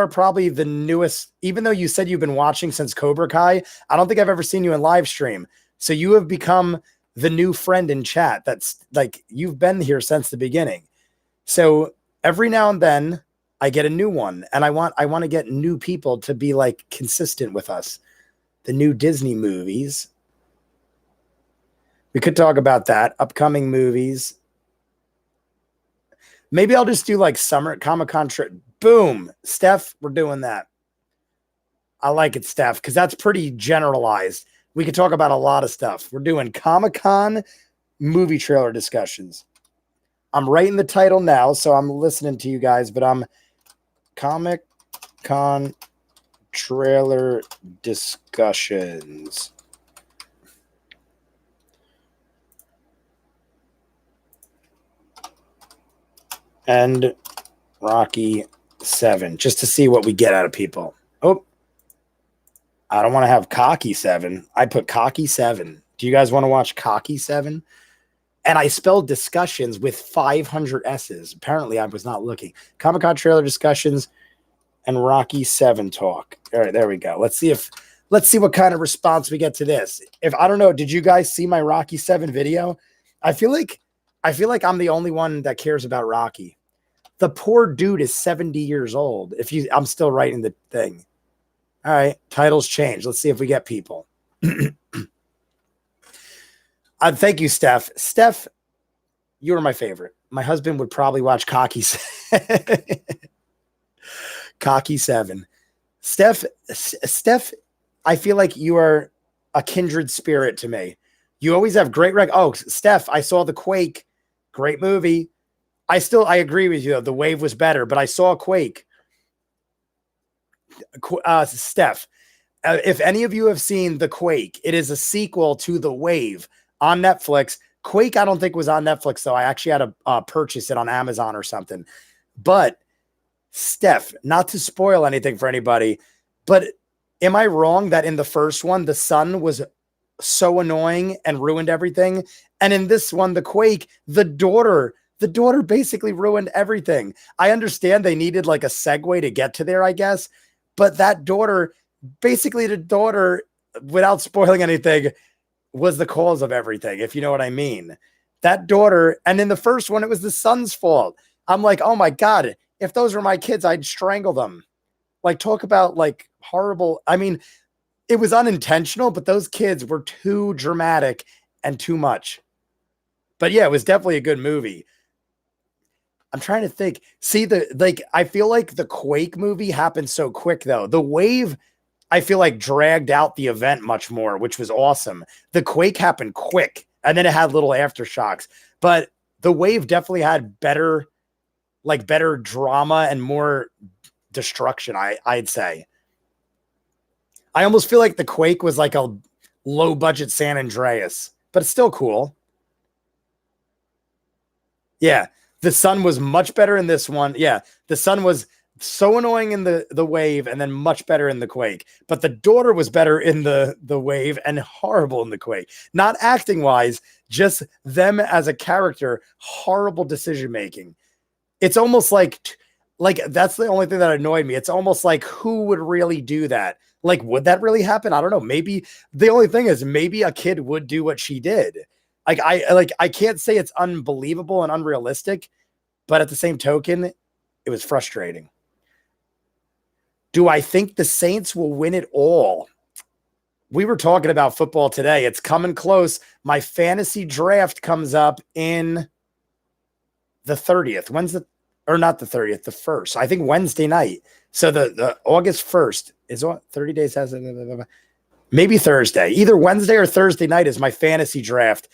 probably the newest, even though you said you've been watching since Cobra Kai. I don't think I've ever seen you in live stream. So you have become the new friend in chat. That's like, you've been here since the beginning. So every now and then I get a new one, and I want to get new people to be like consistent with us. The new Disney movies. We could talk about that. Upcoming movies. Maybe I'll just do like summer Comic-Con trip. Boom. Steph, we're doing that. I like it, Steph, because that's pretty generalized. We could talk about a lot of stuff. We're doing Comic-Con movie trailer discussions. I'm writing the title now, so I'm listening to you guys, but I'm Comic-Con trailer discussions. And Rocky 7, just to see what we get out of people. Oh, I don't want to have Cocky 7. I put Cocky 7. Do you guys want to watch Cocky 7? And I spelled discussions with 500 S's. Apparently, I was not looking. Comic-Con trailer discussions and Rocky 7 talk. All right, there we go. Let's see what kind of response we get to this. I don't know, did you guys see my Rocky 7 video? I feel like I'm the only one that cares about Rocky. The poor dude is 70 years old. I'm still writing the thing. All right, titles change. Let's see if we get people. Thank you, Steph. Steph, you are my favorite. My husband would probably watch Cocky 7. Cocky 7. Steph, I feel like you are a kindred spirit to me. You always have great Steph, I saw The Quake. Great movie. I agree with you, though. The Wave was better, but I saw Quake. Steph, if any of you have seen The Quake, it is a sequel to The Wave on Netflix. Quake, I don't think was on Netflix, though. I actually had to purchase it on Amazon or something. But Steph, not to spoil anything for anybody, but am I wrong that in the first one, the son was so annoying and ruined everything? And in this one, The Quake, the daughter basically ruined everything. I understand they needed like a segue to get to there, I guess. But that daughter, without spoiling anything, was the cause of everything, if you know what I mean. That daughter, and in the first one, it was the son's fault. I'm like, oh my God, if those were my kids, I'd strangle them. Like, talk about like horrible. I mean, it was unintentional, but those kids were too dramatic and too much. But yeah, it was definitely a good movie. I'm trying to think. See, I feel like the Quake movie happened so quick though. The Wave, I feel like dragged out the event much more, which was awesome. The Quake happened quick and then it had little aftershocks, but the Wave definitely had better drama and more destruction. I'd say. I almost feel like the Quake was like a low budget San Andreas, but it's still cool. Yeah. The son was much better in this one. Yeah. The son was so annoying in the Wave and then much better in the Quake. But the daughter was better in the Wave and horrible in the Quake. Not acting wise, just them as a character, horrible decision making. It's almost like that's the only thing that annoyed me. It's almost like who would really do that? Like, would that really happen? I don't know. Maybe the only thing is maybe a kid would do what she did. I can't say it's unbelievable and unrealistic, but at the same token, it was frustrating. Do I think the Saints will win it all? We were talking about football today. It's coming close. My fantasy draft comes up in the 30th. When's the, or not the 30th, the 1st. I think Wednesday night. So the August 1st is what 30 days has maybe Thursday. Either Wednesday or Thursday night is my fantasy draft.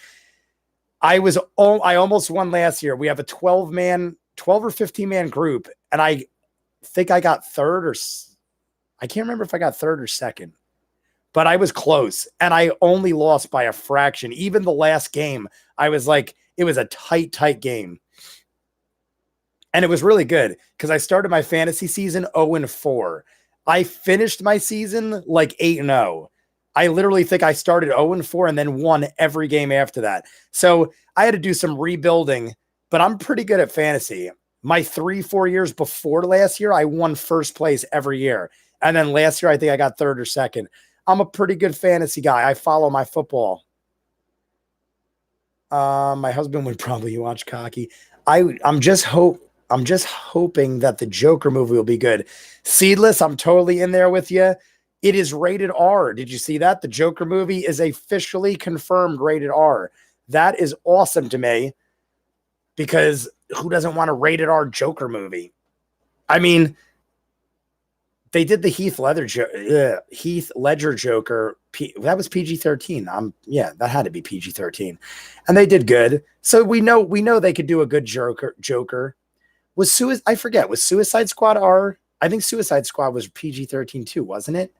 I almost won last year. We have a 12 or 15 man group, and I think I got third, or I can't remember if I got third or second, but I was close, and I only lost by a fraction. Even the last game, I was like, it was a tight game. And it was really good because I started my fantasy season 0-4. I finished my season like 8-0. I literally think I started 0-4 and then won every game after that. So I had to do some rebuilding, but I'm pretty good at fantasy. My 3-4 years before last year, I won first place every year. And then last year, I think I got third or second. I'm a pretty good fantasy guy. I follow my football. My husband would probably watch Cocky. I'm just hoping that the Joker movie will be good. Seedless, I'm totally in there with you. It is rated R. Did you see that? The Joker movie is officially confirmed rated R. That is awesome to me because who doesn't want a rated R Joker movie? I mean, they did the Heath Ledger Joker. That was PG-13. Yeah, that had to be PG-13. And they did good. So we know they could do a good Joker. I forget, was Suicide Squad R? I think Suicide Squad was PG-13 too, wasn't it?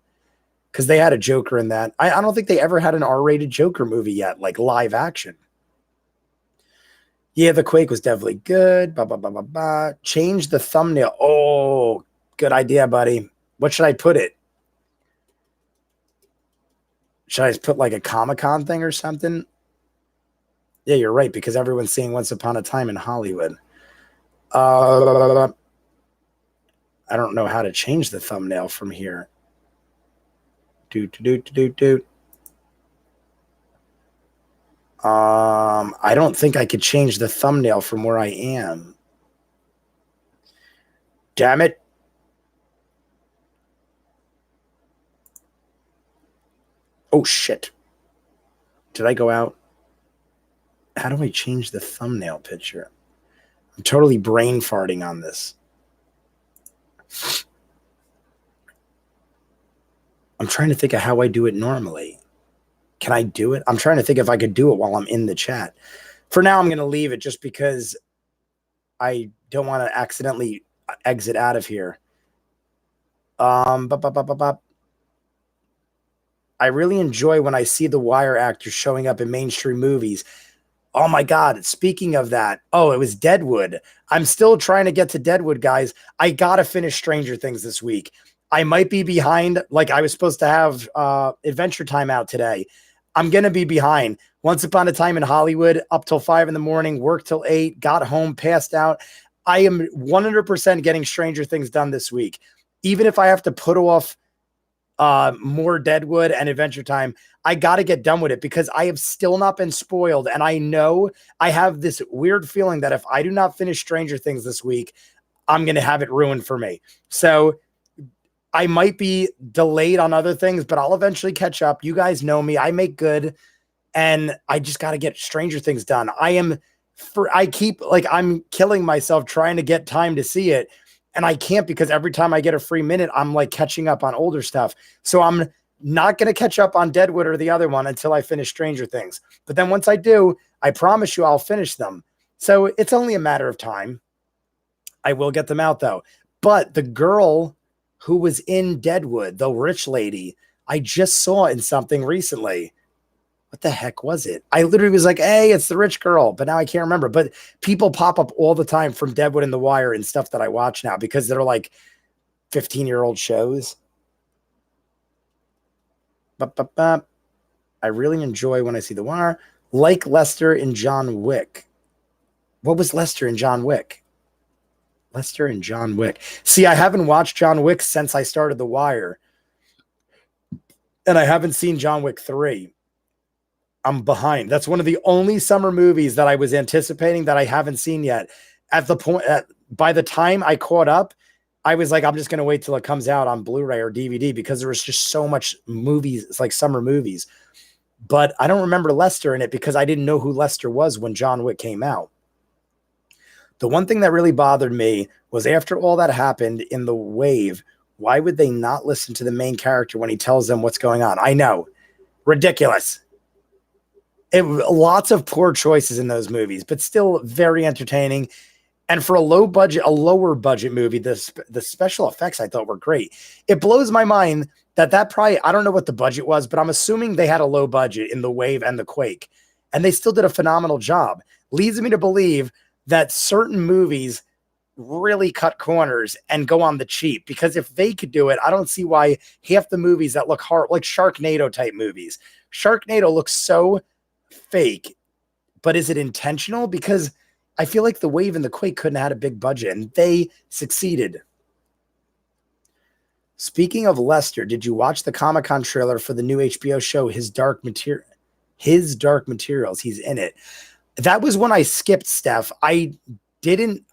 Because they had a Joker in that. I don't think they ever had an R-rated Joker movie yet, like live action. Yeah, the Quake was definitely good. Change the thumbnail. Oh, good idea, buddy. What should I put it? Should I just put like a Comic-Con thing or something? Yeah, you're right, because everyone's seeing Once Upon a Time in Hollywood. I don't know how to change the thumbnail from here. I don't think I could change the thumbnail from where I am. Damn it. Oh, shit. Did I go out? How do I change the thumbnail picture? I'm totally brain farting on this. I'm trying to think of how I do it normally. Can I do it? I'm trying to think if I could do it while I'm in the chat. For now, I'm going to leave it just because I don't want to accidentally exit out of here. I really enjoy when I see the Wire actors showing up in mainstream movies. Oh my God. Speaking of that. Oh, it was Deadwood. I'm still trying to get to Deadwood, guys. I got to finish Stranger Things this week. I might be behind. Like I was supposed to have Adventure Time out today. I'm going to be behind. Once Upon a Time in Hollywood, up till 5 a.m, worked till 8, got home, passed out. I am 100% getting Stranger Things done this week. Even if I have to put off more Deadwood and Adventure Time. I got to get done with it because I have still not been spoiled. And I know I have this weird feeling that if I do not finish Stranger Things this week, I'm going to have it ruined for me. So I might be delayed on other things, but I'll eventually catch up. You guys know me. I make good, and I just got to get Stranger Things done. I'm killing myself trying to get time to see it. And I can't because every time I get a free minute, I'm like catching up on older stuff. So I'm not going to catch up on Deadwood or the other one until I finish Stranger Things. But then once I do, I promise you I'll finish them. So it's only a matter of time. I will get them out though. But the girl who was in Deadwood, the rich lady, I just saw in something recently. What the heck was it? I literally was like, hey, it's the rich girl, but now I can't remember. But people pop up all the time from Deadwood and The Wire and stuff that I watch now because they're like 15-year-old shows. I really enjoy when I see The Wire. Like Lester in John Wick. What was Lester in John Wick? Lester and John Wick. See, I haven't watched John Wick since I started The Wire. And I haven't seen John Wick 3. I'm behind. That's one of the only summer movies that I was anticipating that I haven't seen yet. By the time I caught up, I was like, I'm just going to wait till it comes out on Blu-ray or DVD because there was just so much movies. It's like summer movies. But I don't remember Lester in it because I didn't know who Lester was when John Wick came out. The one thing that really bothered me was after all that happened in The Wave, why would they not listen to the main character when he tells them what's going on? I know. Ridiculous. Lots of poor choices in those movies, but still very entertaining. And for a lower budget movie, the special effects I thought were great. It blows my mind that probably, I don't know what the budget was, but I'm assuming they had a low budget in The Wave and The Quake. And they still did a phenomenal job. Leads me to believe that certain movies really cut corners and go on the cheap, because if they could do it, I don't see why half the movies that look hard, like Sharknado type movies. Sharknado looks so fake, but is it intentional? Because I feel like The Wave and The Quake couldn't have had a big budget, and they succeeded. Speaking of Lester, did you watch the Comic-Con trailer for the new HBO show, His Dark Materials? He's in it. That was when I skipped, Steph. I didn't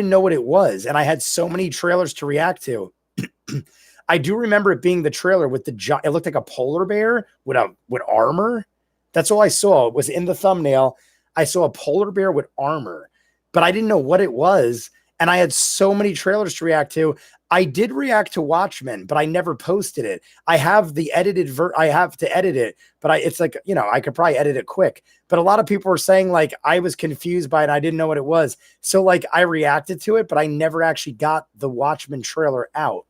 know what it was, and I had so many trailers to react to. I do remember it being the trailer with it looked like a polar bear with armor. That's all I saw. It was in the thumbnail. I saw a polar bear with armor, but I didn't know what it was. And I had so many trailers to react to. I did react to Watchmen, but I never posted it. I have the edited I have to edit it, but it's like, I could probably edit it quick. But a lot of people were saying like I was confused by it. I didn't know what it was. So like I reacted to it, but I never actually got the Watchmen trailer out.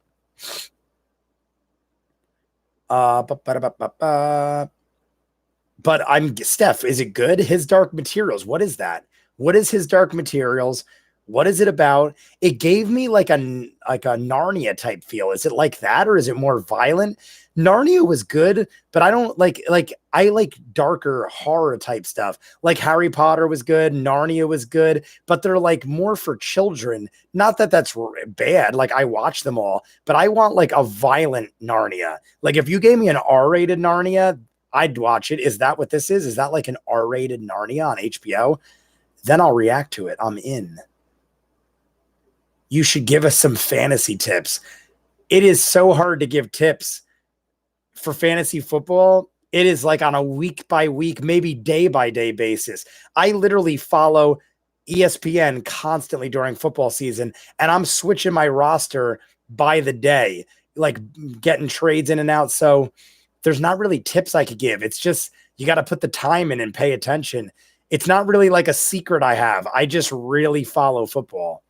But Steph, is it good? His Dark Materials. What is that? What is His Dark Materials? What is it about? It gave me like a Narnia type feel. Is it like that, or is it more violent? Narnia was good, but I don't I like darker horror type stuff. Like Harry Potter was good, Narnia was good, but they're like more for children. Not that that's bad. Like I watch them all, but I want like a violent Narnia. Like if you gave me an R-rated Narnia, I'd watch it. Is that what this is? Is that like an R-rated Narnia on HBO? Then I'll react to it. I'm in. You should give us some fantasy tips. It is so hard to give tips for fantasy football. It is like on a week by week, maybe day by day basis. I literally follow ESPN constantly during football season, and I'm switching my roster by the day, like getting trades in and out. So there's not really tips I could give. It's just, you got to put the time in and pay attention. It's not really like a secret I have. I just really follow football.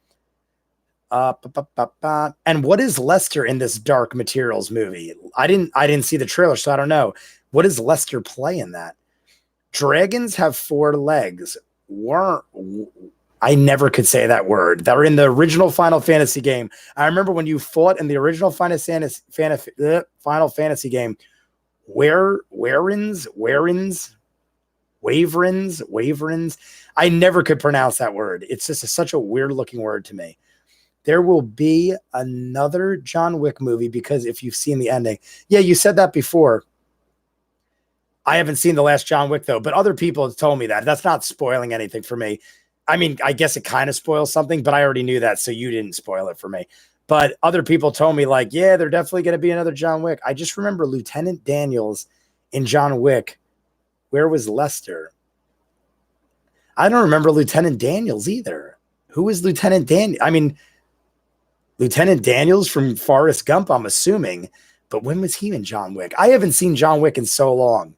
And what is Lester in this Dark Materials movie? I didn't see the trailer, so I don't know. What does Lester play in that? Dragons have 4 legs. I never could say that word. That were in the original Final Fantasy game. I remember when you fought in the original Final Fantasy game. Waverns. I never could pronounce that word. It's just such a weird looking word to me. There will be another John Wick movie because if you've seen the ending. Yeah, you said that before. I haven't seen the last John Wick, though, but other people have told me that. That's not spoiling anything for me. I mean, I guess it kind of spoils something, but I already knew that, so you didn't spoil it for me. But other people told me, like, yeah, they're definitely going to be another John Wick. I just remember Lieutenant Daniels in John Wick. Where was Lester? I don't remember Lieutenant Daniels either. Who is Lieutenant Daniels? I mean, Lieutenant Daniels from Forrest Gump, I'm assuming. But when was he in John Wick? I haven't seen John Wick in so long.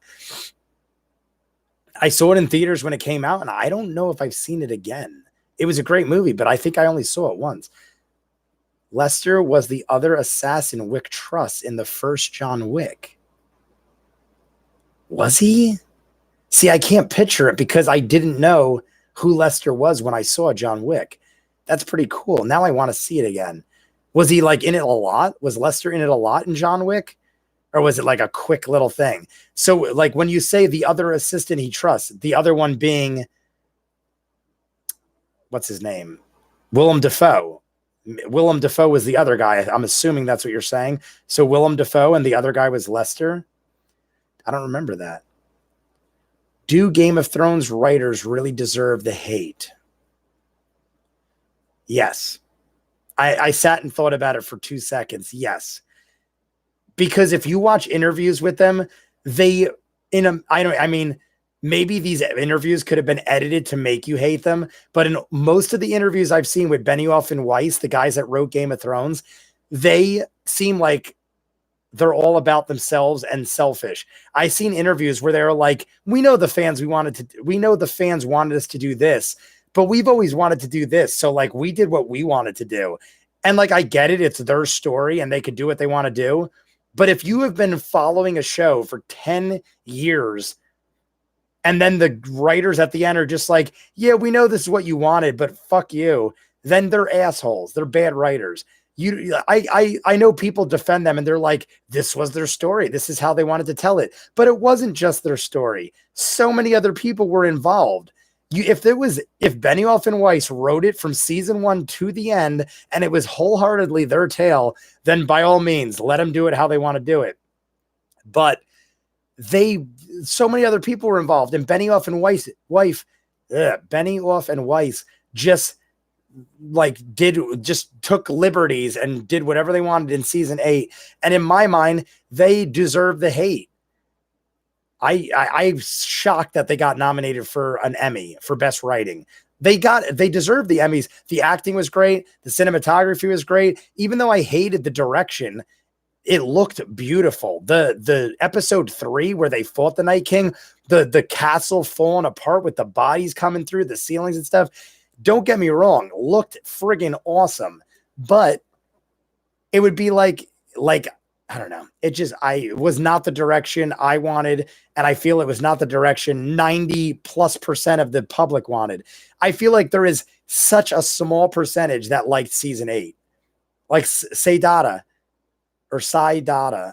I saw it in theaters when it came out, and I don't know if I've seen it again. It was a great movie, but I think I only saw it once. Lester was the other assassin Wick trusts in the first John Wick. Was he? See, I can't picture it because I didn't know who Lester was when I saw John Wick. That's pretty cool. Now I want to see it again. Was he like in it a lot? Was Lester in it a lot in John Wick? Or was it like a quick little thing? So like when you say the other assistant he trusts, the other one being, what's his name? Willem Dafoe. Willem Dafoe was the other guy. I'm assuming that's what you're saying. So Willem Dafoe and the other guy was Lester? I don't remember that. Do Game of Thrones writers really deserve the hate? Yes. I sat and thought about it for 2 seconds. Yes. Because if you watch interviews with them, maybe these interviews could have been edited to make you hate them. But in most of the interviews I've seen with Benioff and Weiss, the guys that wrote Game of Thrones, they seem like they're all about themselves and selfish. I've seen interviews where they're like, we know the fans wanted us to do this, but we've always wanted to do this. So like we did what we wanted to do. And like, I get it. It's their story and they could do what they want to do. But if you have been following a show for 10 years and then the writers at the end are just like, yeah, we know this is what you wanted, but fuck you. Then they're assholes. They're bad writers. I know people defend them and they're like, this was their story. This is how they wanted to tell it. But it wasn't just their story. So many other people were involved. If Benioff and Weiss wrote it from season 1 to the end and it was wholeheartedly their tale, then by all means, let them do it how they want to do it. But so many other people were involved, and Benioff and Weiss just took liberties and did whatever they wanted in season 8. And in my mind, they deserve the hate. I'm shocked that they got nominated for an Emmy for best writing. They deserve the Emmys. The acting was great. The cinematography was great. Even though I hated the direction, it looked beautiful. The episode 3 where they fought the Night King, the castle falling apart with the bodies coming through the ceilings and stuff. Don't get me wrong, looked friggin' awesome. But it would be like I don't know. It was not the direction I wanted. And I feel it was not the direction 90+% of the public wanted. I feel like there is such a small percentage that liked season 8. Like Saidata. I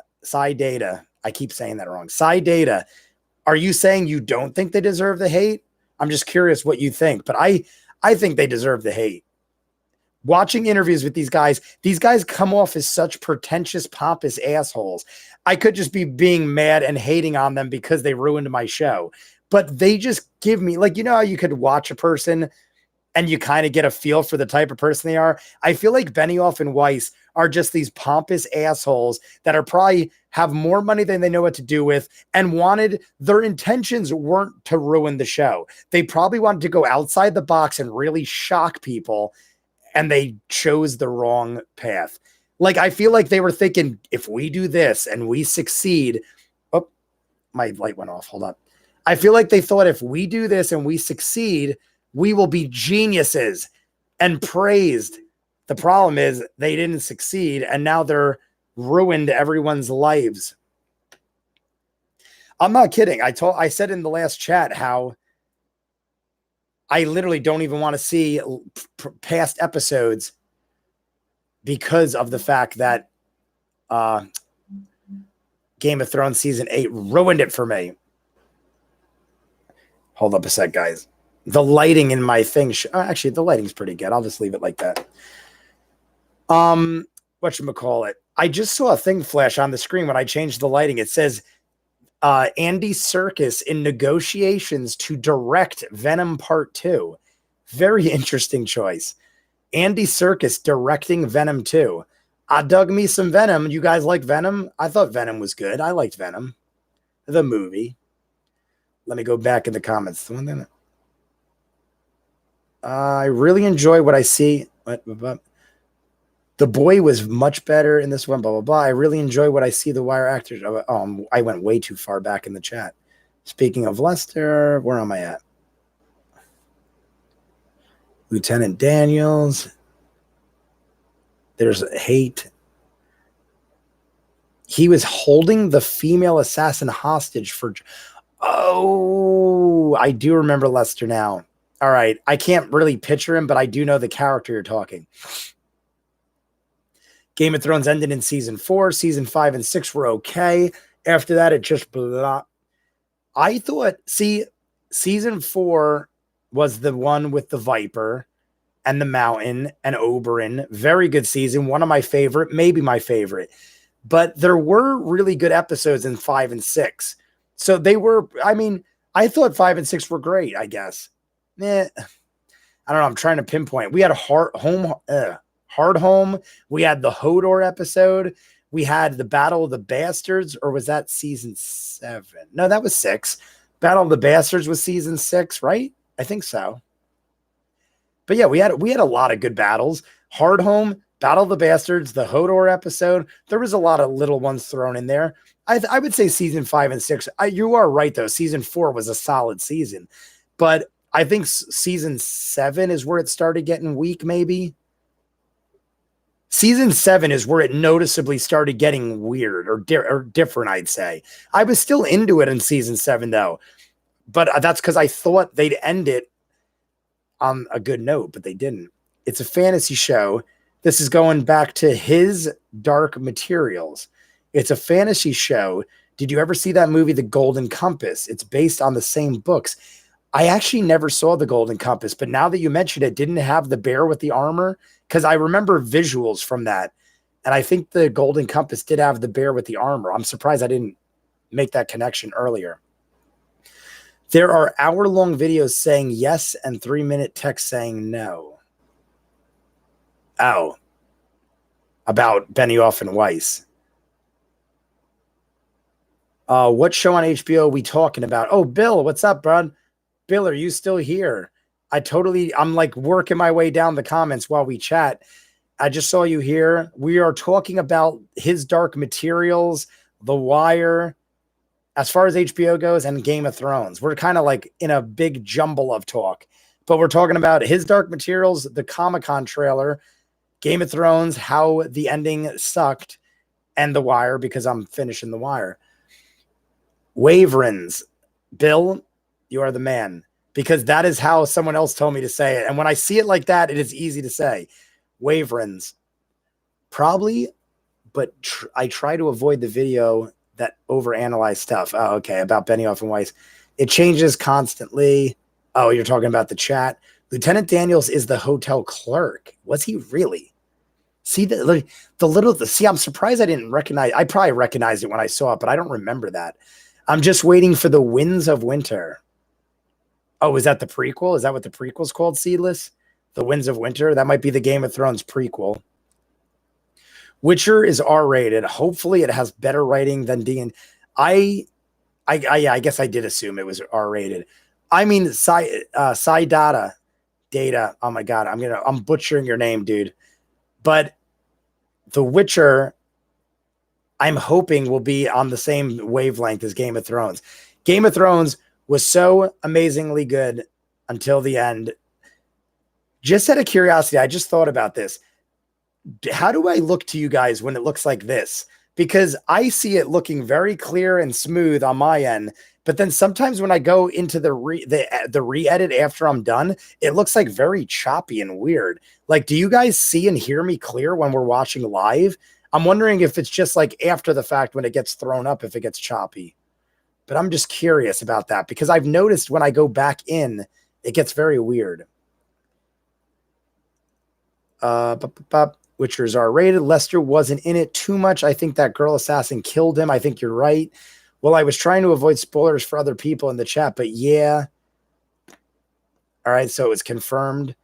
keep saying that wrong. Saidata. Are you saying you don't think they deserve the hate? I'm just curious what you think. But I think they deserve the hate. Watching interviews with these guys come off as such pretentious, pompous assholes. I could just be being mad and hating on them because they ruined my show. But they just give me, like, you know how you could watch a person and you kind of get a feel for the type of person they are? I feel like Benioff and Weiss are just these pompous assholes that are probably have more money than they know what to do with and their intentions weren't to ruin the show. They probably wanted to go outside the box and really shock people. And they chose the wrong path. Like, I feel like they were thinking, if we do this and we succeed, oh, my light went off. Hold on. I feel like they thought if we do this and we succeed, we will be geniuses and praised. The problem is they didn't succeed. And now they're ruined everyone's lives. I'm not kidding. I said in the last chat how I literally don't even want to see past episodes because of the fact that Game of Thrones season 8 ruined it for me. Hold up a sec, guys. The lighting in my thing. Actually, the lighting's pretty good. I'll just leave it like that. Whatchamacallit? I just saw a thing flash on the screen when I changed the lighting. It says Andy Serkis in negotiations to direct Venom Part 2. Very interesting choice. Andy Serkis directing Venom 2. I dug me some Venom. You guys like Venom? I thought Venom was good. I liked Venom. The movie. Let me go back in the comments. The one thing I really enjoy what I see. The boy was much better in this one, blah, blah, blah. I really enjoy what I see the Wire actors. I went way too far back in the chat. Speaking of Lester, where am I at? Lieutenant Daniels. There's hate. He was holding the female assassin hostage for... Oh, I do remember Lester now. All right. I can't really picture him, but I do know the character you're talking. Game of Thrones ended in season 4. Season 5 and 6 were okay. After that, it just blah. I thought, see, season 4 was the one with the Viper and the Mountain and Oberyn. Very good season. One of my favorite, maybe my favorite. But there were really good episodes in 5 and 6. So they were, I mean, I thought 5 and 6 were great, I guess. I don't know. I'm trying to pinpoint. We had a Hard Home. We had the Hodor episode. We had the Battle of the Bastards, or was that season 7? No, that was 6. Battle of the Bastards was season 6, right? I think so. But yeah, we had a lot of good battles. Hard Home, Battle of the Bastards, the Hodor episode. There was a lot of little ones thrown in there. I would say season 5 and 6. You are right, though. Season 4 was a solid season. But I think season 7 is where it started getting weak, maybe. Season 7 is where it noticeably started getting weird or different, I'd say. I was still into it in season 7, though. But that's because I thought they'd end it on a good note, but they didn't. It's a fantasy show. This is going back to his Dark Materials. It's a fantasy show. Did you ever see that movie, The Golden Compass? It's based on the same books. I actually never saw The Golden Compass, but now that you mentioned it, didn't have the bear with the armor? Because I remember visuals from that. And I think The Golden Compass did have the bear with the armor. I'm surprised I didn't make that connection earlier. There are hour-long videos saying yes and 3-minute text saying no. Oh. About Benioff and Weiss. What show on HBO are we talking about? Oh, Bill, what's up, bud? Bill, are you still here? I'm like working my way down the comments while we chat. I just saw you here. We are talking about his Dark Materials, The Wire, as far as HBO goes, and Game of Thrones. We're kind of like in a big jumble of talk, but we're talking about his Dark Materials, the Comic-Con trailer, Game of Thrones, how the ending sucked, and The Wire, because I'm finishing The Wire. Waverins. Bill, you are the man, because that is how someone else told me to say it. And when I see it like that, it is easy to say. Waverins. Probably, but I try to avoid the video that overanalyze stuff. Oh, okay. About Benioff and Weiss. It changes constantly. Oh, you're talking about the chat. Lieutenant Daniels is the hotel clerk. Was he really? See, see, I'm surprised I didn't recognize. I probably recognized it when I saw it, but I don't remember that. I'm just waiting for the Winds of Winter. Oh, is that the prequel? Is that what the prequel's called, Seedless? The Winds of Winter? That might be the Game of Thrones prequel. Witcher is R-rated. Hopefully it has better writing than didnt. I guess I did assume it was R-rated. I mean, Data. Oh my God. I'm butchering your name, dude. But The Witcher, I'm hoping will be on the same wavelength as Game of Thrones. Game of Thrones was so amazingly good until the end. Just out of curiosity, I just thought about this. How do I look to you guys when it looks like this? Because I see it looking very clear and smooth on my end, but then sometimes when I go into the re-edit after I'm done, it looks like very choppy and weird. Like, do you guys see and hear me clear when we're watching live? I'm wondering if it's just like after the fact when it gets thrown up, if it gets choppy. But I'm just curious about that because I've noticed when I go back in, it gets very weird. Witcher's R-rated. Lester wasn't in it too much. I think that girl assassin killed him. I think you're right. Well, I was trying to avoid spoilers for other people in the chat, but yeah. All right, so it was confirmed.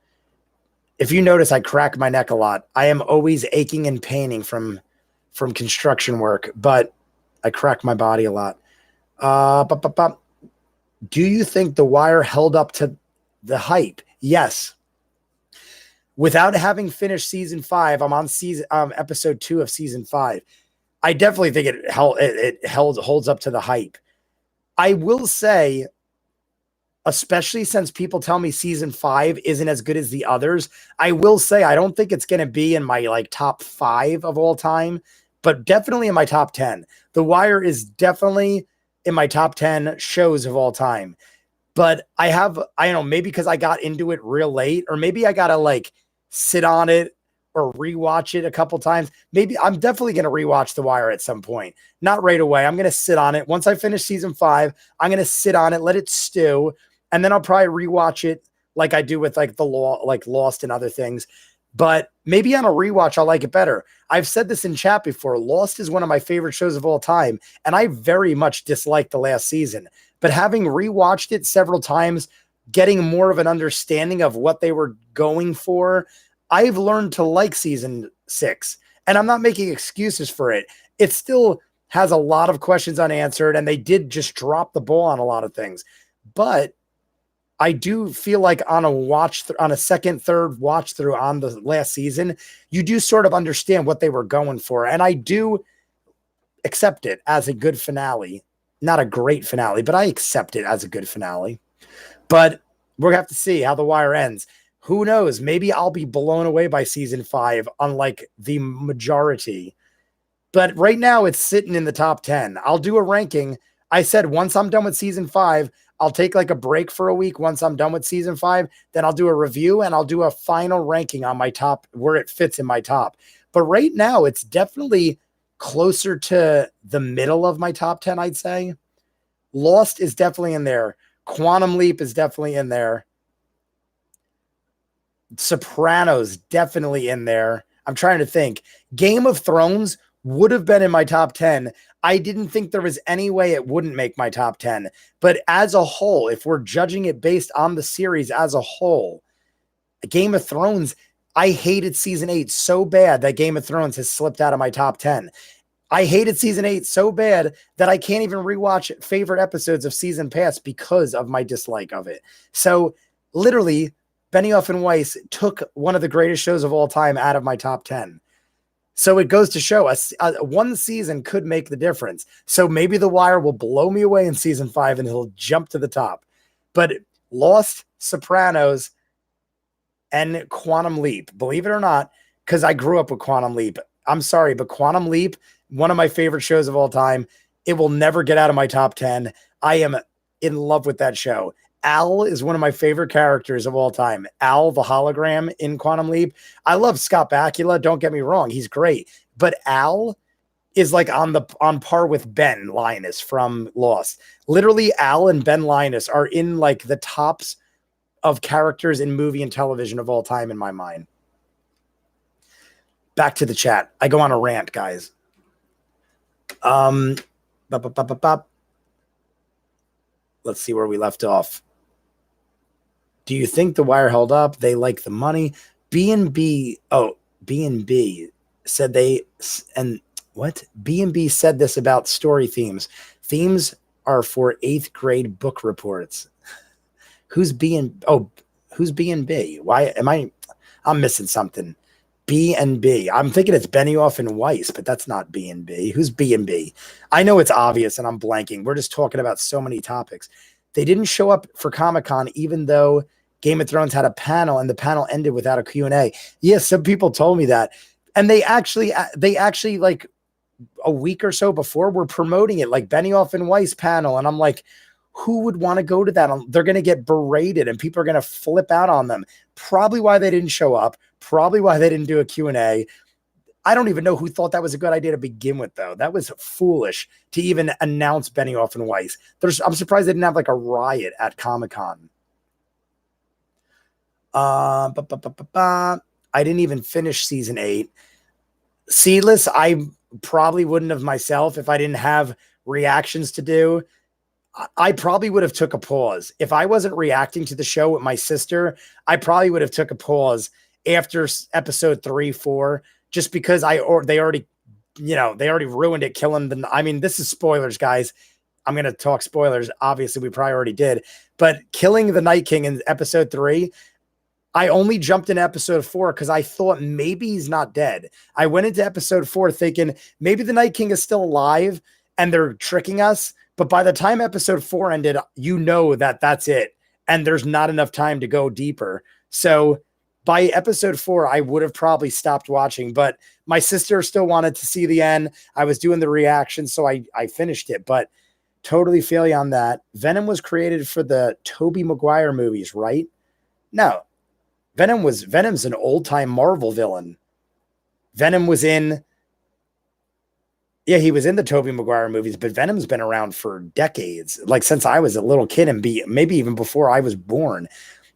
If you notice, I crack my neck a lot. I am always aching and paining from construction work, but I crack my body a lot. Do you think The Wire held up to the hype? Yes. Without having finished season 5, I'm on episode 2 of season 5. I definitely think it holds up to the hype. I will say, especially since people tell me season 5 isn't as good as the others, I will say I don't think it's going to be in my like top 5 of all time, but definitely in my top 10. The Wire is definitely in my top 10 shows of all time. But I don't know, maybe because I got into it real late, or maybe I got to like sit on it or rewatch it a couple times. Maybe I'm definitely going to rewatch The Wire at some point. Not right away. I'm going to sit on it. Once I finish season 5, I'm going to sit on it, let it stew, and then I'll probably rewatch it like I do with like Lost and other things. But maybe on a rewatch, I'll like it better. I've said this in chat before. Lost is one of my favorite shows of all time, and I very much disliked the last season. But having rewatched it several times, getting more of an understanding of what they were going for, I've learned to like season 6. And I'm not making excuses for it. It still has a lot of questions unanswered, and they did just drop the ball on a lot of things. But I do feel like on a second, third watch through on the last season, you do sort of understand what they were going for. And I do accept it as a good finale. Not a great finale, but I accept it as a good finale. But we're going to have to see how The Wire ends. Who knows? Maybe I'll be blown away by season 5, unlike the majority. But right now, it's sitting in the top 10. I'll do a ranking. I said once I'm done with season 5, I'll take like a break for a week. Once I'm done with season 5, then I'll do a review and I'll do a final ranking on my top, where it fits in my top. But right now, it's definitely closer to the middle of my top 10, I'd say. Lost is definitely in there. Quantum Leap is definitely in there. Sopranos definitely in there. I'm trying to think. Game of Thrones would have been in my top 10. I didn't think there was any way it wouldn't make my top 10. But as a whole, if we're judging it based on the series as a whole, Game of Thrones, I hated season 8 so bad that Game of Thrones has slipped out of my top 10. I hated season 8 so bad that I can't even rewatch favorite episodes of season past because of my dislike of it. So literally, Benioff and Weiss took one of the greatest shows of all time out of my top 10. So it goes to show us one season could make the difference. So maybe The Wire will blow me away in season 5 and it'll jump to the top. But Lost, Sopranos, and Quantum Leap, believe it or not, because I grew up with Quantum Leap. I'm sorry, but Quantum Leap, one of my favorite shows of all time, it will never get out of my top 10. I am in love with that show. Al is one of my favorite characters of all time. Al, the hologram in Quantum Leap. I love Scott Bakula. Don't get me wrong. He's great. But Al is like on par with Ben Linus from Lost. Literally, Al and Ben Linus are in like the tops of characters in movie and television of all time in my mind. Back to the chat. I go on a rant, guys. Let's see where we left off. Do you think The Wire held up? They like the money. B&B said they, and what? B&B said this about story themes. Themes are for 8th grade book reports. Who's B&B? Why am I'm missing something. B&B. I'm thinking it's Benioff and Weiss, but that's not B&B. Who's B&B? I know it's obvious and I'm blanking. We're just talking about so many topics. They didn't show up for Comic-Con, even though Game of Thrones had a panel and the panel ended without a Q&A. Yes, some people told me that. And they actually like a week or so before were promoting it, like Benioff and Weiss panel. And I'm like, who would want to go to that? They're going to get berated and people are going to flip out on them. Probably why they didn't show up. Probably why they didn't do a Q&A. I don't even know who thought that was a good idea to begin with, though. That was foolish to even announce Benioff and Weiss. I'm surprised they didn't have like a riot at Comic-Con. I didn't even finish season 8. Seedless, I probably wouldn't have myself if I didn't have reactions to do. I probably would have took a pause. If I wasn't reacting to the show with my sister, I probably would have took a pause after episode 3, 4, just because they already ruined it, killing the, I mean, this is spoilers, guys. I'm going to talk spoilers. Obviously, we probably already did, but killing the Night King in episode 3, I only jumped in episode 4 because I thought maybe he's not dead. I went into episode 4 thinking maybe the Night King is still alive and they're tricking us. But by the time episode 4 ended, you know that that's it. And there's not enough time to go deeper. So by episode 4, I would have probably stopped watching. But my sister still wanted to see the end. I was doing the reaction, so I finished it. But totally feel you on that. Venom was created for the Tobey Maguire movies, right? No. Venom's an old-time Marvel villain. Venom was in, yeah, he was in the Tobey Maguire movies, but Venom's been around for decades, like since I was a little kid and maybe even before I was born.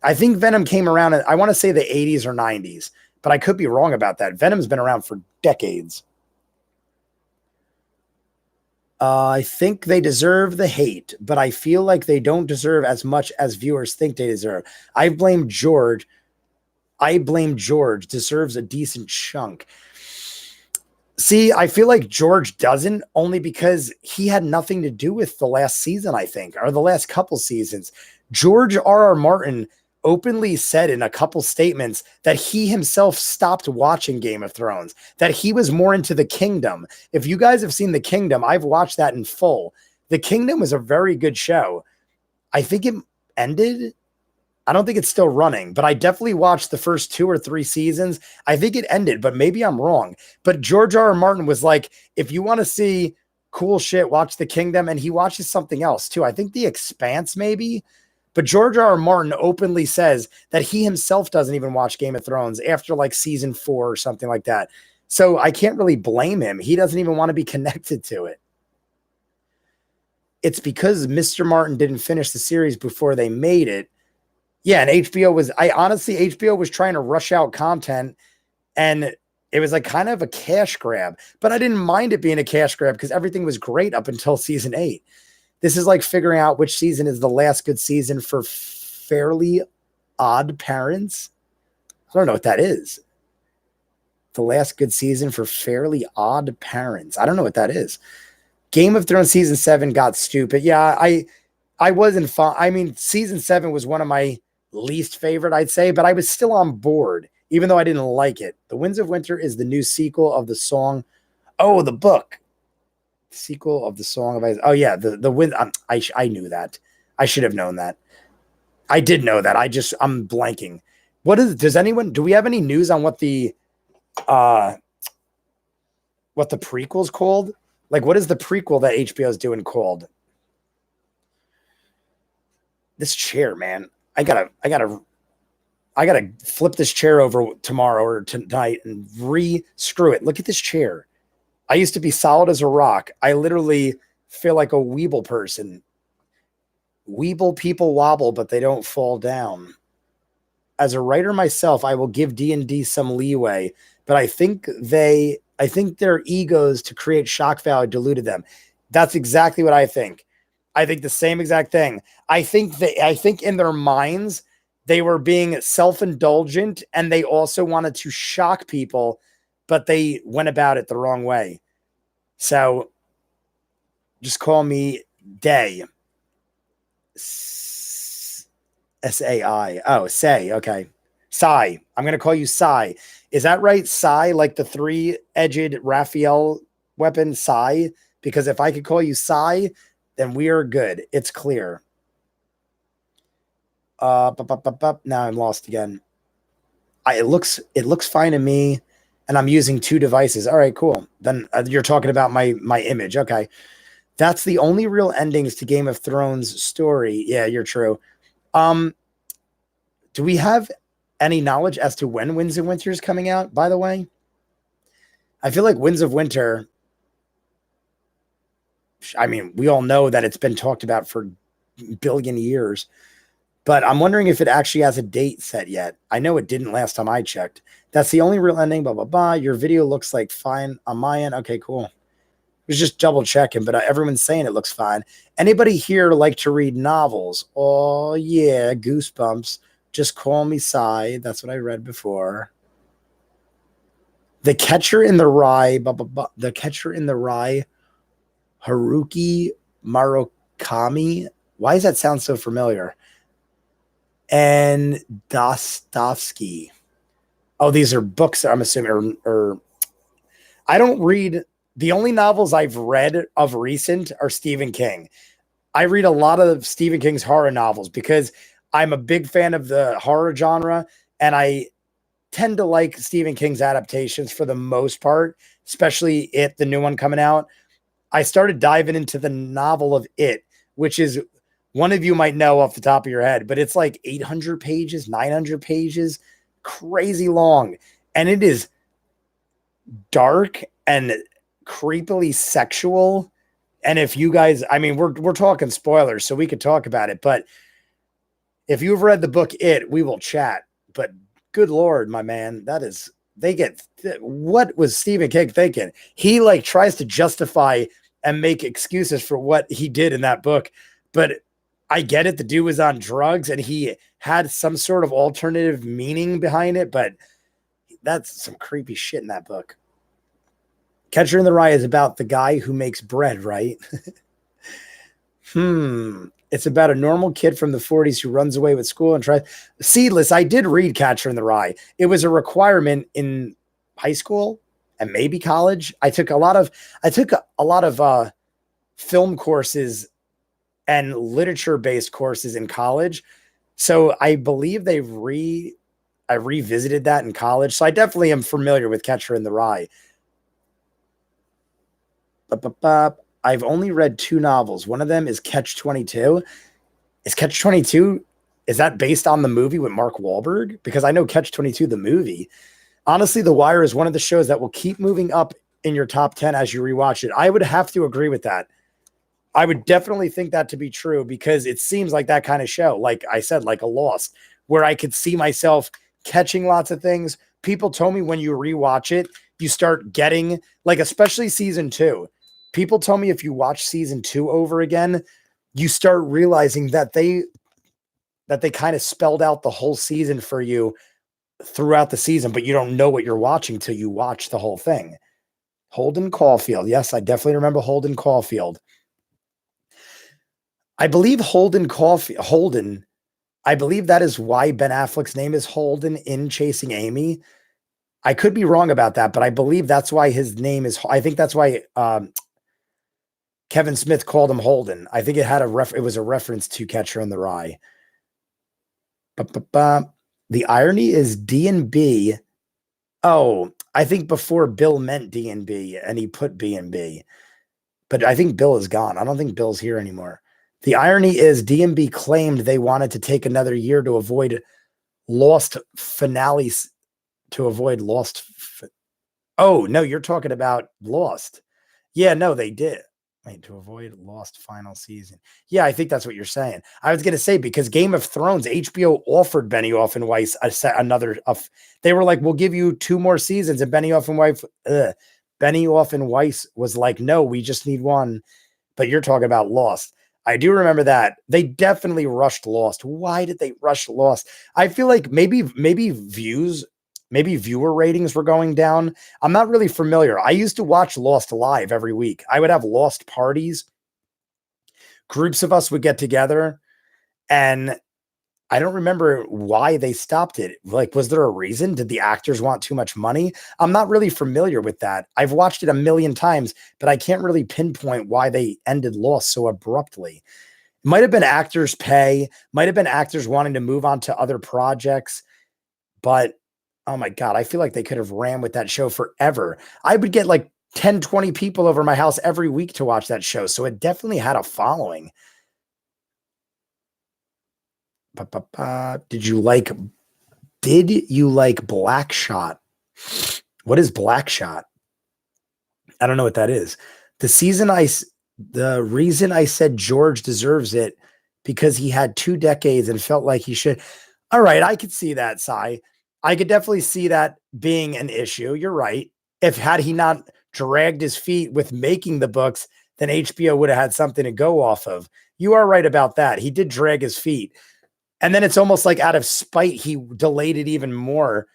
I think Venom came around, I want to say the 80s or 90s, but I could be wrong about that. Venom's been around for decades. I think they deserve the hate, but I feel like they don't deserve as much as viewers think they deserve. I blame George deserves a decent chunk. See, I feel like George doesn't, only because he had nothing to do with the last season, I think, or the last couple seasons. George R.R. Martin openly said in a couple statements that he himself stopped watching Game of Thrones, that he was more into The Kingdom. If you guys have seen The Kingdom, I've watched that in full. The Kingdom was a very good show. I think it ended. I don't think it's still running, but I definitely watched the first 2 or 3 seasons. I think it ended, but maybe I'm wrong. But George R.R. Martin was like, if you want to see cool shit, watch The Kingdom. And he watches something else too. I think The Expanse maybe. But George R.R. Martin openly says that he himself doesn't even watch Game of Thrones after like season 4 or something like that. So I can't really blame him. He doesn't even want to be connected to it. It's because Mr. Martin didn't finish the series before they made it. Yeah, and HBO was trying to rush out content, and it was like kind of a cash grab, but I didn't mind it being a cash grab because everything was great up until season 8. This is like figuring out which season is the last good season for Fairly Odd Parents. I don't know what that is. The last good season for Fairly Odd Parents. I don't know what that is. Game of Thrones season 7 got stupid. Yeah, I wasn't fun. I mean, season 7 was one of my least favorite, I'd say, but I was still on board, even though I didn't like it. The Winds of Winter is the new sequel of the song. Oh, the book. Sequel of the Song of Ice. Oh, yeah, the Wind. I knew that. I should have known that. I did know that. I'm blanking. Do we have any news on what the prequel's called? Like, what is the prequel that HBO is doing called? This chair, man. I gotta flip this chair over tomorrow or tonight and re-screw it. Look at this chair. I used to be solid as a rock. I literally feel like a Weeble person. Weeble people wobble, but they don't fall down. As a writer myself, I will give D&D some leeway, but I think their egos to create shock value diluted them. That's exactly what I think. I think the same exact thing. I think in their minds, they were being self-indulgent and they also wanted to shock people, but they went about it the wrong way. So just call me Day. S-A-I. Oh, Say. Okay. Sai. I'm going to call you Sai. Is that right? Sai, like the 3-edged Raphael weapon, Sai? Because if I could call you Sai, then we are good. It's clear. Now I'm lost again. It looks fine to me, and I'm using 2 devices. All right, cool. Then you're talking about my image. Okay. That's the only real endings to Game of Thrones story. Yeah, you're true. Do we have any knowledge as to when Winds of Winter is coming out, by the way? I feel like Winds of Winter, I mean, we all know that it's been talked about for a billion years. But I'm wondering if it actually has a date set yet. I know it didn't last time I checked. That's the only real ending, blah, blah, blah. Your video looks like fine on my end. Okay, cool. I was just double checking, but everyone's saying it looks fine. Anybody here like to read novels? Oh, yeah, Goosebumps. Just Call Me Sai. That's what I read before. The Catcher in the Rye, blah, blah, blah. The Catcher in the Rye, Haruki Murakami. Why does that sound so familiar? And Dostoevsky. Oh, these are books, I'm assuming, or I don't read. The only novels I've read of recent are Stephen King. I read a lot of Stephen King's horror novels because I'm a big fan of the horror genre, and I tend to like Stephen King's adaptations for the most part, especially It, the new one coming out. I started diving into the novel of It, which is, one of you might know off the top of your head, but it's like 800 pages, 900 pages, crazy long. And it is dark and creepily sexual. And if you guys, I mean, we're talking spoilers, so we could talk about it. But if you've read the book It, we will chat. But good Lord, my man, what was Stephen King thinking? He like tries to justify and make excuses for what he did in that book. But I get it. The dude was on drugs and he had some sort of alternative meaning behind it, but that's some creepy shit in that book. Catcher in the Rye is about the guy who makes bread, right? It's about a normal kid from the 40s who runs away with school and tries. Seedless, I did read Catcher in the Rye. It was a requirement in high school and maybe college. I took a lot of film courses and literature-based courses in college. So I believe I revisited that in college. So I definitely am familiar with Catcher in the Rye. I've only read 2 novels. One of them is Catch-22. Is Catch-22, is that based on the movie with Mark Wahlberg? Because I know Catch-22, the movie. Honestly, The Wire is one of the shows that will keep moving up in your top 10 as you rewatch it. I would have to agree with that. I would definitely think that to be true because it seems like that kind of show. Like I said, like a Lost, where I could see myself catching lots of things. People told me when you rewatch it, you start getting, like, especially season 2. People tell me if you watch season 2 over again, you start realizing that they kind of spelled out the whole season for you throughout the season, but you don't know what you're watching till you watch the whole thing. Holden Caulfield. Yes, I definitely remember Holden Caulfield. I believe Holden, I believe that is why Ben Affleck's name is Holden in Chasing Amy. I could be wrong about that, but I believe that's why his name is, I think that's why Kevin Smith called him Holden. I think it was a reference to Catcher in the Rye. The irony is D&B. Oh, I think before Bill meant D&B and he put B&B. But I think Bill is gone. I don't think Bill's here anymore. The irony is D&B claimed they wanted to take another year to avoid lost finales. Oh, no, you're talking about Lost. Yeah, no, they did. Wait, to avoid lost final season. Yeah, I think that's what you're saying. I was going to say, because Game of Thrones, HBO offered Benioff and Weiss they were like, we'll give you 2 more seasons. And Benioff and Weiss was like, no, we just need 1. But you're talking about Lost. I do remember that. They definitely rushed Lost. Why did they rush Lost? I feel like maybe viewer ratings were going down. I'm not really familiar. I used to watch Lost live every week. I would have Lost parties. Groups of us would get together, and I don't remember why they stopped it. Like, was there a reason? Did the actors want too much money? I'm not really familiar with that. I've watched it a million times, but I can't really pinpoint why they ended Lost so abruptly. It might have been actors' pay, might have been actors wanting to move on to other projects, but oh my God, I feel like they could have ran with that show forever. I would get like 10, 20 people over my house every week to watch that show. So it definitely had a following. Did you like Blackshot? What is Blackshot? I don't know what that is. The reason I said George deserves it because he had 2 decades and felt like he should. All right, I could see that, Sai. I could definitely see that being an issue. You're right. If had he not dragged his feet with making the books, then HBO would have had something to go off of. You are right about that. He did drag his feet. And then it's almost like out of spite, he delayed it even more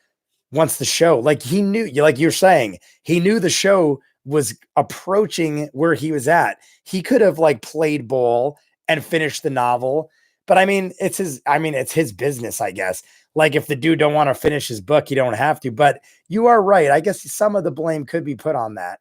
once the show, like he knew, like you're saying, he knew the show was approaching where he was at. He could have like played ball and finished the novel. But I mean, it's his business, I guess. Like if the dude don't want to finish his book, you don't have to. But you are right. I guess some of the blame could be put on that.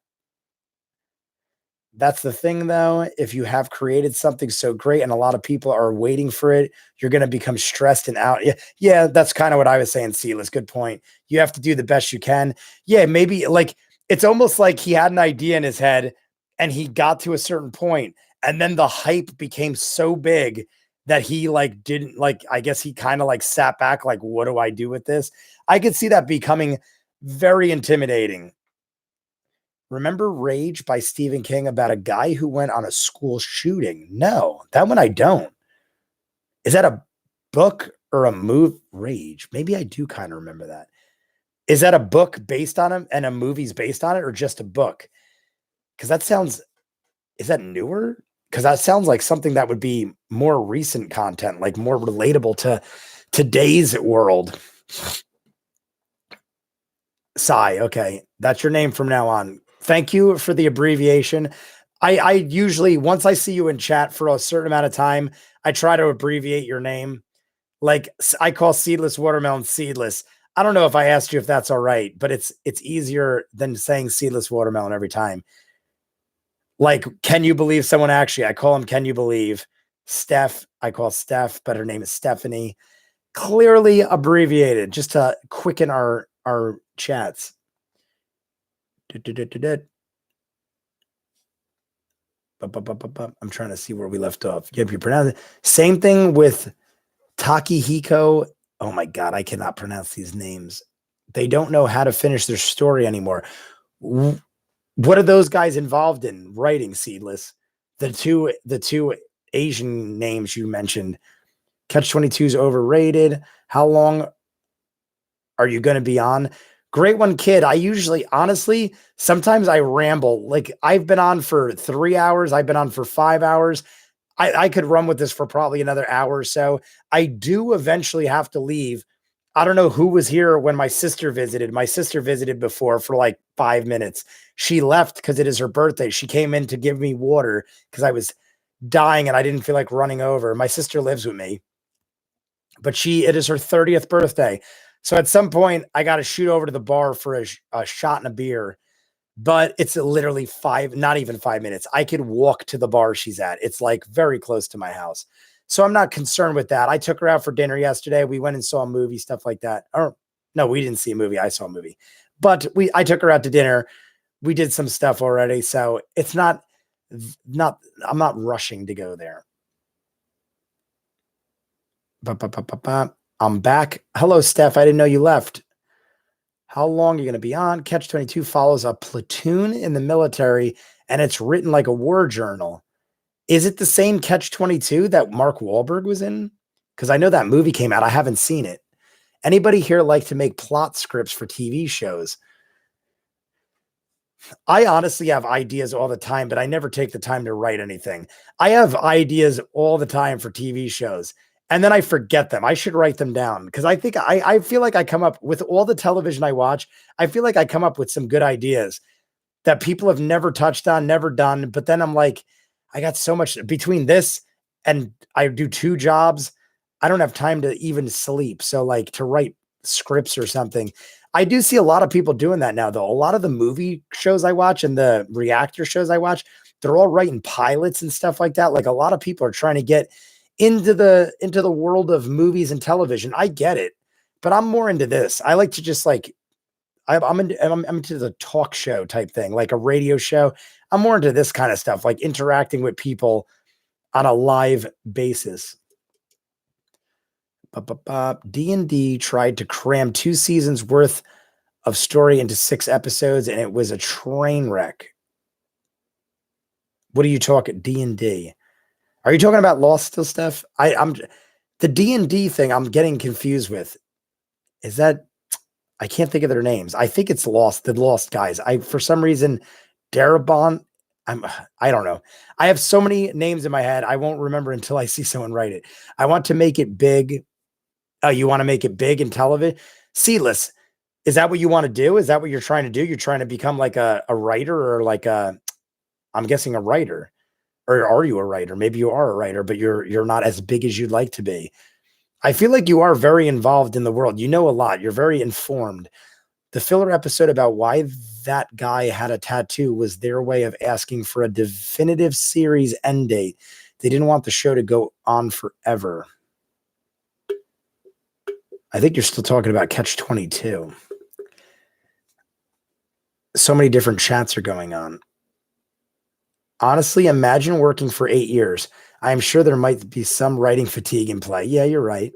That's the thing, though. If you have created something so great and a lot of people are waiting for it, you're going to become stressed and out. Yeah, that's kind of what I was saying, Silas. Good point. You have to do the best you can. Yeah, maybe like it's almost like he had an idea in his head and he got to a certain point, and then the hype became so big that he like didn't like, I guess he kind of like sat back like, what do I do with this? I could see that becoming very intimidating. Remember Rage by Stephen King about a guy who went on a school shooting? No, that one I don't. Is that a book or a movie? Rage. Maybe I do kind of remember that. Is that a book based on him and a movie's based on it, or just a book? Because that sounds, is that newer? Because that sounds like something that would be more recent content, like more relatable to today's world. Sai, okay. That's your name from now on. Thank you for the abbreviation. I usually, once I see you in chat for a certain amount of time, I try to abbreviate your name. Like I call seedless watermelon seedless. I don't know if I asked you if that's all right, but it's easier than saying seedless watermelon every time. Like, can you believe someone actually? I call him, can you believe? Steph, I call Steph, but her name is Stephanie. Clearly abbreviated just to quicken our chats. I'm trying to see where we left off. Yep, you pronounce it. Same thing with Takihiko. Oh my God, I cannot pronounce these names. They don't know how to finish their story anymore. What are those guys involved in writing, Seedless? The two Asian names you mentioned. Catch 22 is overrated. How long are you going to be on? Great one, kid. I usually, honestly, sometimes I ramble. Like I've been on for 3 hours. I've been on for 5 hours. I could run with this for probably another hour or so. I do eventually have to leave. I don't know who was here when my sister visited. My sister visited before for like 5 minutes. She left because it is her birthday. She came in to give me water because I was dying and I didn't feel like running over. My sister lives with me, but it is her 30th birthday. So at some point, I got to shoot over to the bar for a shot and a beer, but it's literally not even 5 minutes. I could walk to the bar she's at. It's like very close to my house. So I'm not concerned with that. I took her out for dinner yesterday. We went and saw a movie, stuff like that. Or no, we didn't see a movie. I saw a movie, but I took her out to dinner. We did some stuff already. So it's I'm not rushing to go there. I'm back. Hello, Steph. I didn't know you left. How long are you going to be on? Catch 22 follows a platoon in the military, and it's written like a war journal. Is it the same Catch 22 that Mark Wahlberg was in? Because I know that movie came out. I haven't seen it. Anybody here like to make plot scripts for TV shows? I honestly have ideas all the time, but I never take the time to write anything. I have ideas all the time for TV shows, and then I forget them. I should write them down because I think I feel like I come up with all the television I watch. I feel like I come up with some good ideas that people have never touched on, never done. But then I'm like, I got so much between this and I do 2 jobs. I don't have time to even sleep. So like to write scripts or something. I do see a lot of people doing that now, though. A lot of the movie shows I watch and the reactor shows I watch, they're all writing pilots and stuff like that. Like a lot of people are trying to get into the world of movies and television. I get it, but I'm more into this. I like to just like, I'm into the talk show type thing, like a radio show. I'm more into this kind of stuff, like interacting with people on a live basis. D&D tried to cram 2 seasons worth of story into 6 episodes, and it was a train wreck. What are you talking? D&D. Are you talking about Lost still, Steph? I'm the D&D thing I'm getting confused with. Is that I can't think of their names. I think it's Lost, the Lost guys. For some reason, Darabont. I don't know. I have so many names in my head. I won't remember until I see someone write it. I want to make it big. Oh, you want to make it big in television? Seedless. Is that what you want to do? Is that what you're trying to do? You're trying to become like a writer or like I'm guessing a writer. Or are you a writer? Maybe you are a writer, but you're not as big as you'd like to be. I feel like you are very involved in the world. You know a lot. You're very informed. The filler episode about why that guy had a tattoo was their way of asking for a definitive series end date. They didn't want the show to go on forever. I think you're still talking about Catch 22. So many different chats are going on. Honestly, imagine working for 8 years. I am sure there might be some writing fatigue in play. Yeah, you're right.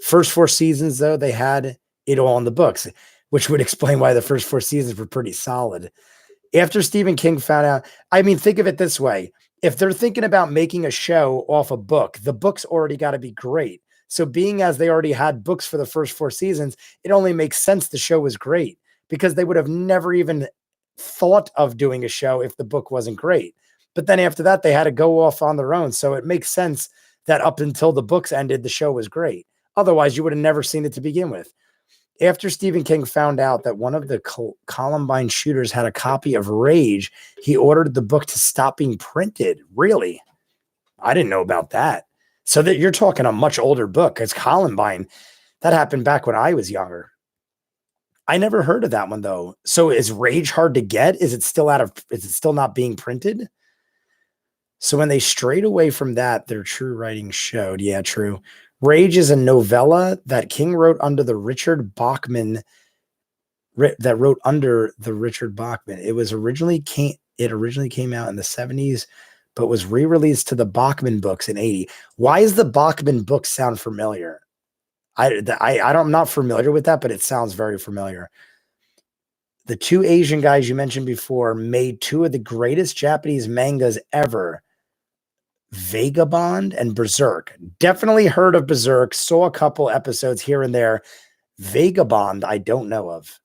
First 4 seasons, though, they had it all in the books, which would explain why the first 4 seasons were pretty solid. After Stephen King found out, I mean, think of it this way. If they're thinking about making a show off a book, the book's already got to be great. So being as they already had books for the first 4 seasons, it only makes sense the show was great because they would have never even thought of doing a show if the book wasn't great. But then after that, they had to go off on their own. So it makes sense that up until the books ended, the show was great. Otherwise, you would have never seen it to begin with. After Stephen King found out that one of the Columbine shooters had a copy of Rage, he ordered the book to stop being printed. Really? I didn't know about that. So that you're talking a much older book. It's Columbine. That happened back when I was younger. I never heard of that one though. So is Rage hard to get? Is it still not being printed? So when they strayed away from that, their true writing showed. Yeah, true. Rage is a novella that King wrote under the Richard Bachman. It originally came out in the 70s, but was re-released to the Bachman books in 80. Why does the Bachman book sound familiar? I'm not familiar with that, but it sounds very familiar. The 2 Asian guys you mentioned before made 2 of the greatest Japanese mangas ever. Vagabond and Berserk. Definitely heard of Berserk. Saw a couple episodes here and there. Vagabond, I don't know of.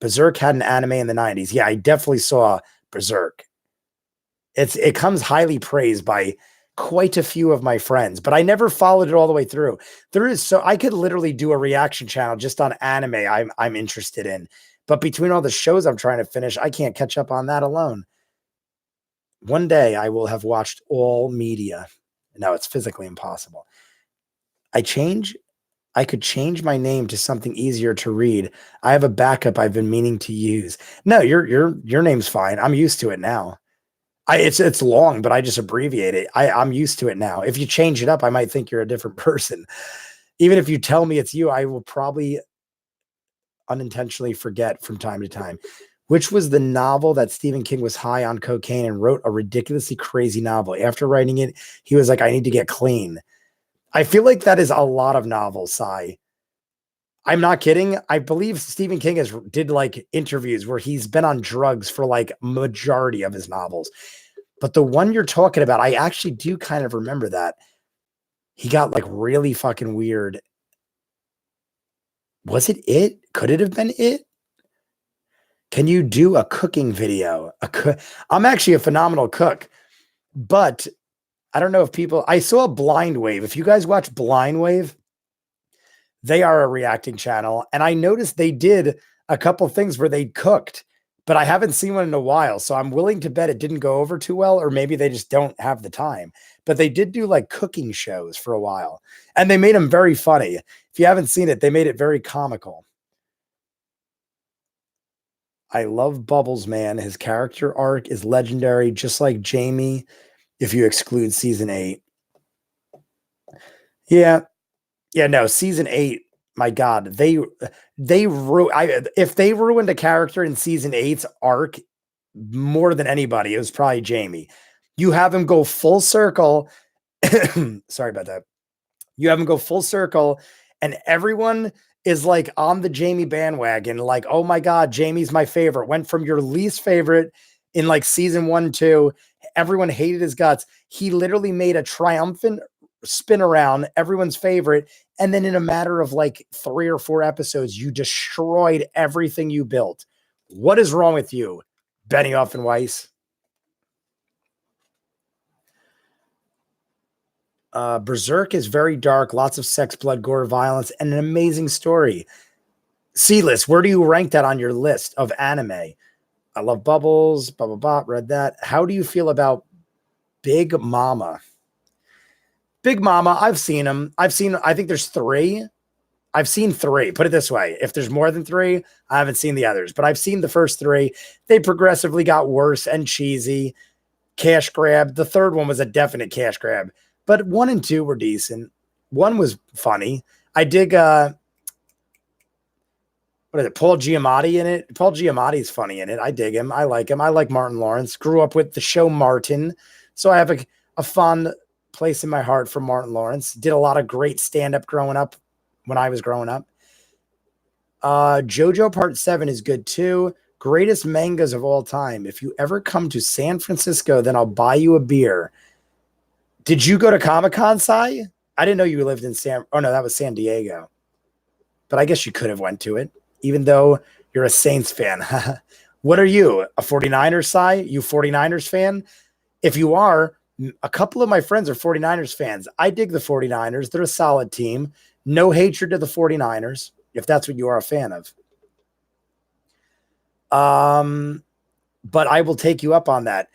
Berserk had an anime in the 90s. Yeah, I definitely saw Berserk. It comes highly praised by quite a few of my friends, but I never followed it all the way through. I could literally do a reaction channel just on anime I'm interested in. But between all the shows I'm trying to finish, I can't catch up on that alone. One day I will have watched all media. No, it's physically impossible. I could change my name to something easier to read. I have a backup I've been meaning to use. No, your name's fine. I'm used to it now. It's long, but I just abbreviate it. I'm used to it now. If you change it up, I might think you're a different person. Even if you tell me it's you, I will probably unintentionally forget from time to time. Which was the novel that Stephen King was high on cocaine and wrote a ridiculously crazy novel. After writing it, he was like, I need to get clean. I feel like that is a lot of novels, Sai. I'm not kidding. I believe Stephen King did like interviews where he's been on drugs for like majority of his novels. But the one you're talking about, I actually do kind of remember that. He got like really fucking weird. Was it it? Could it have been it? Can you do a cooking video? I'm actually a phenomenal cook, but I don't know if I saw Blind Wave. If you guys watch Blind Wave, they are a reacting channel. And I noticed they did a couple things where they cooked, but I haven't seen one in a while. So I'm willing to bet it didn't go over too well, or maybe they just don't have the time. But they did do like cooking shows for a while, and they made them very funny. If you haven't seen it, they made it very comical. I love Bubbles, man. His character arc is legendary, just like Jamie, if you exclude season 8. Yeah. Yeah, no, season 8, my God, if they ruined a character in season 8's arc more than anybody, it was probably Jamie. You have him go full circle. Sorry about that. You have him go full circle, and everyone is like on the Jamie bandwagon, like, oh my God, Jamie's my favorite. Went from your least favorite in like season 1, 2. Everyone hated his guts. He literally made a triumphant spin around, everyone's favorite. And then in a matter of like 3 or 4 episodes, you destroyed everything you built. What is wrong with you, Benioff and Weiss? Berserk is very dark, lots of sex, blood, gore, violence, and an amazing story. C-list, where do you rank that on your list of anime? I love Bubbles, blah, blah, blah, read that. How do you feel about Big Mama? Big Mama, I've seen him. I think there's 3. I've seen 3. Put it this way. If there's more than 3, I haven't seen the others, but I've seen the first 3. They progressively got worse and cheesy. Cash grab. The third one was a definite cash grab, but 1 and 2 were decent. 1 was funny. I dig, what is it? Paul Giamatti in it. Paul Giamatti's funny in it. I dig him. I like him. I like Martin Lawrence. Grew up with the show Martin. So I have a fond place in my heart for Martin Lawrence. Did a lot of great stand-up growing up when I was growing up. JoJo Part 7 is good too. Greatest mangas of all time. If you ever come to San Francisco, then I'll buy you a beer. Did you go to Comic-Con, Sai? I didn't know you lived in oh no, that was San Diego. But I guess you could have went to it, even though you're a Saints fan. What are you, a 49ers, Sai? You 49ers fan? If you are, a couple of my friends are 49ers fans. I dig the 49ers. They're a solid team. No hatred to the 49ers, if that's what you are a fan of. But I will take you up on that.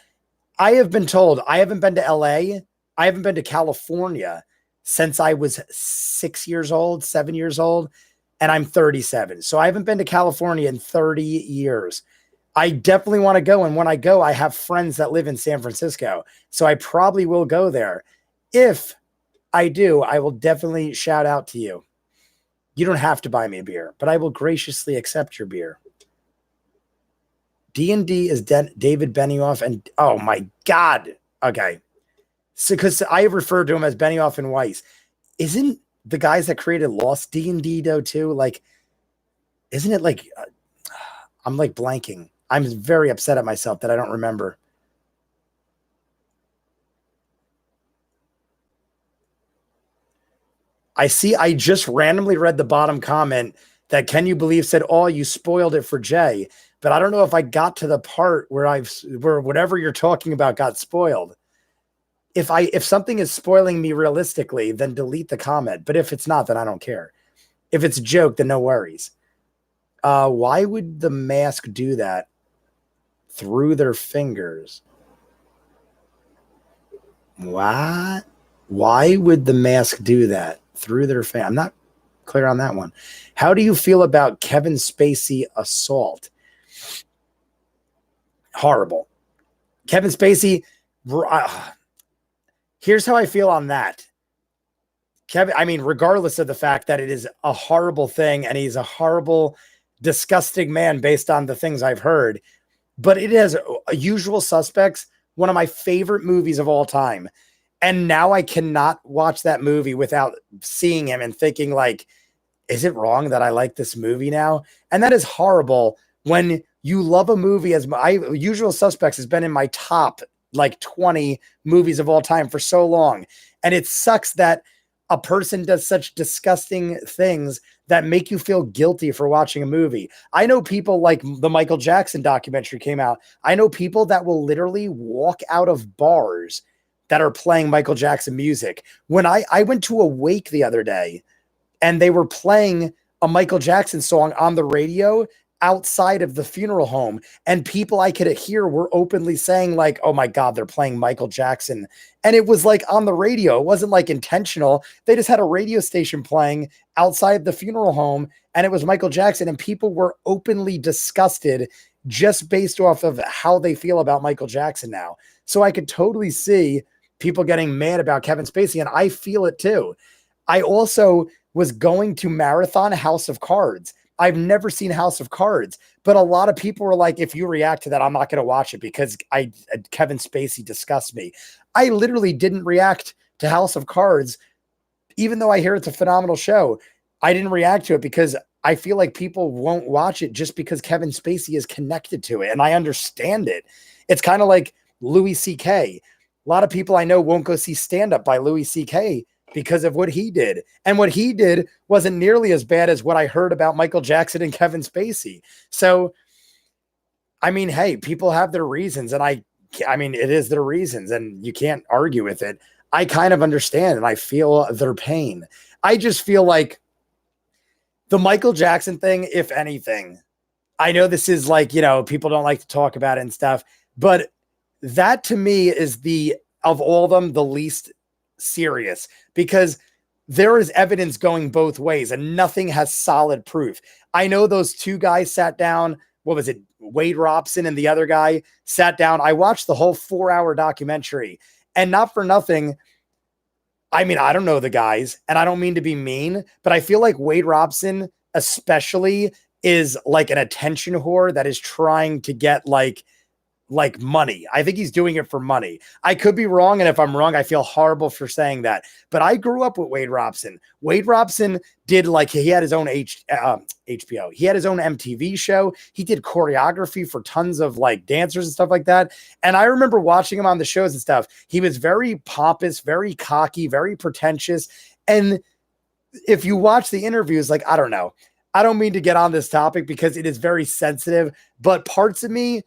I have been told I haven't been to LA. I haven't been to California since I was 6 years old, 7 years old, and I'm 37. So I haven't been to California in 30 years. I definitely want to go. And when I go, I have friends that live in San Francisco. So I probably will go there. If I do, I will definitely shout out to you. You don't have to buy me a beer, but I will graciously accept your beer. D&D is David Benioff. And oh my God. Okay. So, because I refer to him as Benioff and Weiss. Isn't the guys that created Lost D&D though too? Like, isn't it like, I'm like blanking. I'm very upset at myself that I don't remember. I just randomly read the bottom comment that Can You Believe said, oh, you spoiled it for Jay. But I don't know if I got to the part where whatever you're talking about got spoiled. If something is spoiling me realistically, then delete the comment. But if it's not, then I don't care. If it's a joke, then no worries. Why would the mask do that through their fingers? What? Why would the mask do that through their fingers? I'm not clear on that one. How do you feel about Kevin Spacey assault? Horrible. Kevin Spacey, here's how I feel on that. Kevin, I mean, regardless of the fact that it is a horrible thing and he's a horrible, disgusting man based on the things I've heard, but it has Usual Suspects, one of my favorite movies of all time. And now I cannot watch that movie without seeing him and thinking like, is it wrong that I like this movie now? And that is horrible when you love a movie. Usual Suspects has been in my top like 20 movies of all time for so long. And it sucks that a person does such disgusting things that make you feel guilty for watching a movie. I know people like the Michael Jackson documentary came out. I know people that will literally walk out of bars that are playing Michael Jackson music. When I went to a wake the other day and they were playing a Michael Jackson song on the radio outside of the funeral home, and people I could hear were openly saying like, oh my God, they're playing Michael Jackson. And it was like on the radio. It wasn't like intentional. They just had a radio station playing outside the funeral home and it was Michael Jackson, and people were openly disgusted just based off of how they feel about Michael Jackson now. So I could totally see people getting mad about Kevin Spacey, and I feel it too. I also was going to marathon House of Cards. I've never seen House of Cards, but a lot of people were like, if you react to that, I'm not going to watch it because Kevin Spacey disgusts me. I literally didn't react to House of Cards, even though I hear it's a phenomenal show. I didn't react to it because I feel like people won't watch it just because Kevin Spacey is connected to it. And I understand it. It's kind of like Louis C.K. A lot of people I know won't go see stand-up by Louis C.K. because of what he did. And what he did wasn't nearly as bad as what I heard about Michael Jackson and Kevin Spacey. So, I mean, hey, people have their reasons. And I mean, it is their reasons and you can't argue with it. I kind of understand and I feel their pain. I just feel like the Michael Jackson thing, if anything, I know this is like, people don't like to talk about it and stuff, but that to me is of all of them, the least serious because there is evidence going both ways and nothing has solid proof. I know those two guys sat down. What was it? Wade Robson and the other guy sat down. I watched the whole 4-hour documentary and not for nothing. I mean, I don't know the guys and I don't mean to be mean, but I feel like Wade Robson especially is like an attention whore that is trying to get like money. I think he's doing it for money. I could be wrong. And if I'm wrong, I feel horrible for saying that, but I grew up with Wade Robson. Wade Robson did he had his own HBO. He had his own MTV show. He did choreography for tons of like dancers and stuff like that. And I remember watching him on the shows and stuff. He was very pompous, very cocky, very pretentious. And if you watch the interviews, like, I don't know, I don't mean to get on this topic because it is very sensitive, but parts of me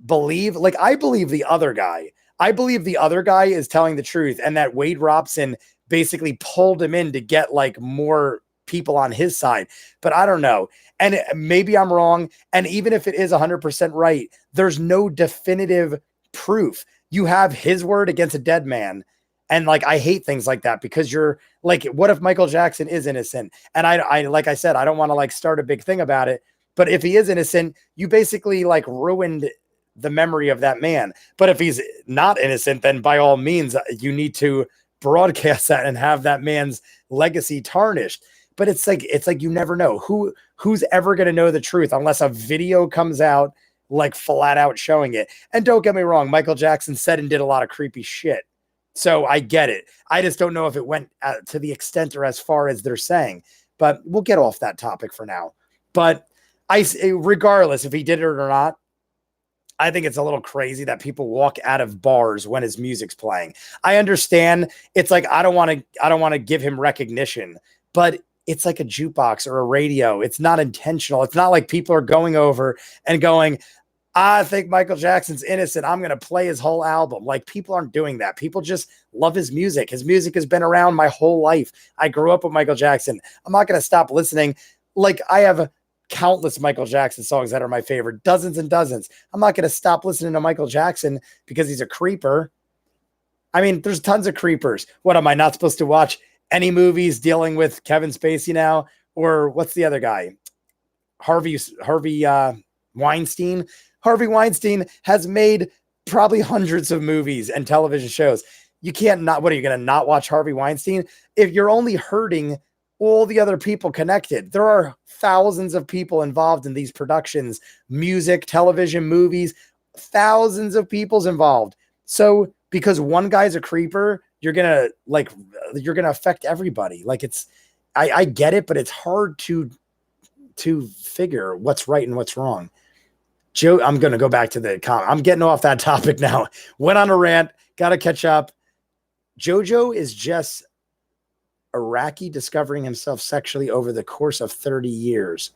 I believe the other guy. I believe the other guy is telling the truth and that Wade Robson basically pulled him in to get like more people on his side, but I don't know. And maybe I'm wrong. And even if it is 100% right, there's no definitive proof. You have his word against a dead man. And like, I hate things like that because you're like, what if Michael Jackson is innocent? And I like I said, I don't want to like start a big thing about it, but if he is innocent, you basically like ruined the memory of that man. But if he's not innocent, then by all means, you need to broadcast that and have that man's legacy tarnished. But it's like you never know who's ever going to know the truth unless a video comes out like flat out showing it. And don't get me wrong, Michael Jackson said and did a lot of creepy shit. So I get it. I just don't know if it went to the extent or as far as they're saying, but we'll get off that topic for now. But regardless if he did it or not, I think it's a little crazy that people walk out of bars when his music's playing. I understand it's like, I don't want to give him recognition, but it's like a jukebox or a radio. It's not intentional. It's not like people are going over and going, I think Michael Jackson's innocent. I'm going to play his whole album. Like, people aren't doing that. People just love his music. His music has been around my whole life. I grew up with Michael Jackson. I'm not going to stop listening. Like, I have countless Michael Jackson songs that are my favorite, dozens and dozens. I'm not going to stop listening to Michael Jackson because he's a creeper. I mean, there's tons of creepers. What, am I not supposed to watch any movies dealing with Kevin Spacey now? Or what's the other guy? Harvey Weinstein. Harvey Weinstein has made probably hundreds of movies and television shows. You can't not, what are you going to not watch Harvey Weinstein? If you're only hurting all the other people connected, there are thousands of people involved in these productions, music, television, movies, thousands of people's involved. So because one guy's a creeper, you're going to affect everybody. Like, I get it, but it's hard to figure what's right and what's wrong. Joe, I'm going to go back to the comment. I'm getting off that topic now. Went on a rant. Got to catch up. JoJo is just Iraqi discovering himself sexually over the course of 30 years.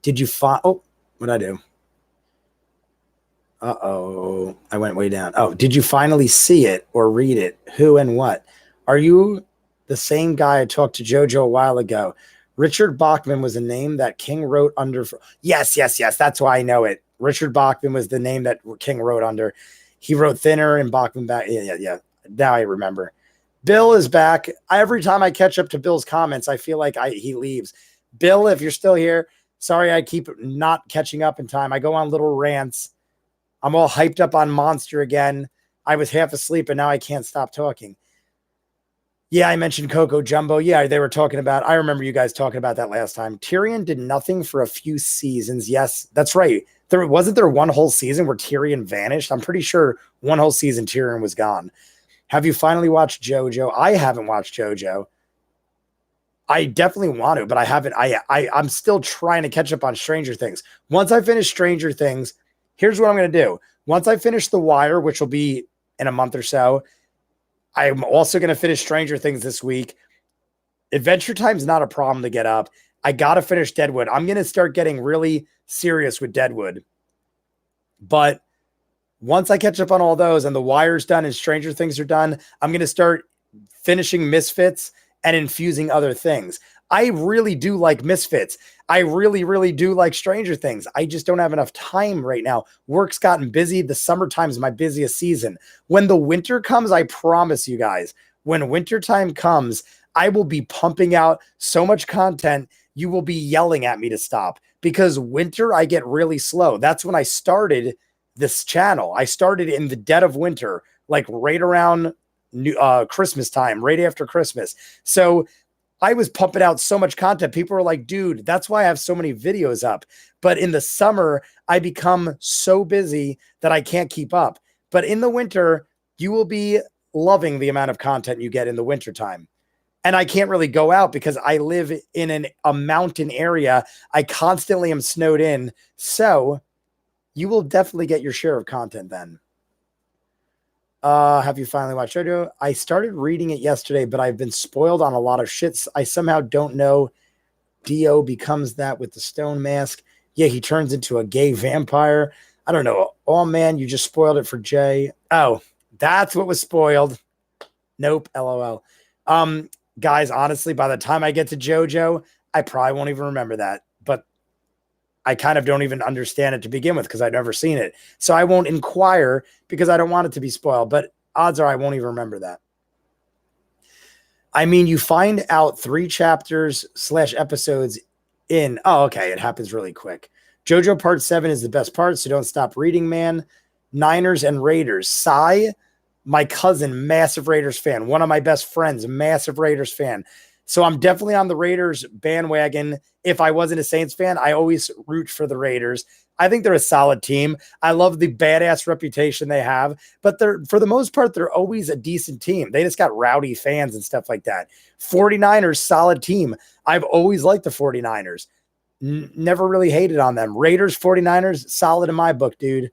Did you find... Oh, what'd I do? Uh-oh. I went way down. Oh, did you finally see it or read it? Who and what? Are you the same guy I talked to JoJo a while ago? Richard Bachman was a name that King wrote under. Yes. That's why I know it. Richard Bachman was the name that King wrote under. He wrote Thinner and Bachman back. Yeah. Now I remember. Bill is back. Every time I catch up to Bill's comments, I feel like he leaves. Bill, if you're still here, sorry I keep not catching up in time. I go on little rants. I'm all hyped up on Monster again. I was half asleep and now I can't stop talking. Yeah, I mentioned Coco Jumbo. Yeah, they were talking about, I remember you guys talking about that last time. Tyrion did nothing for a few seasons. Yes, that's right. Wasn't there one whole season where Tyrion vanished? I'm pretty sure one whole season Tyrion was gone. Have you finally watched JoJo? I haven't watched JoJo. I definitely want to, but I haven't. I'm still trying to catch up on Stranger Things. Once I finish Stranger Things, here's what I'm going to do. Once I finish The Wire, which will be in a month or so, I'm also going to finish Stranger Things this week. Adventure Time's not a problem to get up. I got to finish Deadwood. I'm going to start getting really serious with Deadwood. But once I catch up on all those and The Wire's done and Stranger Things are done, I'm going to start finishing Misfits and infusing other things. I really do like Misfits. I really, really do like Stranger Things. I just don't have enough time right now. Work's gotten busy. The summertime is my busiest season. When the winter comes, I promise you guys, when wintertime comes, I will be pumping out so much content. You will be yelling at me to stop because winter, I get really slow. That's when I started this channel. I started in the dead of winter, like right around Christmas time, right after Christmas. So I was pumping out so much content. People were like, dude, that's why I have so many videos up. But in the summer, I become so busy that I can't keep up. But in the winter, you will be loving the amount of content you get in the wintertime. And I can't really go out because I live in a mountain area. I constantly am snowed in. So you will definitely get your share of content then. Have you finally watched JoJo? I started reading it yesterday, but I've been spoiled on a lot of shit. I somehow don't know. Dio becomes that with the stone mask. Yeah, he turns into a gay vampire. I don't know. Oh, man, you just spoiled it for Jay. Oh, that's what was spoiled. Nope, LOL. Guys, honestly, by the time I get to JoJo, I probably won't even remember that. But I kind of don't even understand it to begin with because I've never seen it. So I won't inquire because I don't want it to be spoiled. But odds are I won't even remember that. I mean, you find out 3 chapters / episodes in. Oh, okay. It happens really quick. JoJo Part 7 is the best part, so don't stop reading, man. Niners and Raiders. Sai, my cousin, massive Raiders fan. One of my best friends, massive Raiders fan. So I'm definitely on the Raiders bandwagon. If I wasn't a Saints fan, I always root for the Raiders. I think they're a solid team. I love the badass reputation they have, but for the most part, they're always a decent team. They just got rowdy fans and stuff like that. 49ers, solid team. I've always liked the 49ers. Never really hated on them. Raiders, 49ers, solid in my book, dude.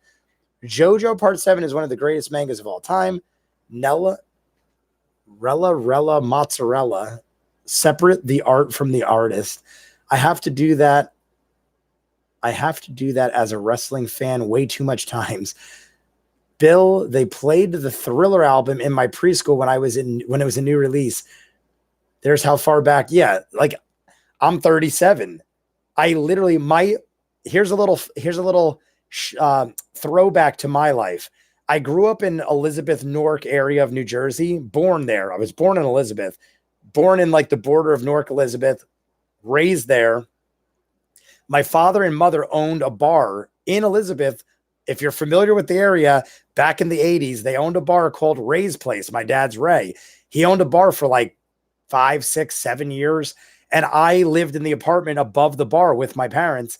JoJo Part 7 is one of the greatest mangas of all time. Rella Mozzarella. Separate the art from the artist. I have to do that as a wrestling fan way too much times. Bill, they played the Thriller album in my preschool when it was a new release. There's how far back. Yeah, like I'm 37. I literally here's a little throwback to my life. I grew up in Elizabeth, Newark area of New Jersey, born there. I was born in Elizabeth, born in like the border of Newark, Elizabeth, raised there. My father and mother owned a bar in Elizabeth. If you're familiar with the area, back in the 80s, they owned a bar called Ray's Place. My dad's Ray. He owned a bar for like 5, 6, 7 years. And I lived in the apartment above the bar with my parents,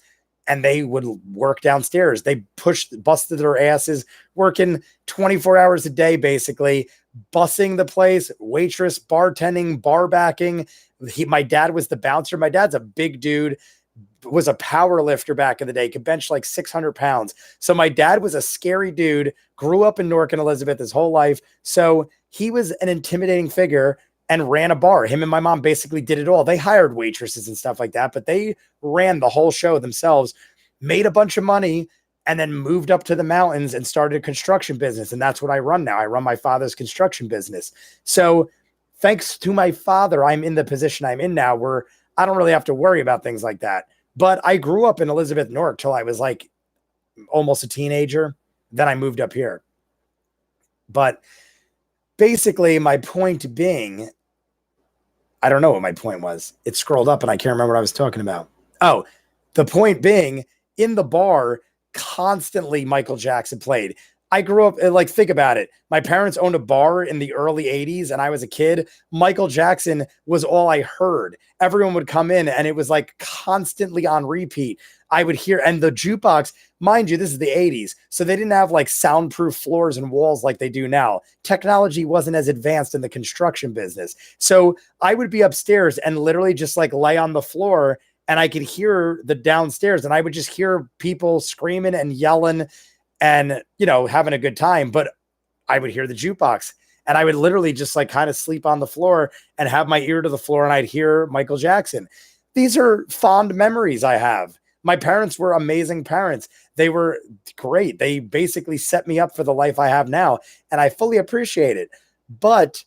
and they would work downstairs. They busted their asses, working 24 hours a day, basically, bussing the place, waitress, bartending, bar backing. My dad was the bouncer. My dad's a big dude, was a power lifter back in the day, could bench like 600 pounds. So my dad was a scary dude, grew up in Newark and Elizabeth his whole life. So he was an intimidating figure and ran a bar. Him and my mom basically did it all. They hired waitresses and stuff like that, but they ran the whole show themselves, made a bunch of money, and then moved up to the mountains and started a construction business. And that's what I run now. I run my father's construction business. So thanks to my father, I'm in the position I'm in now where I don't really have to worry about things like that. But I grew up in Elizabeth, Newark till I was like almost a teenager. Then I moved up here. But basically my point being, I don't know what my point was. It scrolled up and I can't remember what I was talking about. Oh, the point being, in the bar, constantly Michael Jackson played. I grew up, like, think about it. My parents owned a bar in the early 80s and I was a kid. Michael Jackson was all I heard. Everyone would come in and it was like constantly on repeat. I would hear, and the jukebox, mind you, this is the 80s. So they didn't have like soundproof floors and walls like they do now. Technology wasn't as advanced in the construction business. So I would be upstairs and literally just like lay on the floor, and I could hear the downstairs, and I would just hear people screaming and yelling and, you know, having a good time. But I would hear the jukebox, and I would literally just like kind of sleep on the floor and have my ear to the floor, and I'd hear Michael Jackson. These are fond memories I have. My parents were amazing parents. They were great. They basically set me up for the life I have now, and I fully appreciate it. But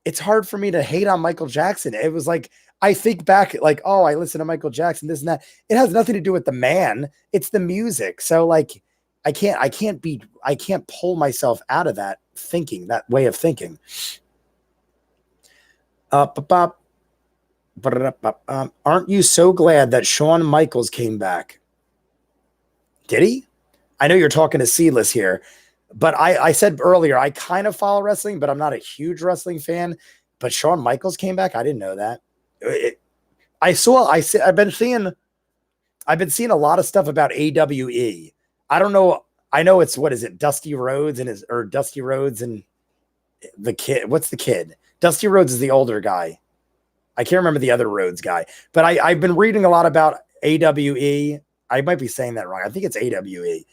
it's hard for me to hate on Michael Jackson. It was like, I think back like, oh, I listen to Michael Jackson, this and that. It has nothing to do with the man. It's the music. So like, I can't pull myself out of that thinking, that way of thinking. Aren't you so glad that Shawn Michaels came back? Did he? I know you're talking to Seedless here, but I said earlier, I kind of follow wrestling, but I'm not a huge wrestling fan. But Shawn Michaels came back. I didn't know that. I've been seeing a lot of stuff about AWE. I don't know. I know it's, what is it? Dusty Rhodes and the kid. What's the kid? Dusty Rhodes is the older guy. I can't remember the other Rhodes guy, but I've been reading a lot about AWE. I might be saying that wrong. I think it's AWE.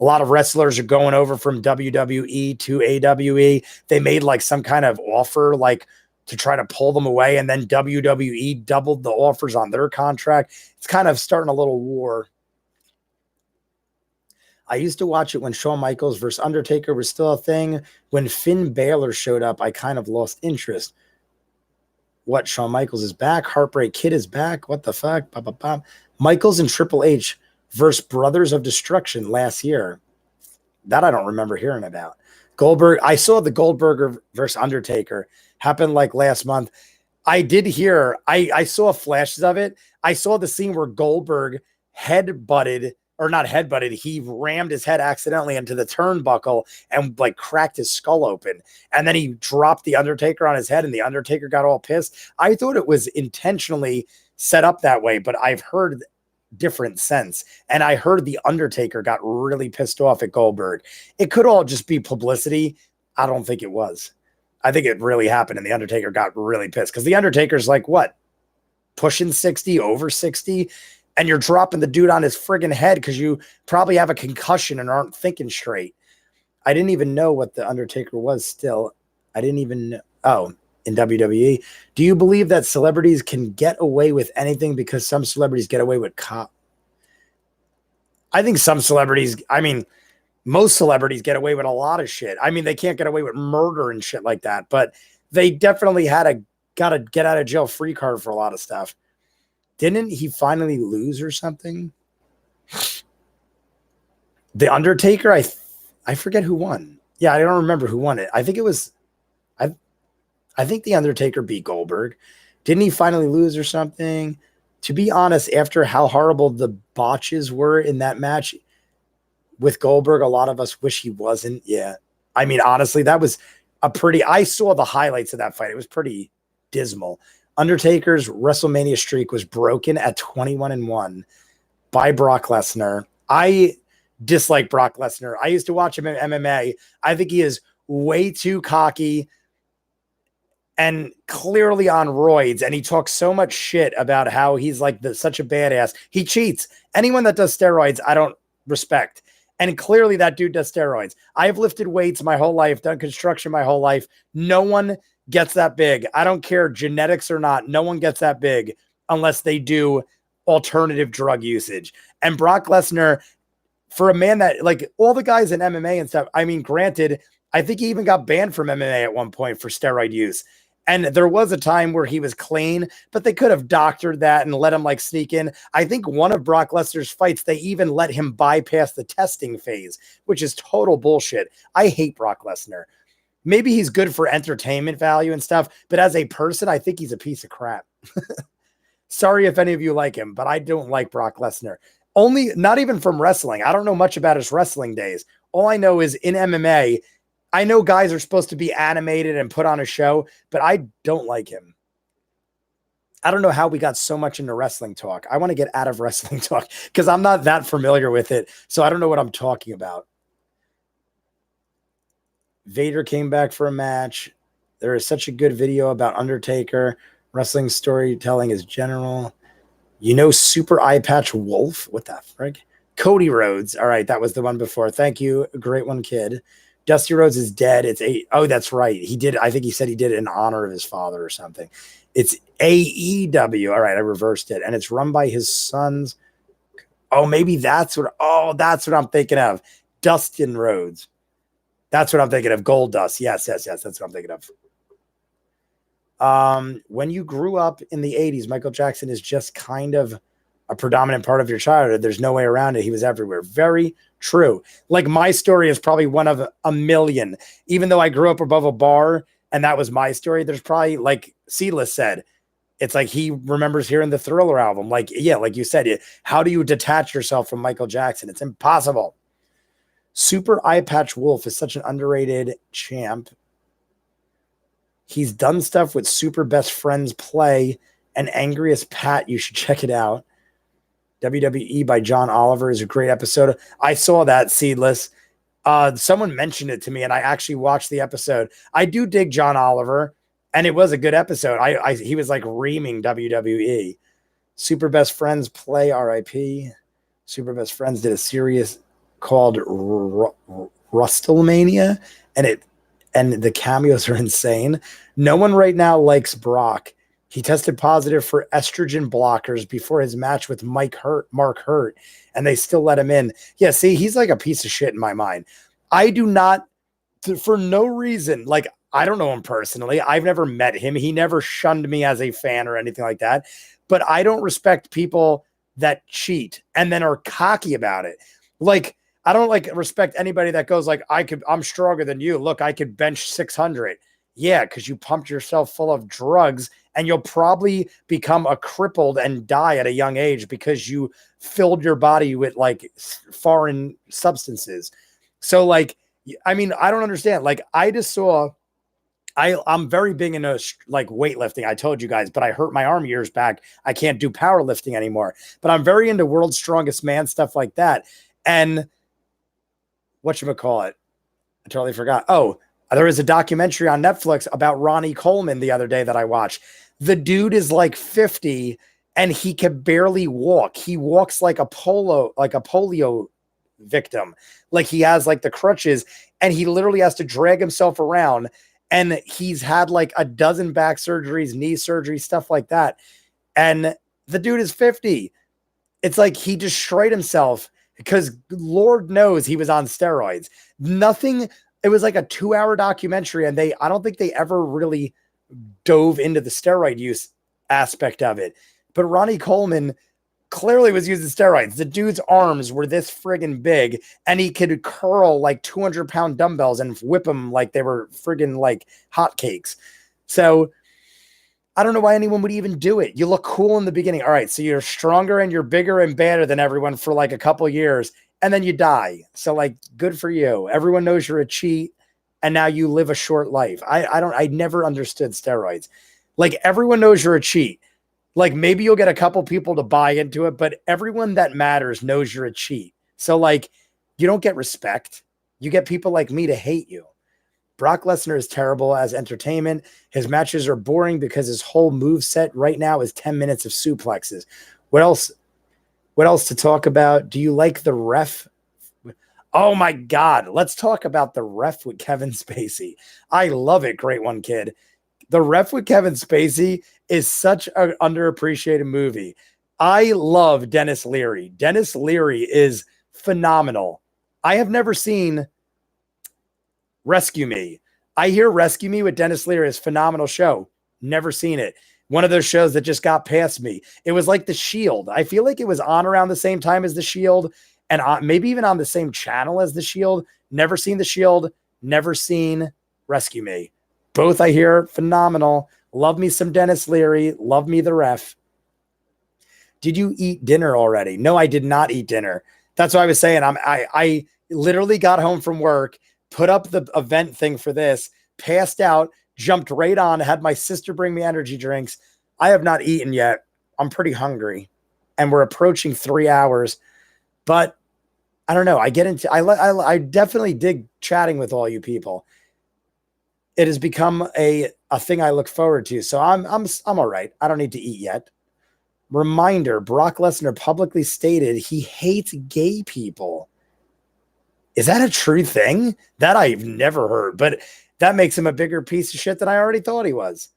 A lot of wrestlers are going over from WWE to AWE. They made like some kind of offer, like to try to pull them away. And then WWE doubled the offers on their contract. It's kind of starting a little war. I used to watch it when Shawn Michaels versus Undertaker was still a thing. When Finn Balor showed up, I kind of lost interest. What, Shawn Michaels is back? Heartbreak Kid is back? What the fuck? Bah, bah, bah. Michaels and Triple H versus Brothers of Destruction last year. That I don't remember hearing about. Goldberg. I saw the Goldberg versus Undertaker happen like last month. I did hear, I saw flashes of it. I saw the scene where Goldberg he rammed his head accidentally into the turnbuckle and like cracked his skull open. And then he dropped the Undertaker on his head, and the Undertaker got all pissed. I thought it was intentionally set up that way, but I've heard different sense. And I heard the Undertaker got really pissed off at Goldberg. It could all just be publicity. I don't think it was. I think it really happened, and the Undertaker got really pissed because the Undertaker's like, what? Pushing 60, over 60? And you're dropping the dude on his friggin' head because you probably have a concussion and aren't thinking straight. I didn't even know what the Undertaker was still. I didn't even know. Oh, in WWE. Do you believe that celebrities can get away with anything because some celebrities get away with I think some celebrities, most celebrities get away with a lot of shit. They can't get away with murder and shit like that, but they definitely got a get out of jail free card for a lot of stuff. Didn't he finally lose or something? The Undertaker, I forget who won. Yeah, I don't remember who won it. I think it was, I think the Undertaker beat Goldberg. Didn't he finally lose or something? To be honest, after how horrible the botches were in that match with Goldberg, a lot of us wish he wasn't. Yeah. Honestly, that was I saw the highlights of that fight. It was pretty dismal. Undertaker's WrestleMania streak was broken at 21-1 by Brock Lesnar. I dislike Brock Lesnar. I used to watch him in MMA. I think he is way too cocky and clearly on roids. And he talks so much shit about how he's like such a badass. He cheats. Anyone that does steroids, I don't respect. And clearly that dude does steroids. I've lifted weights my whole life, done construction my whole life. No one gets that big. I don't care genetics or not. No one gets that big unless they do alternative drug usage. And Brock Lesnar, for a man that like all the guys in MMA and stuff, granted, I think he even got banned from MMA at one point for steroid use. And there was a time where he was clean, but they could have doctored that and let him like sneak in. I think one of Brock Lesnar's fights, they even let him bypass the testing phase, which is total bullshit. I hate Brock Lesnar. Maybe he's good for entertainment value and stuff, but as a person, I think he's a piece of crap. Sorry if any of you like him, but I don't like Brock Lesnar. Not even from wrestling. I don't know much about his wrestling days. All I know is in MMA, I know guys are supposed to be animated and put on a show, but I don't like him. I don't know how we got so much into wrestling talk. I want to get out of wrestling talk because I'm not that familiar with it. So I don't know what I'm talking about. Vader came back for a match. There is such a good video about Undertaker. Wrestling storytelling is general. You know, Super Eye Patch Wolf? What the frick? Cody Rhodes. All right, that was the one before. Thank you. Great one, kid. Dusty Rhodes is dead. It's oh, that's right. He did. I think he said he did it in honor of his father or something. It's AEW. All right, I reversed it. And it's run by his sons. Oh, maybe that's what. Oh, that's what I'm thinking of. Dustin Rhodes. That's what I'm thinking of. Gold Dust. Yes. That's what I'm thinking of. When you grew up in the 80s, Michael Jackson is just kind of a predominant part of your childhood. There's no way around it. He was everywhere. Very true. Like my story is probably one of a million. Even though I grew up above a bar and that was my story, there's probably, like Seedless said, it's like he remembers hearing the Thriller album. Like, yeah, like you said, how do you detach yourself from Michael Jackson? It's impossible. Super Eye Patch Wolf is such an underrated champ. He's done stuff with Super Best Friends Play and Angriest Pat. You should check it out. WWE by John Oliver is a great episode. I saw that, Seedless. Someone mentioned it to me, and I actually watched the episode. I do dig John Oliver, and it was a good episode. He was like reaming WWE. Super Best Friends Play RIP. Super Best Friends did a series called Rustlemania, and the cameos are insane. No one right now likes Brock. He tested positive for estrogen blockers before his match with Mark Hurt, and they still let him in. Yeah, see, he's like a piece of shit in my mind. I do not, for no reason, like, I don't know him personally. I've never met him. He never shunned me as a fan or anything like that. But I don't respect people that cheat and then are cocky about it. Like, I don't respect anybody that goes like, I'm stronger than you. Look, I could bench 600. Yeah, because you pumped yourself full of drugs and you'll probably become a crippled and die at a young age because you filled your body with like foreign substances. So like, I mean, I don't understand. Like I just saw, I'm very big into like weightlifting. I told you guys, but I hurt my arm years back. I can't do powerlifting anymore, but I'm very into World's Strongest Man, stuff like that. And whatchamacallit? I totally forgot. Oh, there was a documentary on Netflix about Ronnie Coleman the other day that I watched. The dude is like 50 and he can barely walk. He walks like a polio victim. Like he has like the crutches and he literally has to drag himself around. And he's had like a dozen back surgeries, knee surgery, stuff like that. And the dude is 50. It's like he destroyed himself because Lord knows he was on steroids. Nothing. It was like a 2-hour documentary and I don't think they ever really dove into the steroid use aspect of it. But Ronnie Coleman clearly was using steroids. The dude's arms were this friggin' big and he could curl like 200-pound dumbbells and whip them like they were friggin' like hotcakes. So I don't know why anyone would even do it. You look cool in the beginning. All right, so you're stronger and you're bigger and badder than everyone for like a couple years, and then you die. So like, good for you. Everyone knows you're a cheat, and now you live a short life. I never understood steroids. Like everyone knows you're a cheat. Like maybe you'll get a couple people to buy into it, but everyone that matters knows you're a cheat. So like, you don't get respect. You get people like me to hate you. Brock Lesnar is terrible as entertainment. His matches are boring because his whole move set right now is 10 minutes of suplexes. What else to talk about? Do you like the ref? Oh my God. Let's talk about the ref with Kevin Spacey. I love it. Great one, kid. The Ref with Kevin Spacey is such an underappreciated movie. I love Dennis Leary. Dennis Leary is phenomenal. I have never seen Rescue Me. I hear Rescue Me with Dennis Leary is a phenomenal show. Never seen it. One of those shows that just got past me. It was like The Shield. I feel like it was on around the same time as The Shield and maybe even on the same channel as The Shield. Never seen The Shield. Never seen Rescue Me. Both I hear phenomenal. Love me some Dennis Leary. Love me the ref. Did you eat dinner already? No, I did not eat dinner. That's what I was saying. I literally got home from work, put up the event thing for this, passed out, jumped right on, had my sister bring me energy drinks, I have not eaten yet. I'm pretty hungry, and we're approaching 3 hours. But I don't know. I definitely dig chatting with all you people. It has become a thing I look forward to. So I'm all right. I don't need to eat yet. Reminder: Brock Lesnar publicly stated he hates gay people. Is that a true thing? That I've never heard, but that makes him a bigger piece of shit than I already thought he was.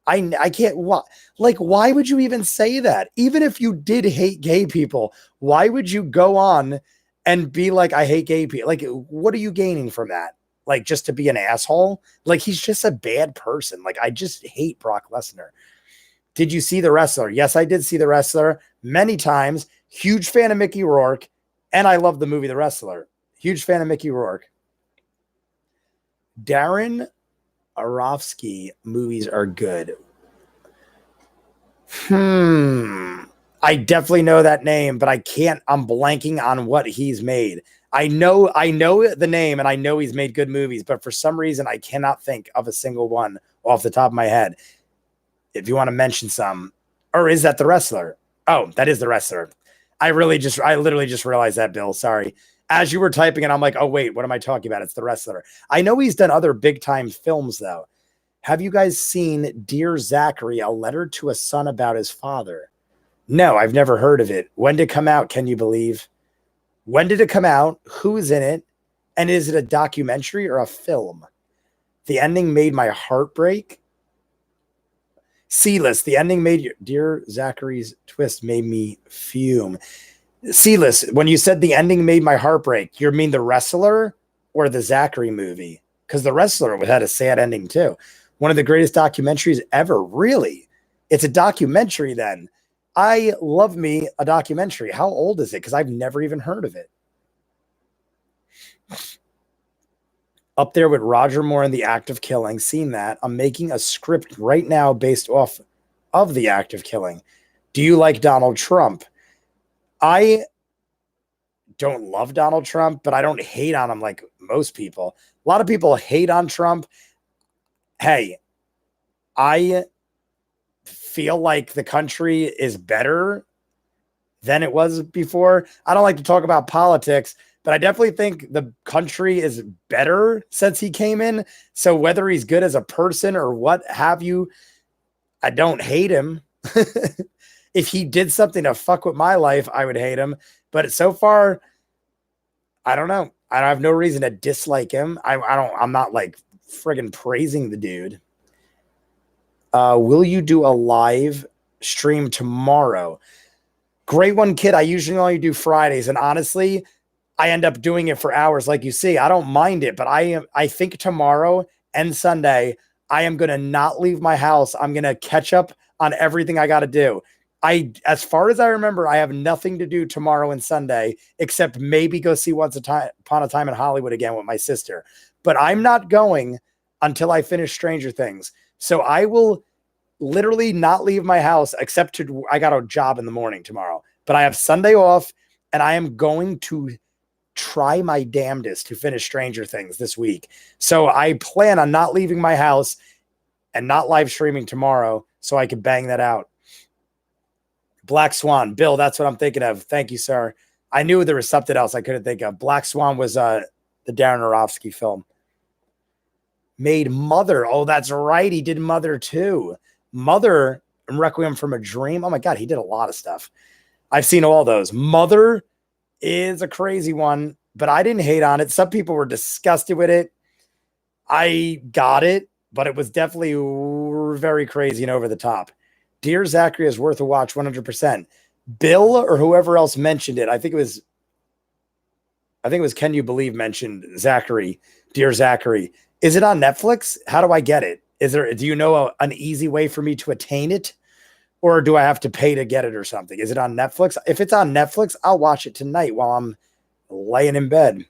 I can't, why would you even say that? Even if you did hate gay people, why would you go on and be like, I hate gay people? Like, what are you gaining from that? Like, just to be an asshole? Like, he's just a bad person. Like, I just hate Brock Lesnar. Did you see The Wrestler? Yes, I did see The Wrestler many times. Huge fan of Mickey Rourke. And I love the movie The Wrestler. Huge fan of Mickey Rourke. Darren Aronofsky movies are good. I definitely know that name, but I'm blanking on what he's made. I know the name and I know he's made good movies, but for some reason I cannot think of a single one off the top of my head. If you want to mention some, or is that The Wrestler? Oh, that is The Wrestler. I literally just realized that, Bill. Sorry. As you were typing it, I'm like, oh, wait, what am I talking about? It's The Wrestler. I know he's done other big time films, though. Have you guys seen Dear Zachary, a letter to a son about his father? No, I've never heard of it. When did it come out? Can you believe? When did it come out? Who's in it? And is it a documentary or a film? The ending made my heart break. C-list. The ending made Dear Zachary's twist made me fume. C-list. When you said the ending made my heart break, you mean The Wrestler or the Zachary movie? Because The Wrestler had a sad ending too. One of the greatest documentaries ever. Really? It's a documentary then. I love me a documentary. How old is it? Because I've never even heard of it. Up there with Roger Moore and The Act of Killing. Seen that. I'm making a script right now based off of The Act of Killing. Do you like Donald Trump? I don't love Donald Trump, but I don't hate on him like most people. A lot of people hate on Trump. Hey, I feel like the country is better than it was before. I don't like to talk about politics, but I definitely think the country is better since he came in. So whether he's good as a person or what have you, I don't hate him. If he did something to fuck with my life, I would hate him. But so far, I don't know. I have no reason to dislike him. I'm not like friggin' praising the dude. Will you do a live stream tomorrow? Great one, kid. I usually only do Fridays, and honestly, I end up doing it for hours, like you see. I don't mind it, but I think tomorrow and Sunday, I am gonna not leave my house. I'm gonna catch up on everything I got to do. As far as I remember, I have nothing to do tomorrow and Sunday except maybe go see Once Upon a Time in Hollywood again with my sister. But I'm not going until I finish Stranger Things. So I will literally not leave my house except I got a job in the morning tomorrow. But I have Sunday off, and I am going to try my damnedest to finish Stranger Things this week. So I plan on not leaving my house and not live streaming tomorrow so I can bang that out. Black Swan. Bill, that's what I'm thinking of. Thank you, sir. I knew there was something else I couldn't think of. Black Swan was the Darren Aronofsky film. Made Mother. Oh, that's right. He did Mother too. Mother and Requiem from a Dream. Oh my God, he did a lot of stuff. I've seen all those. Mother is a crazy one, but I didn't hate on it. Some people were disgusted with it. I got it, but it was definitely very crazy and over the top. Dear Zachary is worth a watch 100%. Bill or whoever else mentioned it. I think it was Can You Believe mentioned Zachary, Dear Zachary. Is it on Netflix? Do I get it? Do you know an easy way for me to attain it? Or do I have to pay to get it or something? Is it on Netflix? If it's on Netflix, I'll watch it tonight while I'm laying in bed.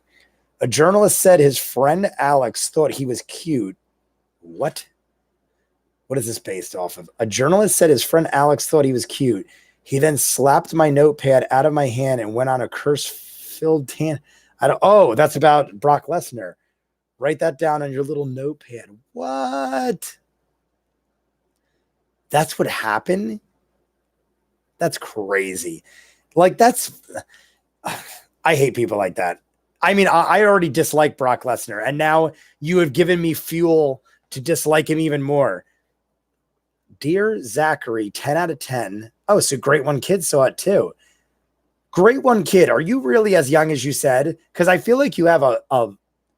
A journalist said his friend Alex thought he was cute. What? What is this based off of? A journalist said his friend Alex thought he was cute. He then slapped my notepad out of my hand and went on a curse-filled oh, that's about Brock Lesnar. Write that down on your little notepad. What? That's what happened? That's crazy. Like, I hate people like that. I mean, I already dislike Brock Lesnar, and now you have given me fuel to dislike him even more. Dear Zachary, 10 out of 10. Oh, so Great One Kid saw it too. Great One Kid, are you really as young as you said? Because I feel like you have a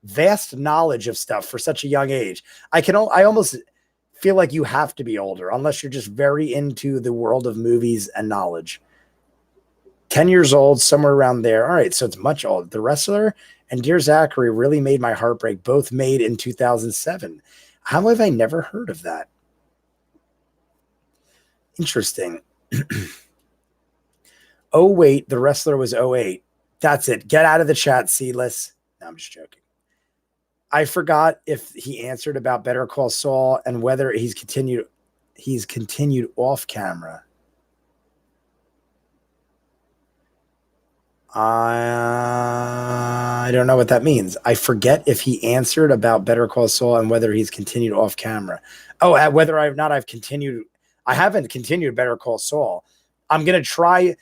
vast knowledge of stuff for such a young age. I almost feel like you have to be older unless you're just very into the world of movies and knowledge. 10 years old, somewhere around there. All right, so it's much older. The Wrestler and Dear Zachary really made my heart break, both made in 2007. How have I never heard of that? Interesting. Oh, wait, The Wrestler was 08. That's it. Get out of the chat, Seedless. No, I'm just joking. I forgot if he answered about Better Call Saul and whether he's continued off camera. I don't know what that means. I forget if he answered about Better Call Saul and whether he's continued off camera. Oh, whether I've continued. I haven't continued Better Call Saul. I'm going to try.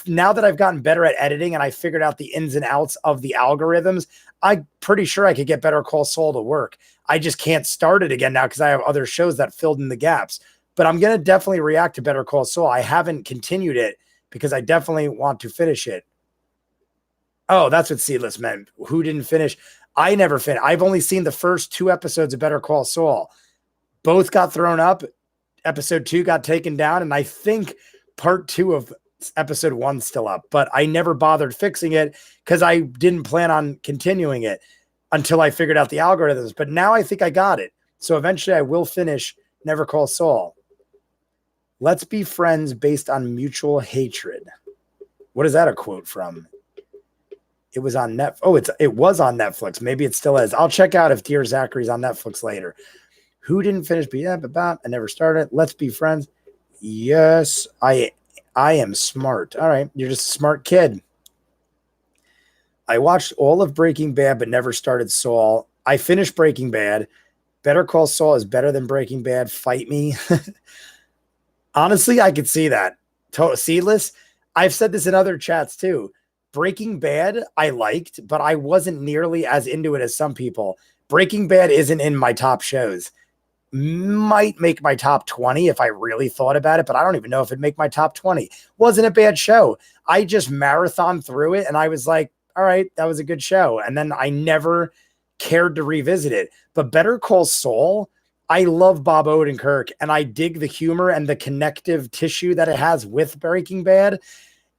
Now that I've gotten better at editing and I figured out the ins and outs of the algorithms, I'm pretty sure I could get Better Call Saul to work. I just can't start it again now because I have other shows that filled in the gaps. But I'm going to definitely react to Better Call Saul. I haven't continued it because I definitely want to finish it. Oh, that's what Seedless meant. Who didn't finish? I never finished. I've only seen the first 2 episodes of Better Call Saul. Both got thrown up. Episode 2 got taken down. And I think part 2 of episode 1 still up. But I never bothered fixing it because I didn't plan on continuing it until I figured out the algorithms. But now I think I got it. So eventually I will finish Never Call Saul. Let's be friends based on mutual hatred. What is that a quote from? It was on Netflix. Oh, it was on Netflix. Maybe it still is. I'll check out if Dear Zachary's on Netflix later. Who didn't finish? I never started. Let's be friends. Yes, I am smart. All right, you're just a smart kid. I watched all of Breaking Bad, but never started Saul. I finished Breaking Bad. Better Call Saul is better than Breaking Bad. Fight me. Honestly, I could see that. Seedless. I've said this in other chats too. Breaking Bad, I liked, but I wasn't nearly as into it as some people. Breaking Bad isn't in my top shows. Might make my top 20 if I really thought about it, but I don't even know if it'd make my top 20. Wasn't a bad show. I just marathoned through it and I was like, all right, that was a good show. And then I never cared to revisit it. But Better Call Saul, I love Bob Odenkirk and I dig the humor and the connective tissue that it has with Breaking Bad.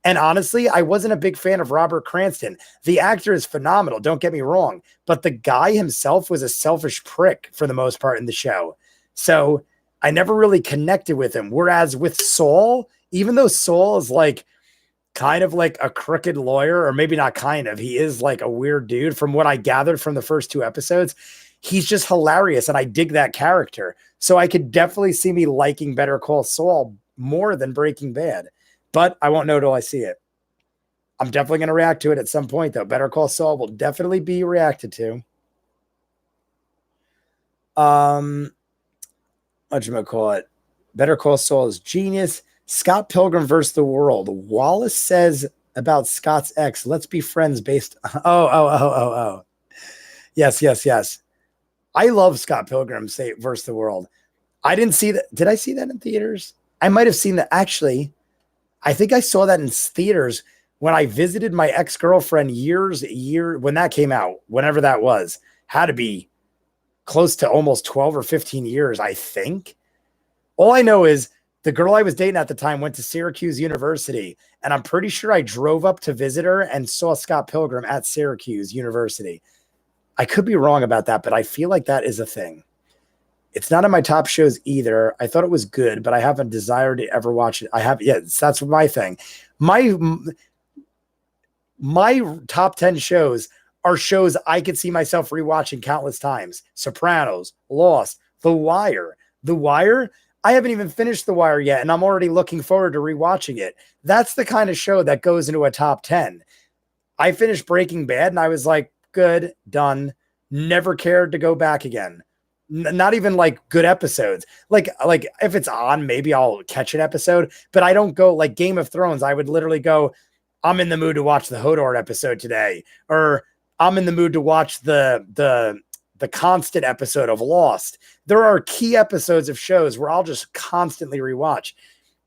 And honestly, I wasn't a big fan of Robert Cranston. The actor is phenomenal, don't get me wrong, but the guy himself was a selfish prick for the most part in the show. So I never really connected with him. Whereas with Saul, even though Saul is like kind of like a crooked lawyer, or maybe not kind of, he is like a weird dude from what I gathered from the first 2 episodes, he's just hilarious. And I dig that character. So I could definitely see me liking Better Call Saul more than Breaking Bad. But I won't know till I see it. I'm definitely going to react to it at some point, though. Better Call Saul will definitely be reacted to. Whatchamacallit? Better Call Saul is genius. Scott Pilgrim versus the World. Wallace says about Scott's ex, let's be friends based. Oh. Yes. I love Scott Pilgrim versus the World. I didn't see that. Did I see that in theaters? I might have seen that. Actually, I think I saw that in theaters when I visited my ex-girlfriend when that came out, whenever that was. Had to be close to almost 12 or 15 years, I think. All I know is the girl I was dating at the time went to Syracuse University, and I'm pretty sure I drove up to visit her and saw Scott Pilgrim at Syracuse University. I could be wrong about that, but I feel like that is a thing. It's not in my top shows either. I thought it was good, but I haven't desired to ever watch it. That's my thing. My top 10 shows are shows I could see myself rewatching countless times. Sopranos, Lost, The Wire. The Wire, I haven't even finished The Wire yet, and I'm already looking forward to rewatching it. That's the kind of show that goes into a top 10. I finished Breaking Bad, and I was like, good, done. Never cared to go back again. Not even like good episodes. Like if it's on, maybe I'll catch an episode, but I don't go like Game of Thrones. I would literally go, I'm in the mood to watch the Hodor episode today, or I'm in the mood to watch the constant episode of Lost. There are key episodes of shows where I'll just constantly rewatch.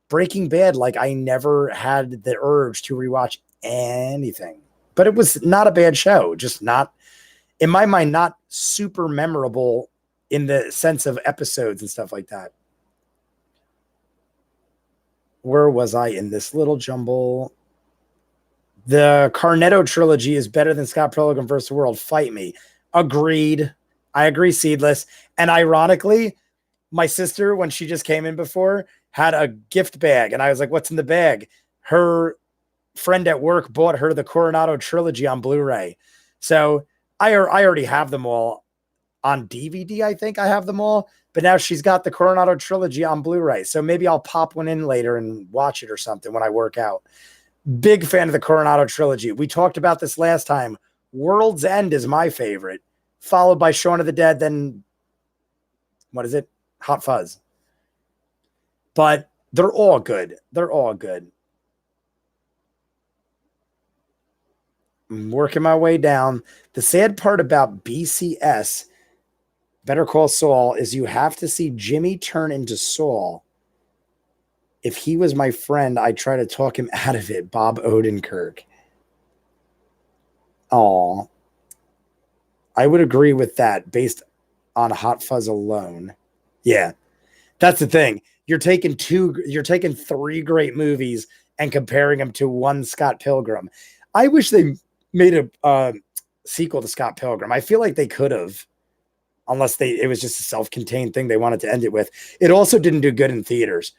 Breaking Bad, like I never had the urge to rewatch anything, but it was not a bad show. Just not, in my mind, not super memorable in the sense of episodes and stuff like that. Where was I in this little jumble? The Cornetto trilogy is better than Scott Pilgrim vs. the World. Fight me. Agreed. I agree, Seedless. And ironically, my sister, when she just came in before, had a gift bag. And I was like, what's in the bag? Her friend at work bought her the Coronado trilogy on Blu-ray. So I already have them all on DVD. I think I have them all. But now she's got the Coronado trilogy on Blu-ray. So maybe I'll pop one in later and watch it or something when I work out. Big fan of the Coronado trilogy. We talked about this last time. World's End is my favorite, followed by Shaun of the Dead, then what is it? Hot Fuzz. But they're all good. They're all good. I'm working my way down. The sad part about BCS, Better Call Saul, is you have to see Jimmy turn into Saul. If he was my friend, I'd try to talk him out of it. Bob Odenkirk. Aw. I would agree with that based on Hot Fuzz alone. Yeah. That's the thing. You're taking three great movies and comparing them to one Scott Pilgrim. I wish they made a sequel to Scott Pilgrim. I feel like they could have, unless it was just a self-contained thing they wanted to end it with. It also didn't do good in theaters.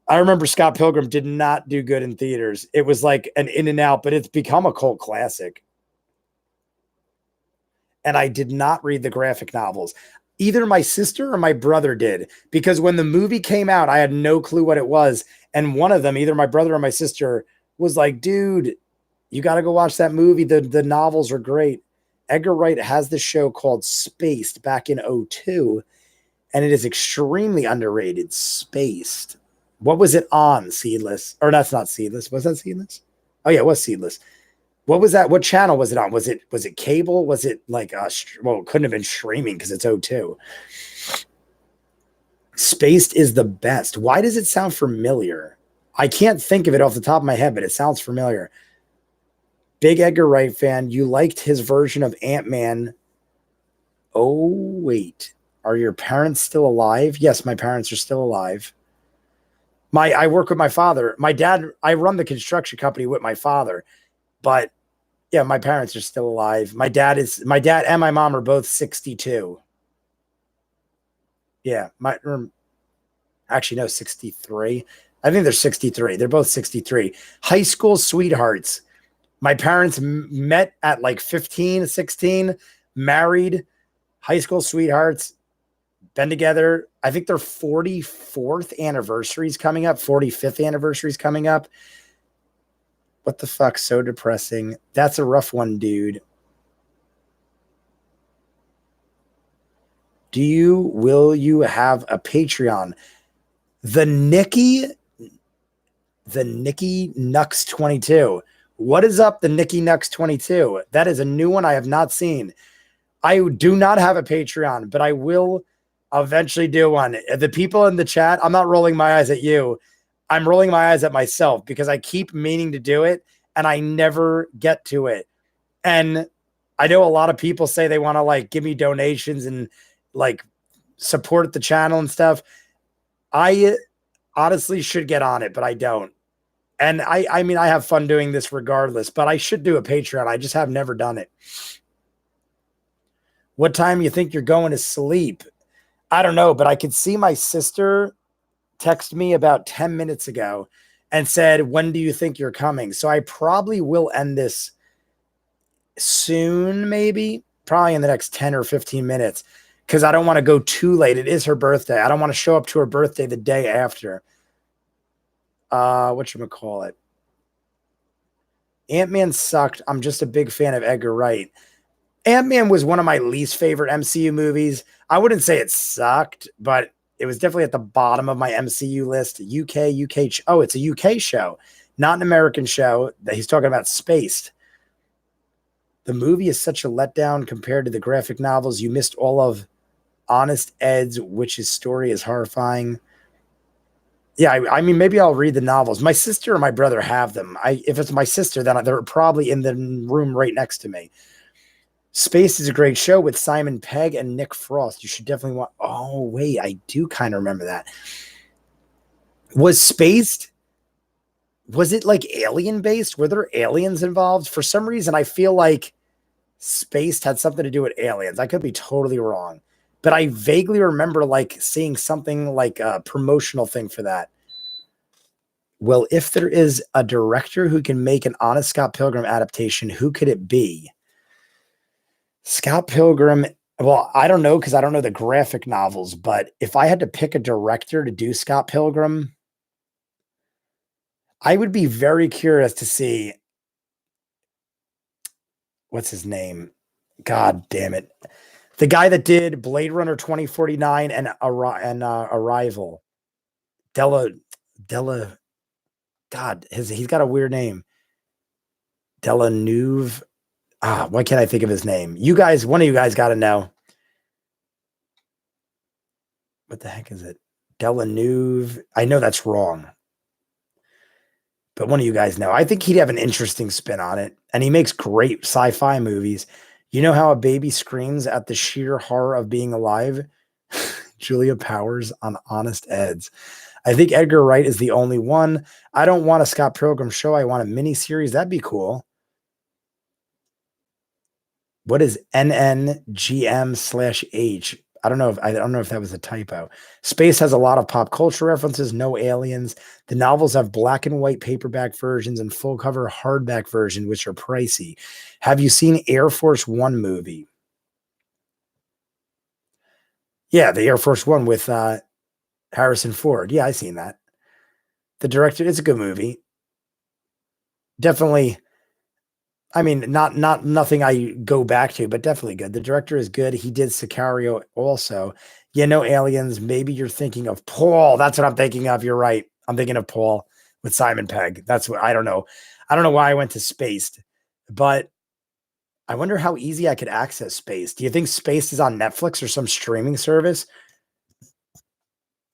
I remember Scott Pilgrim did not do good in theaters. It was like an in and out, but it's become a cult classic. And I did not read the graphic novels. Either my sister or my brother did, because when the movie came out, I had no clue what it was. And one of them, either my brother or my sister, was like, dude, you got to go watch that movie. The novels are great. Edgar Wright has this show called Spaced back in 2002, and it is extremely underrated. Spaced. What was it on? Seedless? Or that's not Seedless. Was that Seedless? Oh yeah, it was Seedless. What was that? What channel was it on? Was it cable? Was it like well, it couldn't have been streaming because it's 2002. Spaced is the best. Why does it sound familiar? I can't think of it off the top of my head, but it sounds familiar. Big Edgar Wright fan. You liked his version of Ant-Man. Oh, wait. Are your parents still alive? Yes, my parents are still alive. I work with my father. My dad, I run the construction company with my father. But yeah, my parents are still alive. My dad and my mom are both 62. Yeah, actually no, 63. I think they're 63. They're both 63. High school sweethearts. My parents met at like 15, 16, married, high school sweethearts, been together. I think their 44th anniversary is coming up, 45th anniversary is coming up. What the fuck? So depressing. That's a rough one, dude. Will you have a Patreon? The Nikki Nux 22. What is up, the Nikki Nux 22? That is a new one I have not seen. I do not have a Patreon, but I will eventually do one. The people in the chat, I'm not rolling my eyes at you. I'm rolling my eyes at myself because I keep meaning to do it and I never get to it. And I know a lot of people say they want to like give me donations and like support the channel and stuff. I honestly should get on it, but I don't. And I mean, I have fun doing this regardless, but I should do a Patreon. I just have never done it. What time you think you're going to sleep? I don't know, but I could see my sister text me about 10 minutes ago and said, when do you think you're coming? So I probably will end this soon, maybe probably in the next 10 or 15 minutes, because I don't want to go too late. It is her birthday. I don't want to show up to her birthday the day after. Whatchamacallit? Ant-Man sucked. I'm just a big fan of Edgar Wright. Ant-Man was one of my least favorite MCU movies. I wouldn't say it sucked, but it was definitely at the bottom of my MCU list. UK. Oh, it's a UK show, not an American show. That he's talking about Spaced. The movie is such a letdown compared to the graphic novels. You missed all of Honest Ed's, which his story is horrifying. Yeah, I mean, maybe I'll read the novels. My sister and my brother have them. If it's my sister, then they're probably in the room right next to me. Space is a great show with Simon Pegg and Nick Frost. You should definitely want. Oh, wait, I do kind of remember that. Was Spaced, was it like alien based? Were there aliens involved? For some reason, I feel like Spaced had something to do with aliens. I could be totally wrong, but I vaguely remember like seeing something like a promotional thing for that. Well, if there is a director who can make an honest Scott Pilgrim adaptation, who could it be? Scott Pilgrim, well, I don't know because I don't know the graphic novels, but if I had to pick a director to do Scott Pilgrim, I would be very curious to see what's his name? God damn it. The guy that did Blade Runner 2049 and Arrival. Della, God, he's got a weird name. Delaneuve. Why can't I think of his name? You guys, one of you guys got to know. What the heck is it? Delaneuve. I know that's wrong. But one of you guys know. I think he'd have an interesting spin on it. And he makes great sci-fi movies. You know how a baby screams at the sheer horror of being alive? Julia Powers on Honest Eds. I think Edgar Wright is the only one. I don't want a Scott Pilgrim show. I want a mini series. That'd be cool. What is NNGM/H? I don't know if that was a typo. Space has a lot of pop culture references, no aliens. The novels have black and white paperback versions and full cover hardback versions, which are pricey. Have you seen Air Force One movie? Yeah, the Air Force One with Harrison Ford. Yeah, I've seen that. The director, it's a good movie. Definitely. I mean, not nothing I go back to, but definitely good. The director is good. He did Sicario also. Yeah, no aliens. Maybe you're thinking of Paul. That's what I'm thinking of. You're right. I'm thinking of Paul with Simon Pegg. That's what I don't know. I don't know why I went to Spaced, but I wonder how easy I could access Spaced. Do you think Spaced is on Netflix or some streaming service?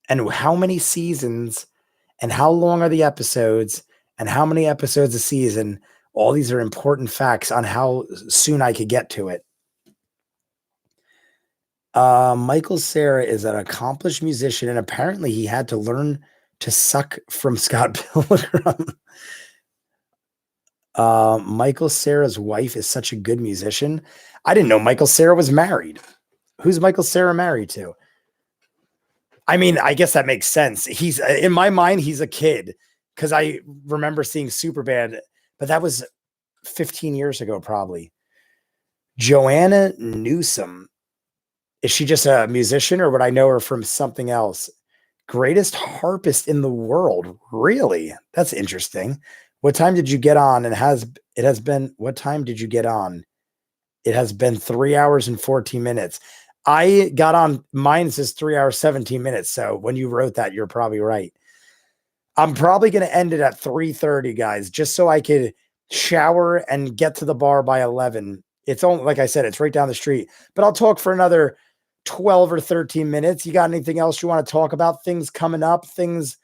And how many seasons and how long are the episodes and how many episodes a season? All these are important facts on how soon I could get to it. Michael Cera is an accomplished musician, and apparently he had to learn to suck from Scott Pilgrim. Michael Cera's wife is such a good musician. I didn't know Michael Cera was married. Who's Michael Cera married to? I mean, I guess that makes sense. He's in my mind, he's a kid because I remember seeing Superbad, but that was 15 years ago, probably. Joanna Newsom. Is she just a musician or would I know her from something else? Greatest harpist in the world. Really? That's interesting. What time did you get on? What time did you get on? It has been 3 hours and 14 minutes. I got on, mine says 3 hours, 17 minutes. So when you wrote that, you're probably right. I'm probably going to end it at 3:30, guys, just so I could shower and get to the bar by 11. It's only, like I said, it's right down the street, but I'll talk for another 12 or 13 minutes. You got anything else you want to talk about? Things coming up, things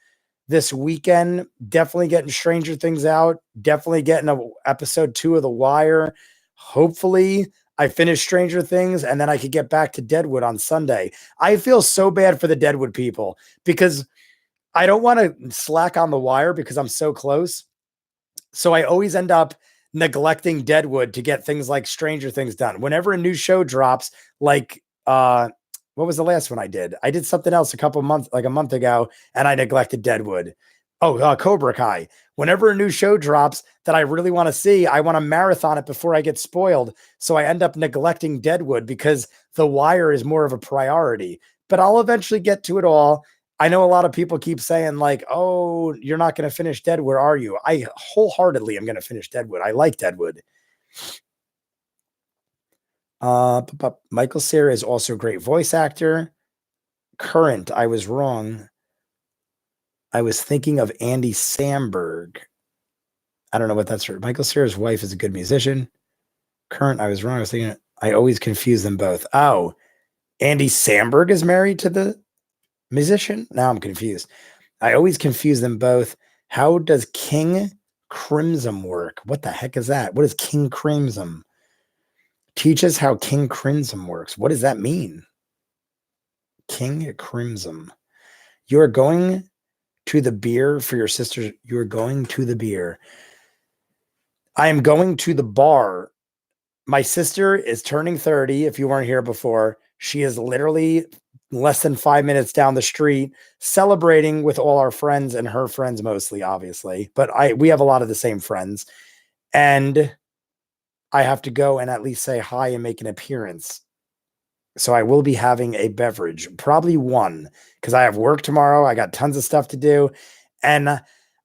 this weekend? Definitely getting Stranger Things out. Definitely getting episode 2 of The Wire. Hopefully I finish Stranger Things and then I could get back to Deadwood on Sunday. I feel so bad for the Deadwood people because I don't want to slack on The Wire because I'm so close. So I always end up neglecting Deadwood to get things like Stranger Things done. Whenever a new show drops, like what was the last one I did? I did something else a month ago, and I neglected Deadwood. Oh, Cobra Kai. Whenever a new show drops that I really want to see, I want to marathon it before I get spoiled. So I end up neglecting Deadwood because The Wire is more of a priority. But I'll eventually get to it all. I know a lot of people keep saying like, oh, you're not going to finish Deadwood, are you? I wholeheartedly am going to finish Deadwood. I like Deadwood. Michael Cera is also a great voice actor. Current, I was wrong. I was thinking of Andy Samberg. I don't know what that's for. Michael Cera's wife is a good musician. Current, I was wrong. I was thinking, I always confuse them both. Oh, Andy Samberg is married to the musician? Now I'm confused. I always confuse them both. How does King Crimson work? What the heck is that? What is King Crimson? Teach us how King Crimson works. What does that mean? King Crimson. You are going to the beer for your sister. You are going to the beer. I am going to the bar. My sister is turning 30. If you weren't here before, she is literally less than 5 minutes down the street celebrating with all our friends and her friends mostly, obviously. But we have a lot of the same friends. And I have to go and at least say hi and make an appearance. So I will be having a beverage, probably one, because I have work tomorrow. I got tons of stuff to do. And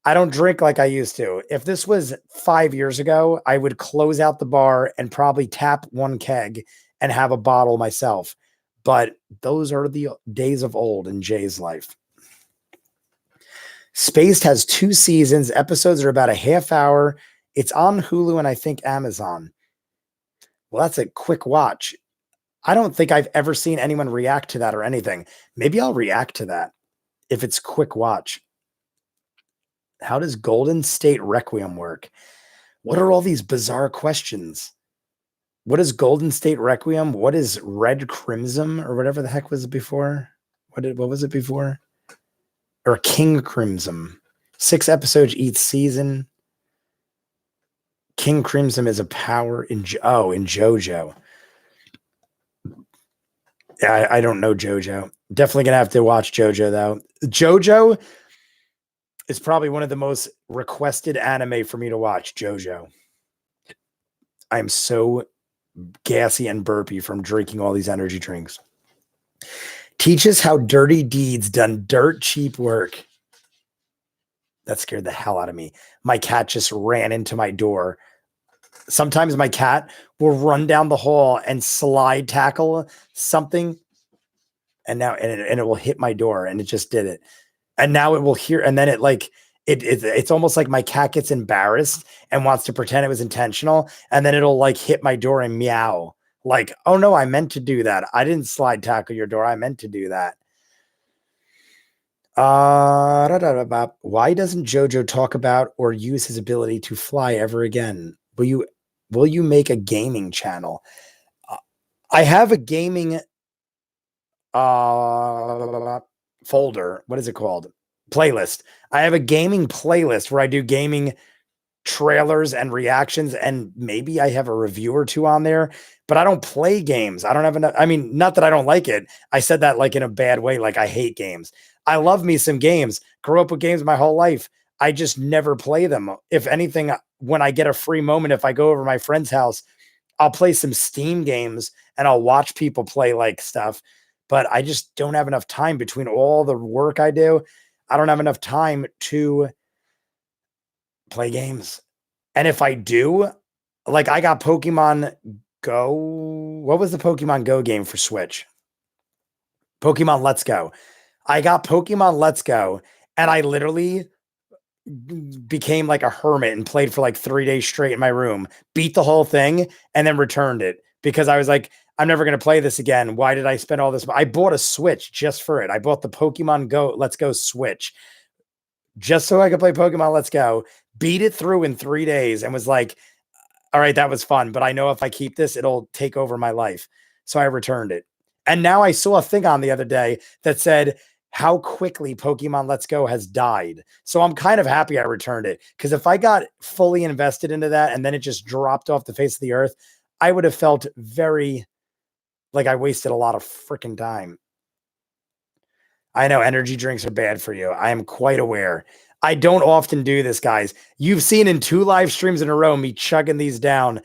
I don't drink like I used to. If this was 5 years ago, I would close out the bar and probably tap one keg and have a bottle myself. But those are the days of old in Jay's life. Spaced has 2 seasons. Episodes are about a half hour. It's on Hulu and I think Amazon. Well, that's a quick watch. I don't think I've ever seen anyone react to that or anything. Maybe I'll react to that if it's quick watch. How does Golden State Requiem work? What are all these bizarre questions? What is Golden State Requiem? What is Red Crimson or whatever the heck was it before? What was it before? Or King Crimson. 6 episodes each season. King Crimson is a power in JoJo. Yeah, I don't know JoJo. Definitely gonna have to watch JoJo though. JoJo is probably one of the most requested anime for me to watch. JoJo. I'm so gassy and burpy from drinking all these energy drinks. Teach us how dirty deeds done dirt cheap work. That scared the hell out of me. My cat just ran into my door. Sometimes my cat will run down the hall and slide tackle something, and it will hit my door, and it just did it. And now it will hear, and then it's almost like my cat gets embarrassed and wants to pretend it was intentional, and then it'll like hit my door and meow. Like, oh no, I meant to do that. I didn't slide tackle your door. I meant to do that. Why doesn't JoJo talk about or use his ability to fly ever again? Will you make a gaming channel? I have a gaming folder. What is it called? Playlist. I have a gaming playlist where I do gaming trailers and reactions, and maybe I have a review or two on there, but I don't play games. I don't have enough. I mean, not that I don't like it. I said that like in a bad way, like I hate games. I love me some games. Grew up with games my whole life. I just never play them. If anything, when I get a free moment, if I go over to my friend's house, I'll play some Steam games and I'll watch people play like stuff, but I just don't have enough time between all the work I do. I don't have enough time to play games. And if I do, like I got Pokemon Go. What was the Pokemon Go game for Switch? Pokemon Let's Go. I got Pokemon Let's Go, and I literally became like a hermit and played for like 3 days straight in my room, beat the whole thing, and then returned it because I was like, I'm never going to play this again. Why did I spend all this? I bought a Switch just for it. I bought the Pokemon Go Let's Go Switch just so I could play Pokemon Let's Go, beat it through in 3 days, and was like, all right, that was fun, but I know if I keep this, it'll take over my life. So I returned it. And now I saw a thing on the other day that said how quickly Pokemon Let's Go has died. So I'm kind of happy I returned it, because if I got fully invested into that and then it just dropped off the face of the earth, I would have felt very like I wasted a lot of freaking time. I know energy drinks are bad for you. I am quite aware. I don't often do this, guys. You've seen in 2 live streams in a row me chugging these down.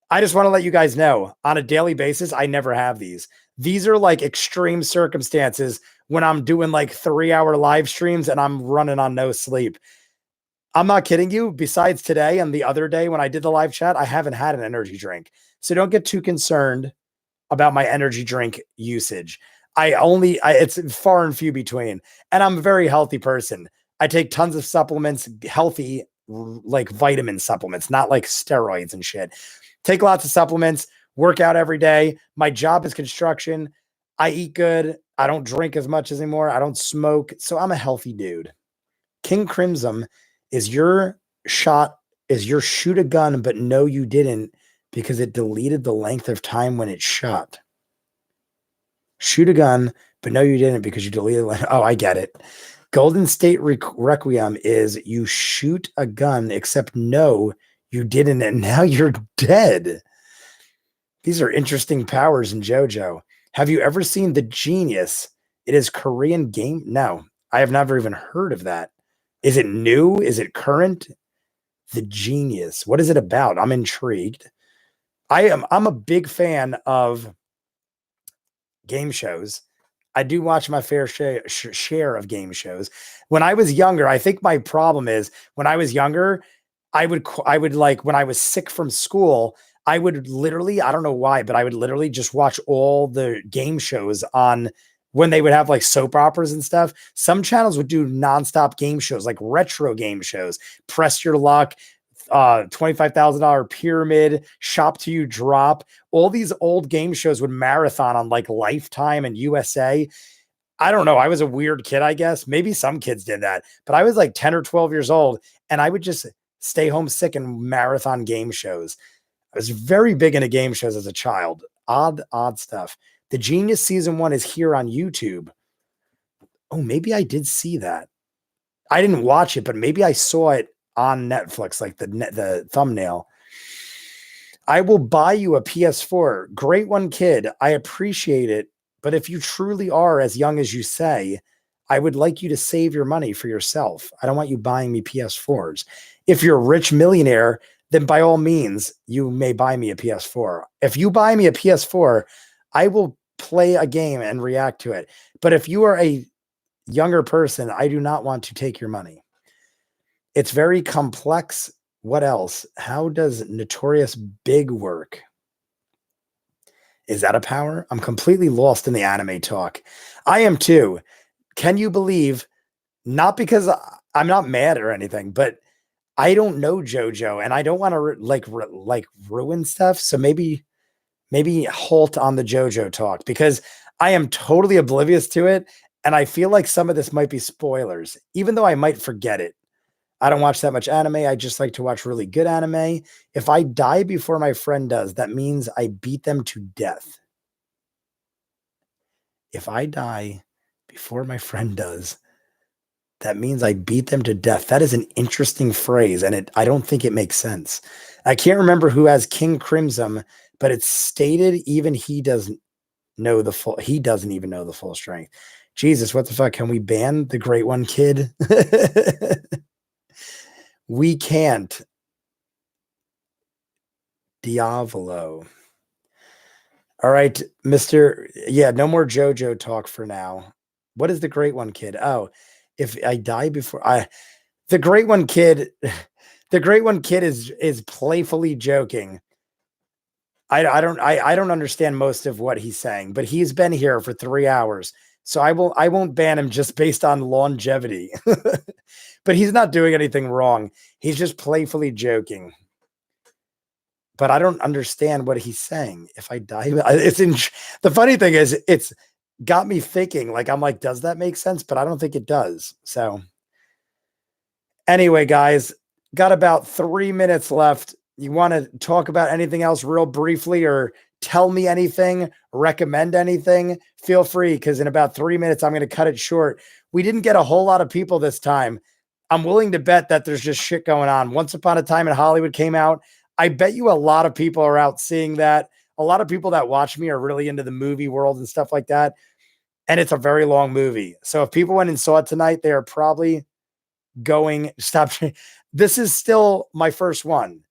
I just want to let you guys know, on a daily basis, I never have these. These are like extreme circumstances when I'm doing like 3-hour live streams and I'm running on no sleep. I'm not kidding you. Besides today and the other day when I did the live chat, I haven't had an energy drink. So don't get too concerned. about my energy drink usage. It's far and few between. And I'm a very healthy person. I take tons of supplements, healthy, like vitamin supplements, not like steroids and shit. Take lots of supplements, work out every day. My job is construction. I eat good. I don't drink as much anymore. I don't smoke. So I'm a healthy dude. King Crimson is your shoot a gun, but no, you didn't, because it deleted the length of time when it shot. Shoot a gun, but no, you didn't, because you deleted. Oh, I get it. Golden State Requiem is you shoot a gun, except no, you didn't, and now you're dead. These are interesting powers in JoJo. Have you ever seen The Genius? It is Korean game. No, I have never even heard of that. Is it new? Is it current? The Genius. What is it about? I'm intrigued. I'm a big fan of game shows. I do watch my fair share of game shows. When I was younger, I think my problem is when I was younger, I would like when I was sick from school, I would literally, I don't know why, but I would literally just watch all the game shows on when they would have like soap operas and stuff. Some channels would do nonstop game shows, like retro game shows, Press Your Luck, $25,000 Pyramid, Shop to You Drop. All these old game shows would marathon on like Lifetime and USA. I don't know. I was a weird kid, I guess. Maybe some kids did that, but I was like 10 or 12 years old and I would just stay home sick and marathon game shows. I was very big into game shows as a child. Odd stuff. The Genius season 1 is here on YouTube. Oh, maybe I did see that. I didn't watch it, but maybe I saw it on Netflix, like the thumbnail. I will buy you a PS4. Great one, kid. I appreciate it. But if you truly are as young as you say, I would like you to save your money for yourself. I don't want you buying me PS4s. If you're a rich millionaire, then by all means, you may buy me a PS4. If you buy me a PS4, I will play a game and react to it. But if you are a younger person, I do not want to take your money. It's very complex. What else? How does Notorious Big work? Is that a power? I'm completely lost in the anime talk. I am too. Can you believe, not because I'm not mad or anything, but I don't know JoJo and I don't want to ruin stuff. So maybe halt on the JoJo talk because I am totally oblivious to it. And I feel like some of this might be spoilers, even though I might forget it. I don't watch that much anime. I just like to watch really good anime. If I die before my friend does, that means I beat them to death. If I die before my friend does, that means I beat them to death. That is an interesting phrase, and I don't think it makes sense. I can't remember who has King Crimson, but it's stated even he doesn't know the full. He doesn't even know the full strength. Jesus, what the fuck? Can we ban the Great One Kid? We can't. Diavolo. All right, Mr. Yeah, no more JoJo talk for now. What is the Great One Kid? Oh, if I die before the Great One Kid, the Great One Kid is playfully joking. I don't understand most of what he's saying, but he's been here for 3 hours. So I won't ban him just based on longevity. But he's not doing anything wrong. He's just playfully joking. But I don't understand what he's saying. If I die, the funny thing is it's got me thinking, like, I'm like, does that make sense? But I don't think it does. So anyway, guys, got about 3 minutes left. You want to talk about anything else real briefly or tell me anything, recommend anything, feel free. Cause in about 3 minutes, I'm going to cut it short. We didn't get a whole lot of people this time. I'm willing to bet that there's just shit going on. Once Upon a Time in Hollywood came out. I bet you a lot of people are out seeing that. A lot of people that watch me are really into the movie world and stuff like that. And it's a very long movie. So if people went and saw it tonight, they are probably going, stop. This is still my first one.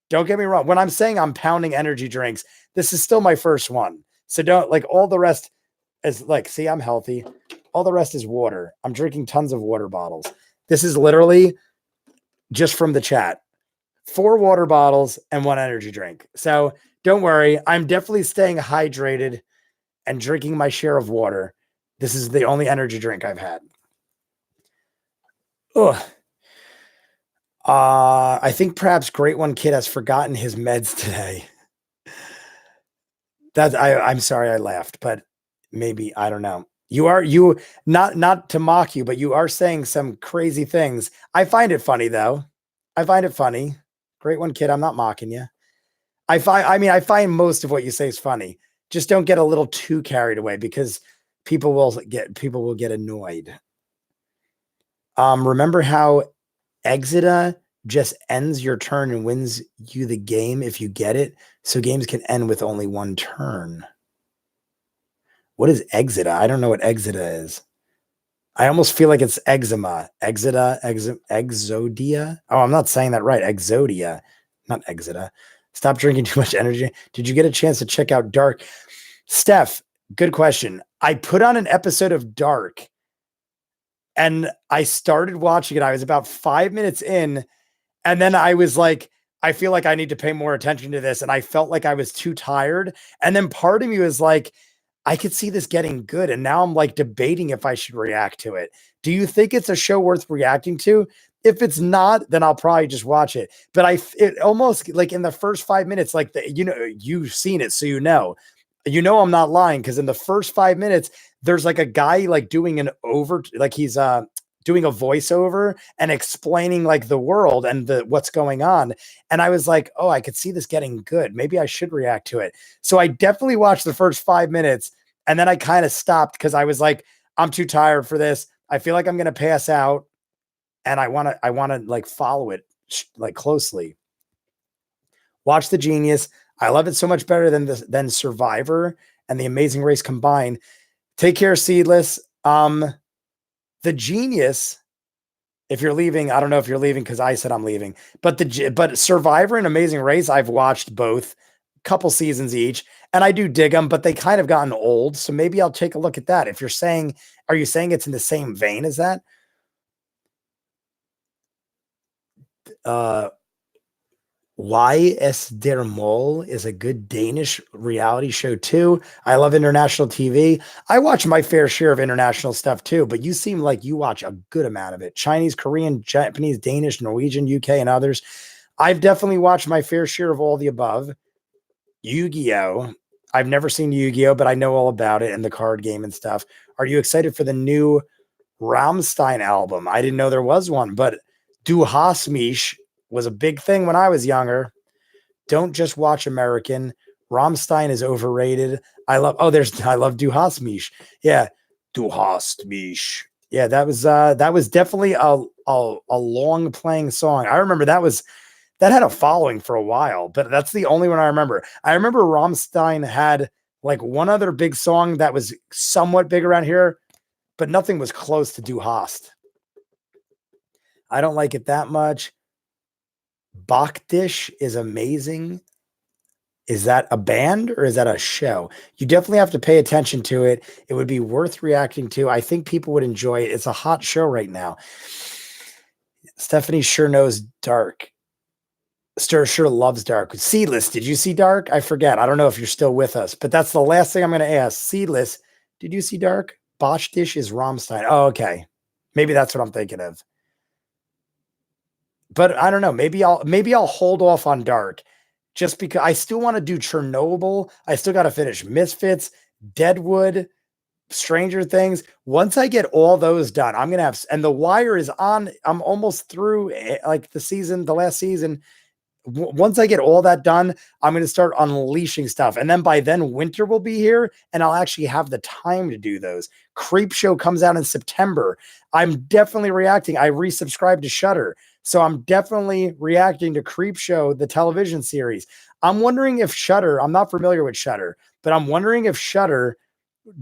Don't get me wrong. When I'm saying I'm pounding energy drinks, this is still my first one. So don't, like, all the rest is like, see, I'm healthy. All the rest is water. I'm drinking tons of water bottles. This is literally just from the chat. 4 water bottles and 1 energy drink. So Don't worry. I'm definitely staying hydrated and drinking my share of water. This is the only energy drink I've had. Ugh. I think perhaps Great One Kid has forgotten his meds today. I'm sorry I laughed, but maybe I don't know. You not to mock you, but you are saying some crazy things. I find it funny though. I find it funny. Great One Kid, I'm not mocking you. I find most of what you say is funny. Just don't get a little too carried away because people will get annoyed. Remember how Exita just ends your turn and wins you the game if you get it? So games can end with only one turn. What is Exita? I don't know what Exita is. I almost feel like it's eczema. Exodia. Oh, I'm not saying that right. Exodia, not Exita. Stop drinking too much energy. Did you get a chance to check out Dark? Steph, good question. I put on an episode of Dark and I started watching it. I was about 5 minutes in, and then I was like, I feel like I need to pay more attention to this. And I felt like I was too tired. And then part of me was like, I could see this getting good. And now I'm like debating if I should react to it. Do you think it's a show worth reacting to? If it's not, then I'll probably just watch it. But it almost like in the first 5 minutes, like you've seen it, so I'm not lying, because in the first 5 minutes, there's like a guy like doing he's doing a voiceover and explaining like the world and what's going on. And I was like, oh, I could see this getting good. Maybe I should react to it. So I definitely watched the first 5 minutes and then I kind of stopped because I was like, I'm too tired for this. I feel like I'm going to pass out and I want to like follow it like closely. Watch The Genius. I love it so much better than Survivor and The Amazing Race combined. Take care, Seedless. The Genius, if you're leaving, I don't know if you're leaving because I said I'm leaving, but Survivor and Amazing Race, I've watched both, couple seasons each, and I do dig them, but they kind of gotten old. So maybe I'll take a look at that. If you're saying, are you saying it's in the same vein as that? Why S Der Mol is a good Danish reality show too. I love international TV. I watch my fair share of international stuff too, but you seem like you watch a good amount of it. Chinese, Korean, Japanese, Danish, Norwegian, UK, and others. I've definitely watched my fair share of all the above. Yu-Gi-Oh! I've never seen Yu-Gi-Oh!, but I know all about it and the card game and stuff. Are you excited for the new Rammstein album? I didn't know there was one, but Du hast mich was a big thing when I was younger. Don't just watch American. Rammstein is overrated. I love Du hast mich. Yeah. Du hast mich. Yeah, that was definitely a long playing song. I remember that had a following for a while, but that's the only one I remember. I remember Rammstein had like one other big song that was somewhat big around here, but nothing was close to Du hast. I don't like it that much. Bakdish is amazing. Is that a band or is that a show? You definitely have to pay attention to it. It would be worth reacting to. I think people would enjoy it. It's a hot show right now. Stephanie sure knows Dark. Sure loves Dark. Seedless, did you see Dark? I forget. I don't know if you're still with us, but that's the last thing I'm going to ask. Seedless, did you see Dark? Bakdish is Rammstein. Oh, okay. Maybe that's what I'm thinking of. But I don't know. Maybe I'll hold off on Dark just because I still want to do Chernobyl. I still got to finish Misfits, Deadwood, Stranger Things. Once I get all those done, I'm going to have, and The Wire is on. I'm almost through like the last season. Once I get all that done, I'm going to start unleashing stuff. And then by then winter will be here and I'll actually have the time to do those. Creepshow comes out in September. I'm definitely reacting. I resubscribed to Shudder. So I'm definitely reacting to Creepshow, the television series. I'm wondering if Shudder, I'm not familiar with Shudder, but I'm wondering if Shudder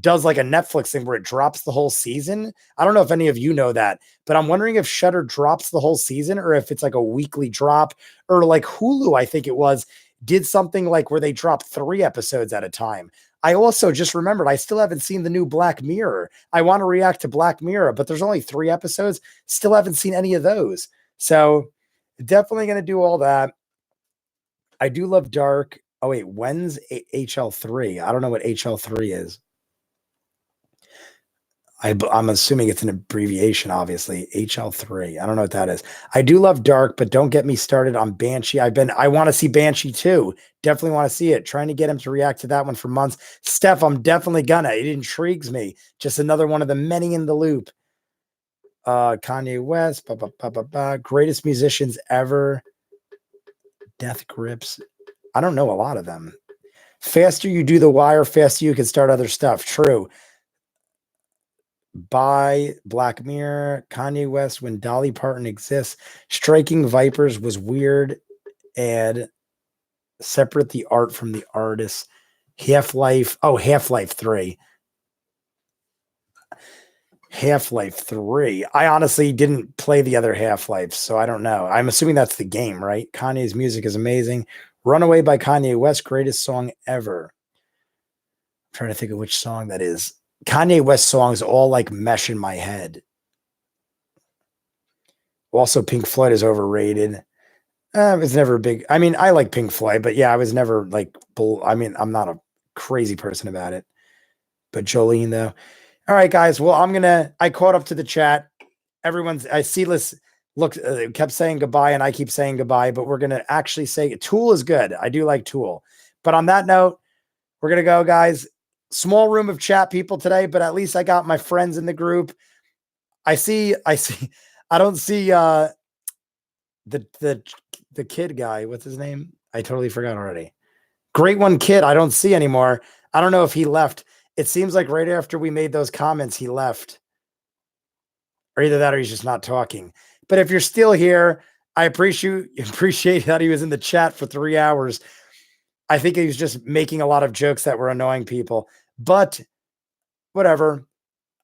does like a Netflix thing where it drops the whole season. I don't know if any of you know that, but I'm wondering if Shudder drops the whole season or if it's like a weekly drop, or like Hulu, I think it was, did something like where they drop 3 episodes at a time. I also just remembered I still haven't seen the new Black Mirror. I want to react to Black Mirror, but there's only 3 episodes. Still haven't seen any of those. So definitely going to do all that. I do love Dark. Oh, wait. When's HL3? I don't know what HL3 is. I'm assuming it's an abbreviation, obviously. HL3. I don't know what that is. I do love Dark, but don't get me started on Banshee. I want to see Banshee too. Definitely want to see it. Trying to get him to react to that one for months. Steph, I'm definitely gonna. It intrigues me. Just another one of the many in the loop. Kanye West, greatest musicians ever. Death Grips. I don't know a lot of them. Faster you do the wire, faster you can start other stuff. True. By Black Mirror, Kanye West, When Dolly Parton Exists, Striking Vipers was weird and separate the art from the artist. Half-Life 3. Half-Life 3. I honestly didn't play the other Half-Life, so I don't know. I'm assuming that's the game, right? Kanye's music is amazing. Runaway by Kanye West, greatest song ever. I'm trying to think of which song that is. Kanye West songs all like mesh in my head. Also, Pink Floyd is overrated. I was never a big. I mean, I like Pink Floyd, but yeah, I was never like. I mean, I'm not a crazy person about it. But Jolene, though. All right, guys. Well, I caught up to the chat. I see this. Look, kept saying goodbye, and I keep saying goodbye. But we're gonna actually say Tool is good. I do like Tool. But on that note, we're gonna go, guys. Small room of chat people today, but at least I got my friends in the group. I see. I don't see the kid guy. What's his name? I totally forgot already. Great one, kid. I don't see anymore. I don't know if he left. It seems like right after we made those comments, he left. Or either that or he's just not talking. But if you're still here, I appreciate that he was in the chat for 3 hours. I think he was just making a lot of jokes that were annoying people. But whatever.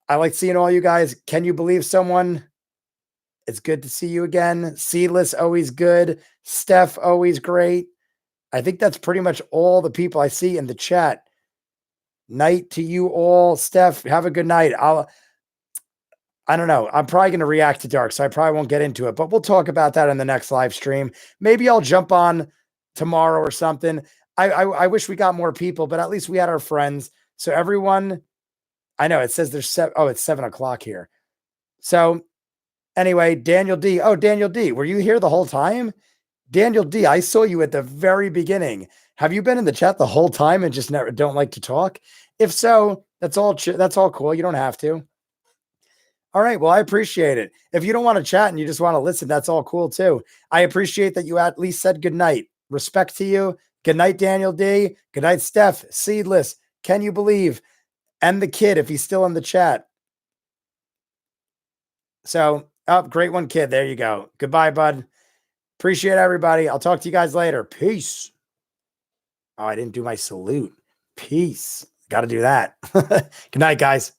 I like seeing all you guys. Can you believe someone? It's good to see you again. Seedless, always good. Steph, always great. I think that's pretty much all the people I see in the chat. Night to you all. Steph, have a good night. I don't know. I'm probably going to react to Dark, so I probably won't get into it, but we'll talk about that in the next live stream. Maybe I'll jump on tomorrow or something. I wish we got more people, but at least we had our friends. So everyone, I know it says there's it's 7 o'clock here. So anyway, Daniel D. Oh, Daniel D. Were you here the whole time? Daniel D. I saw you at the very beginning. Have you been in the chat the whole time and just never don't like to talk? If so, that's all cool. You don't have to. All right. Well, I appreciate it. If you don't want to chat and you just want to listen, that's all cool too. I appreciate that you at least said good night. Respect to you. Good night, Daniel D. Good night, Steph. Seedless. Can you believe? And the kid, if he's still in the chat. So, great one, kid. There you go. Goodbye, bud. Appreciate everybody. I'll talk to you guys later. Peace. Oh, I didn't do my salute. Peace. Got to do that. Good night, guys.